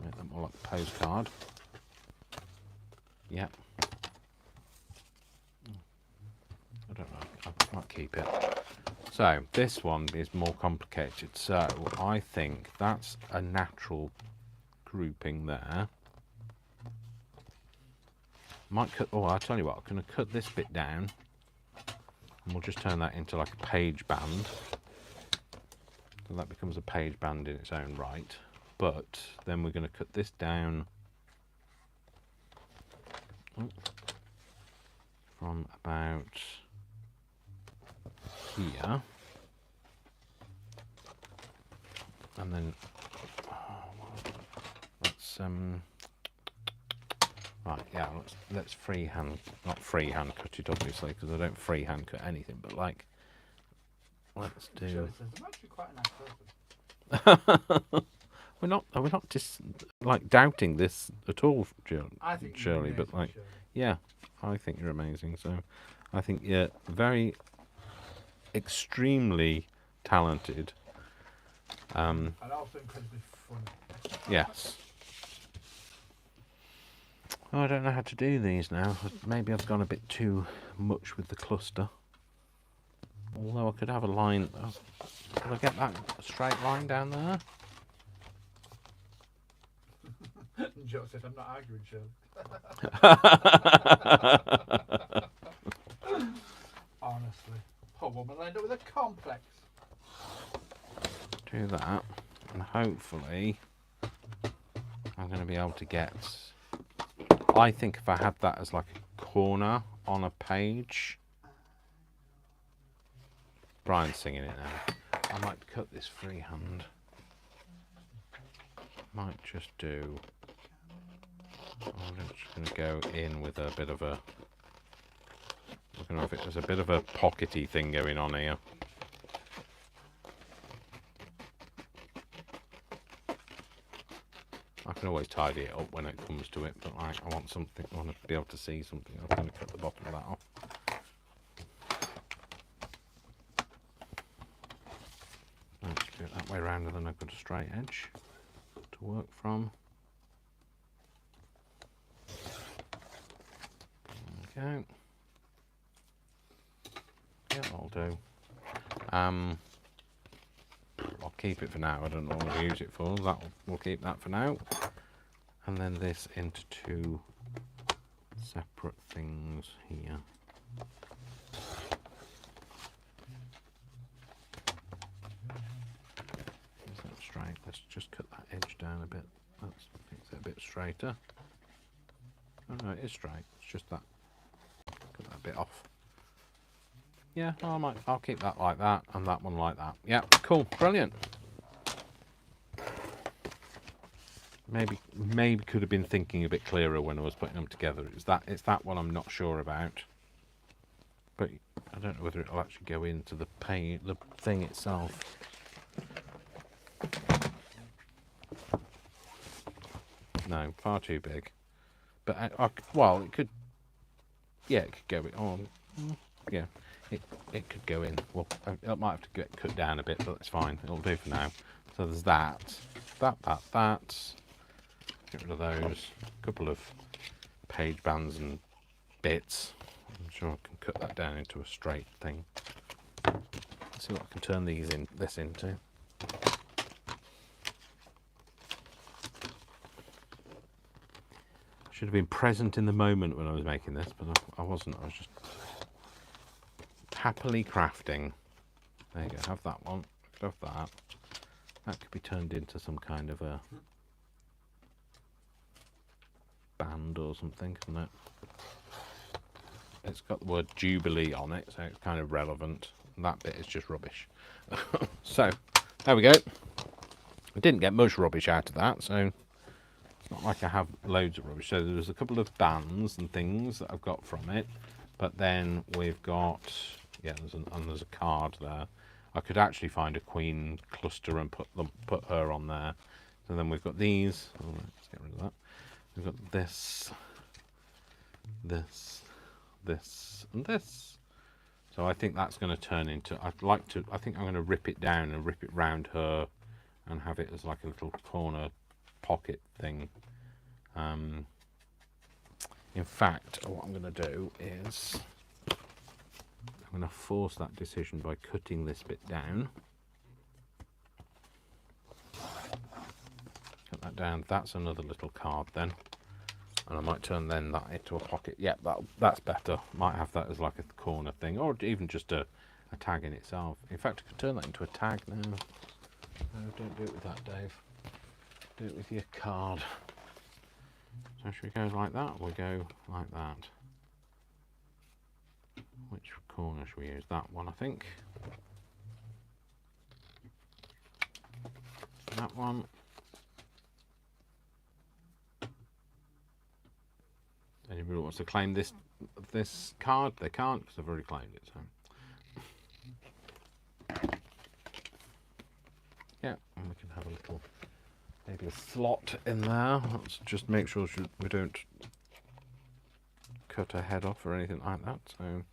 Make that more like a postcard. Yep. I don't know. I might keep it. So this one is more complicated. So I think that's a natural grouping there. Might cut. Oh, I'll tell you what. I'm going to cut this bit down, and we'll just turn that into like a page band. So that becomes a page band in its own right. But then we're going to cut this down from about here, and then let's right, yeah, let's not freehand cut it obviously, because I don't freehand cut anything, but like let's do. I'm actually quite a nice person. We're not just like doubting this at all, I think Shirley, but like, yeah, I think you're amazing. So, I think you're very, extremely talented. And also incredibly funny. Yes. Oh, I don't know how to do these now. Maybe I've gone a bit too much with the cluster. Although I could have a line. Could I get that straight line down there? Joseph, I'm not arguing, Shirley. Honestly. Poor woman will end up with a complex. Do that, and hopefully I'm going to be able to get... I think if I had that as like a corner on a page... Brian's singing it now. I might cut this freehand. Might just do... I'm just going to go in with a bit of a... I don't know if it was a bit of a pockety thing going on here. I can always tidy it up when it comes to it, but like I want something, I want to be able to see something. I'm going to cut the bottom of that off. Let's do it that way around, and then I've got a straight edge to work from. Okay. Yeah, that'll do. I'll keep it for now. I don't know what to use it for. We'll keep that for now. And then this into two separate things here. Is that straight? Let's just cut that edge down a bit. That's makes it a bit straighter. Oh no, it is straight. It's just that. Cut that bit off. Yeah, I'll keep that like that and that one like that. Yeah, cool, brilliant. Maybe could have been thinking a bit clearer when I was putting them together. It's that one I'm not sure about. But I don't know whether it'll actually go into the thing itself. No, far too big. But well, it could. Yeah, it could go on. Yeah. It could go in. Well, it might have to get cut down a bit, but that's fine. It'll do for now. So there's that. Get rid of those. A couple of page bands and bits. I'm sure I can cut that down into a straight thing. Let's see what I can turn this into. Should have been present in the moment when I was making this, but I wasn't. I was just happily crafting. There you go, have that one. Have that. That could be turned into some kind of a band or something, couldn't it? It's got the word Jubilee on it, so it's kind of relevant. And that bit is just rubbish. So, there we go. I didn't get much rubbish out of that, so it's not like I have loads of rubbish. So there's a couple of bands and things that I've got from it, but then we've got, yeah, there's a card there. I could actually find a queen cluster and put her on there. So then we've got these. Oh, let's get rid of that. We've got this, and this. So I think that's going to turn into. I think I'm going to rip it down and rip it round her, and have it as like a little corner pocket thing. In fact, what I'm going to do is I'm going to force that decision by cutting this bit down. Cut that down. That's another little card then. And I might turn then that into a pocket. Yeah, that's better. Might have that as like a corner thing, or even just a tag in itself. In fact, I could turn that into a tag now. No, don't do it with that, Dave. Do it with your card. So should we go like that, or we go like that? Which corner should we use? That one, I think. That one. Anybody wants to claim this card? They can't, because I've already claimed it. So yeah, and we can have a little, maybe a slot in there. Let's just make sure we don't cut her head off or anything like that. So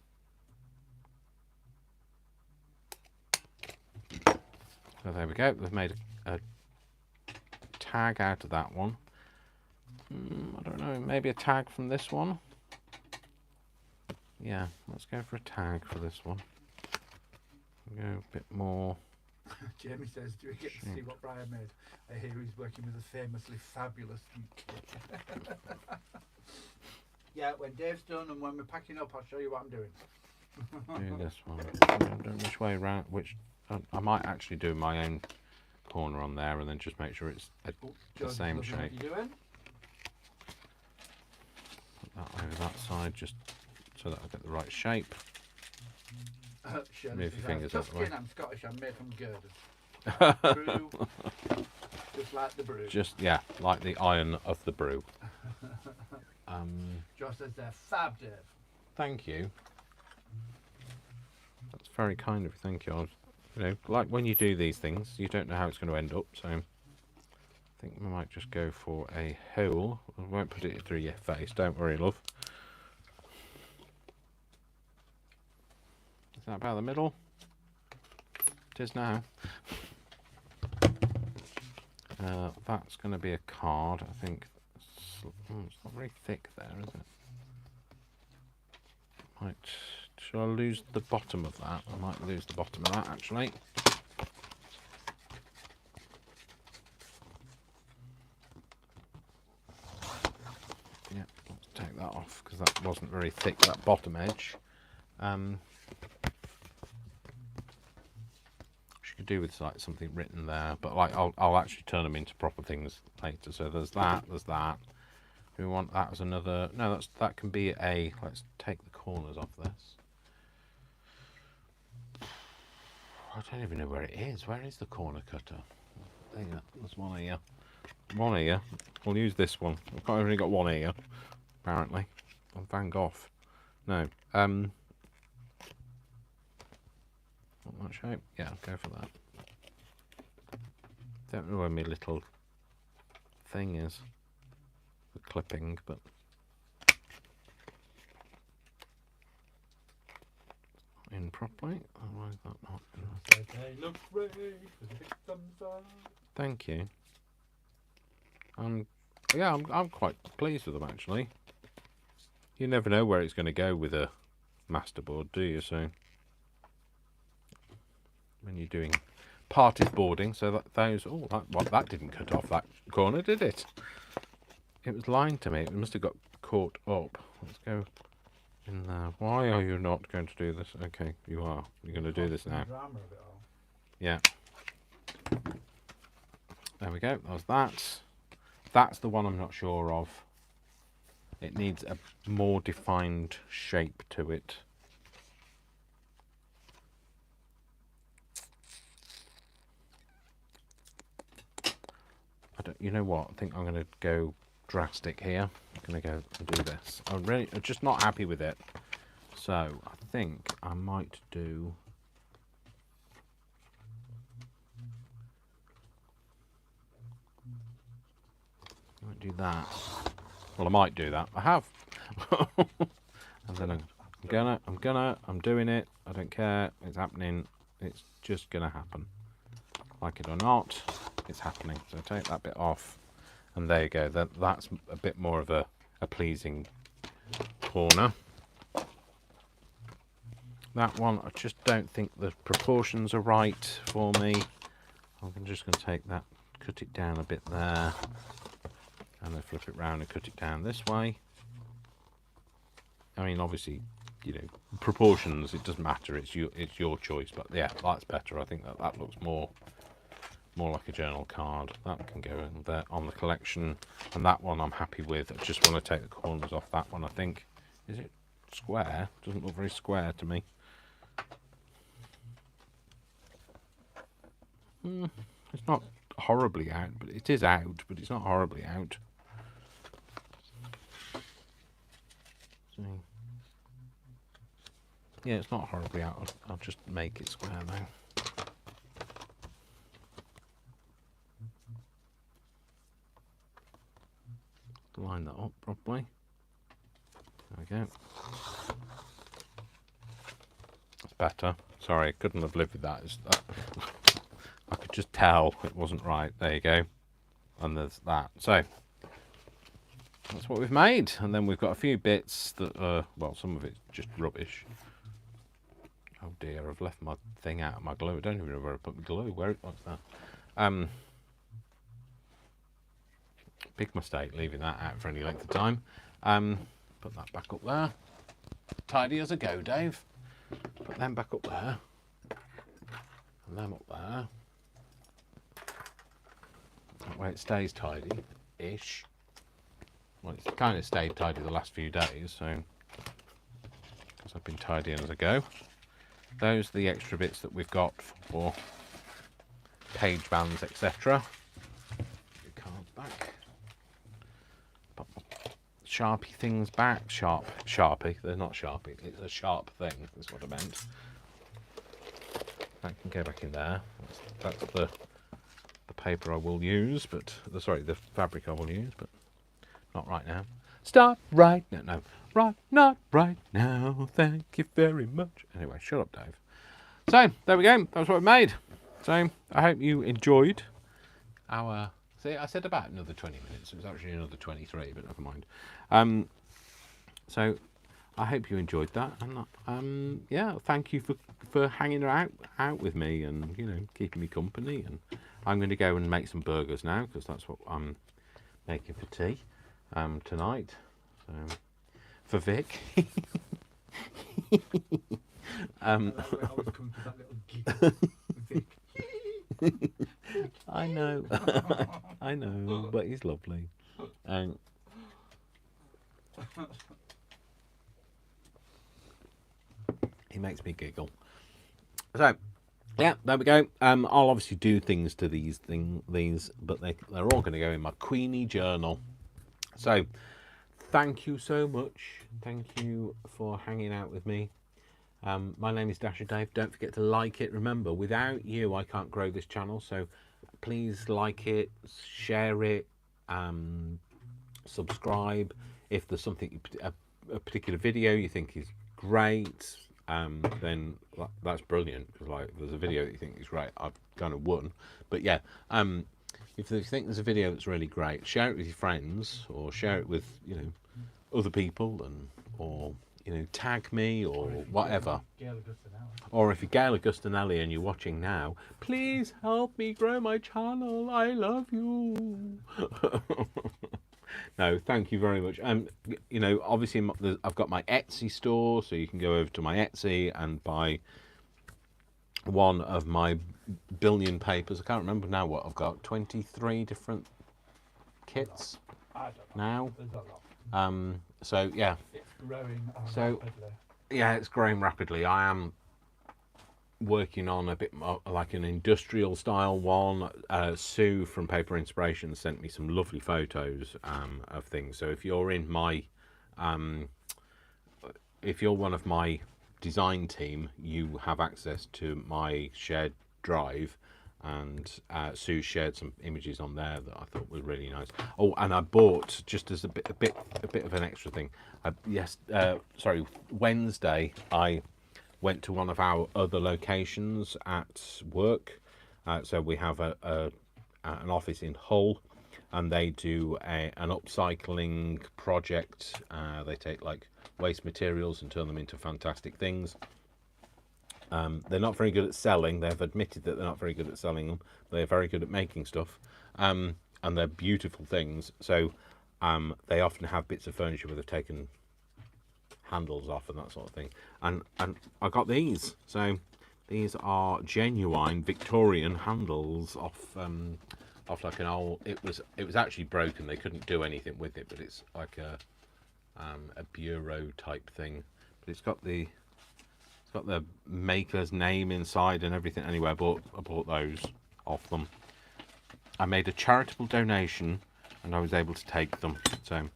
there we go. They've made a tag out of that one. I don't know, maybe a tag from this one. Yeah, let's go for a tag for this one. Go a bit more. Jamie says, do we get to see what Brian made? I hear he's working with a famously fabulous kit. Yeah, when Dave's done and when we're packing up, I'll show you what I'm doing. Do this one. I don't know which way around, I might actually do my own corner on there and then just make sure it's the same shape. What you doing? That over that side, just so that I get the right shape. Move your fingers out the way. I'm Scottish. I'm made from girders. Brew, just like the brew. Just like the iron of the brew. Josh says they're fab, Dave. Thank you. That's very kind of you. Thank you. Like when you do these things, you don't know how it's going to end up. So I think we might just go for a hole. I won't put it through your face, don't worry, love. Is that about the middle? It is now. That's going to be a card, I think. It's not very thick there, is it? Shall I lose the bottom of that? I might lose the bottom of that, actually. Yeah, let's take that off, because that wasn't very thick, that bottom edge. She could do with like something written there, but like I'll actually turn them into proper things later. So there's that, there's that. We want that as another. No, that can be a. Let's take the corners off this. I don't even know where it is. Where is the corner cutter? There, there's one here. One here. We'll use this one. I've only got one here, apparently. On Van Gogh. No. Want that shape? Yeah, I'll go for that. Don't know where my little thing is. The clipping, but in properly. Why is that not in there? They look great with the big thumbs up. Thank you. Yeah, I'm quite pleased with them actually. You never know where it's going to go with a masterboard, do you? So when you're doing parties boarding, so that those that didn't cut off that corner, did it? It was lying to me. It must have got caught up. Let's go in there. Why are you not going to do this? Okay, you are. You're going to do this now. Drama of it all. Yeah. There we go. That was that. That's the one I'm not sure of. It needs a more defined shape to it. You know what? I think I'm going to go drastic here. I'm going to go and do this. I'm just not happy with it. So I think I might do. I might do that. Well, I might do that. I have. And then I'm doing it. I don't care. It's happening. It's just going to happen. Like it or not, it's happening. So take that bit off. And there you go. That's a bit more of a pleasing corner. That one, I just don't think the proportions are right for me. I'm just going to take that, cut it down a bit there. And then flip it round and cut it down this way. I mean, obviously, you know, proportions, it doesn't matter. It's your choice. But yeah, that's better. I think that looks more like a journal card. That can go in there on the collection. And that one I'm happy with. I just want to take the corners off that one, I think. Is it square? Doesn't look very square to me. It's not horribly out, but it is out, but it's not horribly out. Yeah, it's not horribly out. I'll just make it square now. Line that up properly. There we go. That's better. Sorry, I couldn't have lived with that. I could just tell it wasn't right. There you go. And there's that. So that's what we've made. And then we've got a few bits that are, well, some of it's just rubbish. Oh dear, I've left my thing out of my glue. I don't even know where I put my glue. What's that? Big mistake leaving that out for any length of time. Put that back up there. Tidy as a go, Dave. Put them back up there. And them up there. That way it stays tidy-ish. Well, it's kind of stayed tidy the last few days, so because I've been tidying as I go. Those are the extra bits that we've got for page bands, etc. Cards back. Put my Sharpie things back. Sharpie. They're not Sharpie. It's a sharp thing. That's what I meant. That can go back in there. That's the the paper I will use, but sorry, the fabric I will use, but not right now. Stop right now. No, right, not right now. Thank you very much. Anyway, shut up, Dave. So there we go. That's what we made. So I hope you enjoyed our. See, I said about another 20 minutes. It was actually another 23, but never mind. So I hope you enjoyed that, and yeah, thank you for hanging out with me and keeping me company. And I'm going to go and make some burgers now because that's what I'm making for tea tonight. So for Vic. I was coming to that little giggle. Vic. I know, I know, but he's lovely. He makes me giggle. So, yeah, there we go. I'll obviously do things to these, but they're all going to go in my Queenie journal. So, thank you so much. Thank you for hanging out with me. My name is Dasher Dave. Don't forget to like it. Remember, without you, I can't grow this channel. So, please like it, share it, subscribe. If there's something, a particular video you think is great, then that's brilliant. Because like, if there's a video that you think is great, I've kind of won. But yeah, if you think there's a video that's really great, share it with your friends, or share it with other people, or tag me or whatever. Or if you're Gail Augustinelli and you're watching now, please help me grow my channel. I love you. No, thank you very much. Obviously I've got my Etsy store, so you can go over to my Etsy and buy one of my billion papers. I can't remember now what I've got. 23 different kits now. So yeah. It's growing rapidly. Yeah, it's growing rapidly. I am working on a bit more like an industrial style one. Sue from Paper Inspiration sent me some lovely photos of things. So if you're in my, if you're one of my design team, you have access to my shared drive, and Sue shared some images on there that I thought were really nice. Oh, and I bought, just as a bit of an extra thing. Wednesday I went to one of our other locations at work. So we have an office in Hull, and they do an upcycling project. They take like waste materials and turn them into fantastic things. They're not very good at selling. They've admitted that they're not very good at selling them. They're very good at making stuff, and they're beautiful things. So they often have bits of furniture where they've taken handles off and that sort of thing. And I got these. So these are genuine Victorian handles off like an old. It was actually broken. They couldn't do anything with it, but it's like a bureau type thing. But it's got the maker's name inside and everything. Anyway, I bought those off them. I made a charitable donation, and I was able to take them. So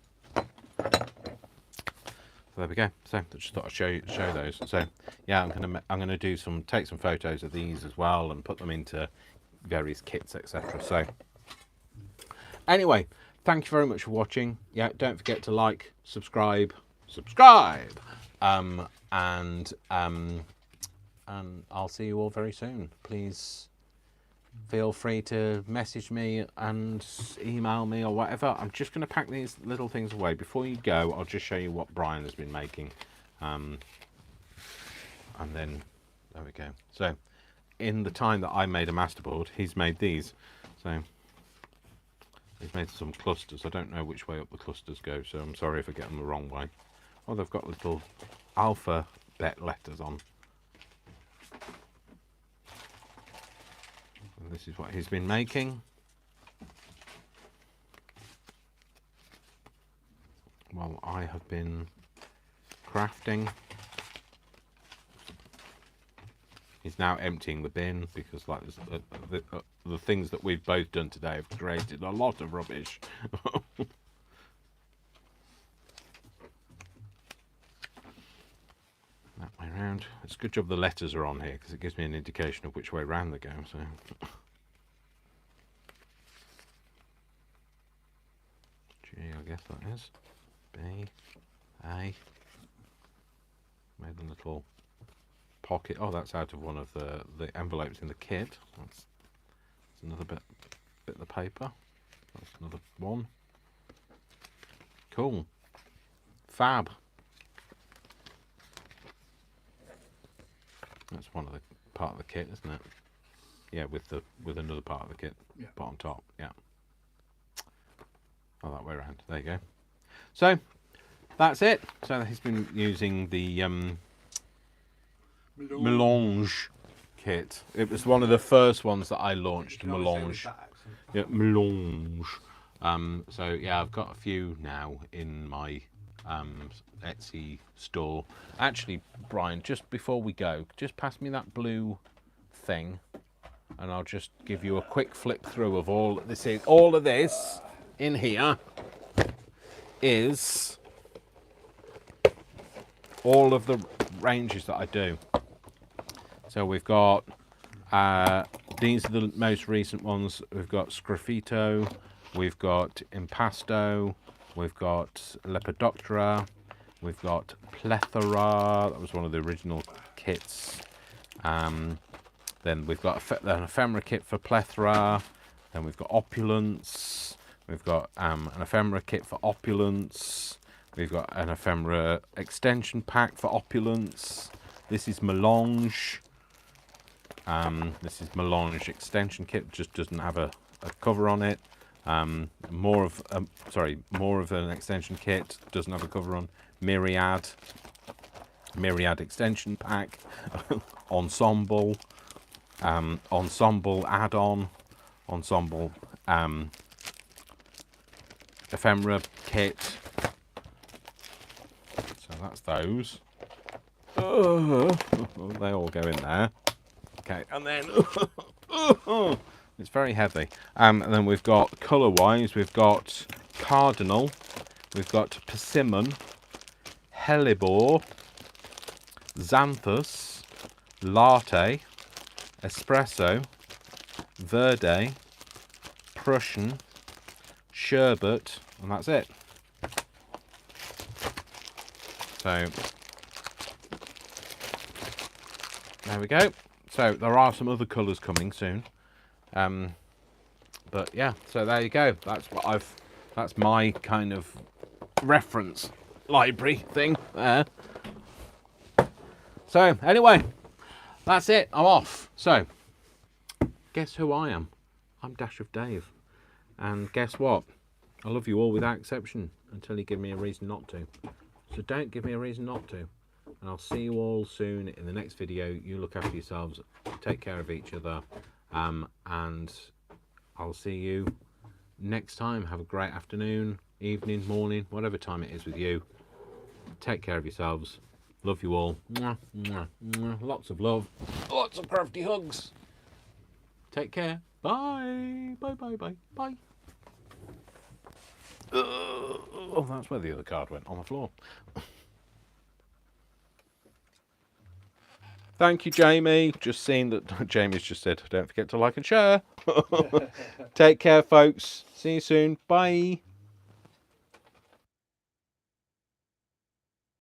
there we go. So I just thought I'd show those. So yeah, I'm gonna take some photos of these as well and put them into various kits, etc. So anyway, thank you very much for watching. Yeah, don't forget to like, subscribe, and I'll see you all very soon. Please feel free to message me and email me or whatever. I'm just going to pack these little things away. Before you go, I'll just show you what Brian has been making. And then, there we go. So, in the time that I made a masterboard, he's made these. So, he's made some clusters. I don't know which way up the clusters go, so I'm sorry if I get them the wrong way. Oh, they've got little alphabet letters on. And this is what he's been making. While I have been crafting. He's now emptying the bin because, like, the things that we've both done today have created a lot of rubbish. That way around. It's a good job the letters are on here because it gives me an indication of which way round they go. So guess that is. B, A. Made a little pocket. Oh, that's out of one of the envelopes in the kit. That's another bit of the paper. That's another one. Cool. Fab. That's one of the part of the kit, isn't it? Yeah, with another part of the kit, Yeah. bottom top. Yeah. Oh, that way around. There you go. So that's it. So he's been using the melange kit. It was one of the first ones that I launched. You can always say with Melange. that accent. Yeah, melange. So yeah, I've got a few now in my Etsy store. Actually, Brian, just before we go, just pass me that blue thing, and I'll just give you a quick flip through of all this. All of this in here is all of the ranges that I do. So we've got these are the most recent ones. We've got Sgraffito, we've got Impasto, we've got Lepidoptera, we've got Plethora. That was one of the original kits. Then we've got an ephemera kit for Plethora. Then we've got Opulence. We've got an ephemera kit for Opulence. We've got an ephemera extension pack for Opulence. This is Melange. This is Melange extension kit. Just doesn't have a cover on it. More of an extension kit. Doesn't have a cover on. Myriad extension pack. Ensemble. Ensemble add-on. Ensemble ephemera kit. So that's those. They all go in there. Okay, and then it's very heavy. And then we've got colour-wise, we've got Cardinal, we've got Persimmon, Hellebore, Xanthus, Latte, Espresso, Verde, Prussian, Sherbet, and that's it. So there we go. So there are some other colours coming soon, but yeah. So there you go. That's my kind of reference library thing there. So anyway, that's it. I'm off. So guess who I am? I'm Dash of Dave, and guess what? I love you all without exception until you give me a reason not to. So don't give me a reason not to. And I'll see you all soon in the next video. You look after yourselves, take care of each other, and I'll see you next time. Have a great afternoon, evening, morning, whatever time it is with you. Take care of yourselves. Love you all. Mwah, mwah, mwah. Lots of love. Lots of crafty hugs. Take care. Bye. Bye, bye, bye, bye. Oh, that's where the other card went, on the floor. Thank you, Jamie. Just seen that Jamie's just said, don't forget to like and share. Take care, folks. See you soon. Bye.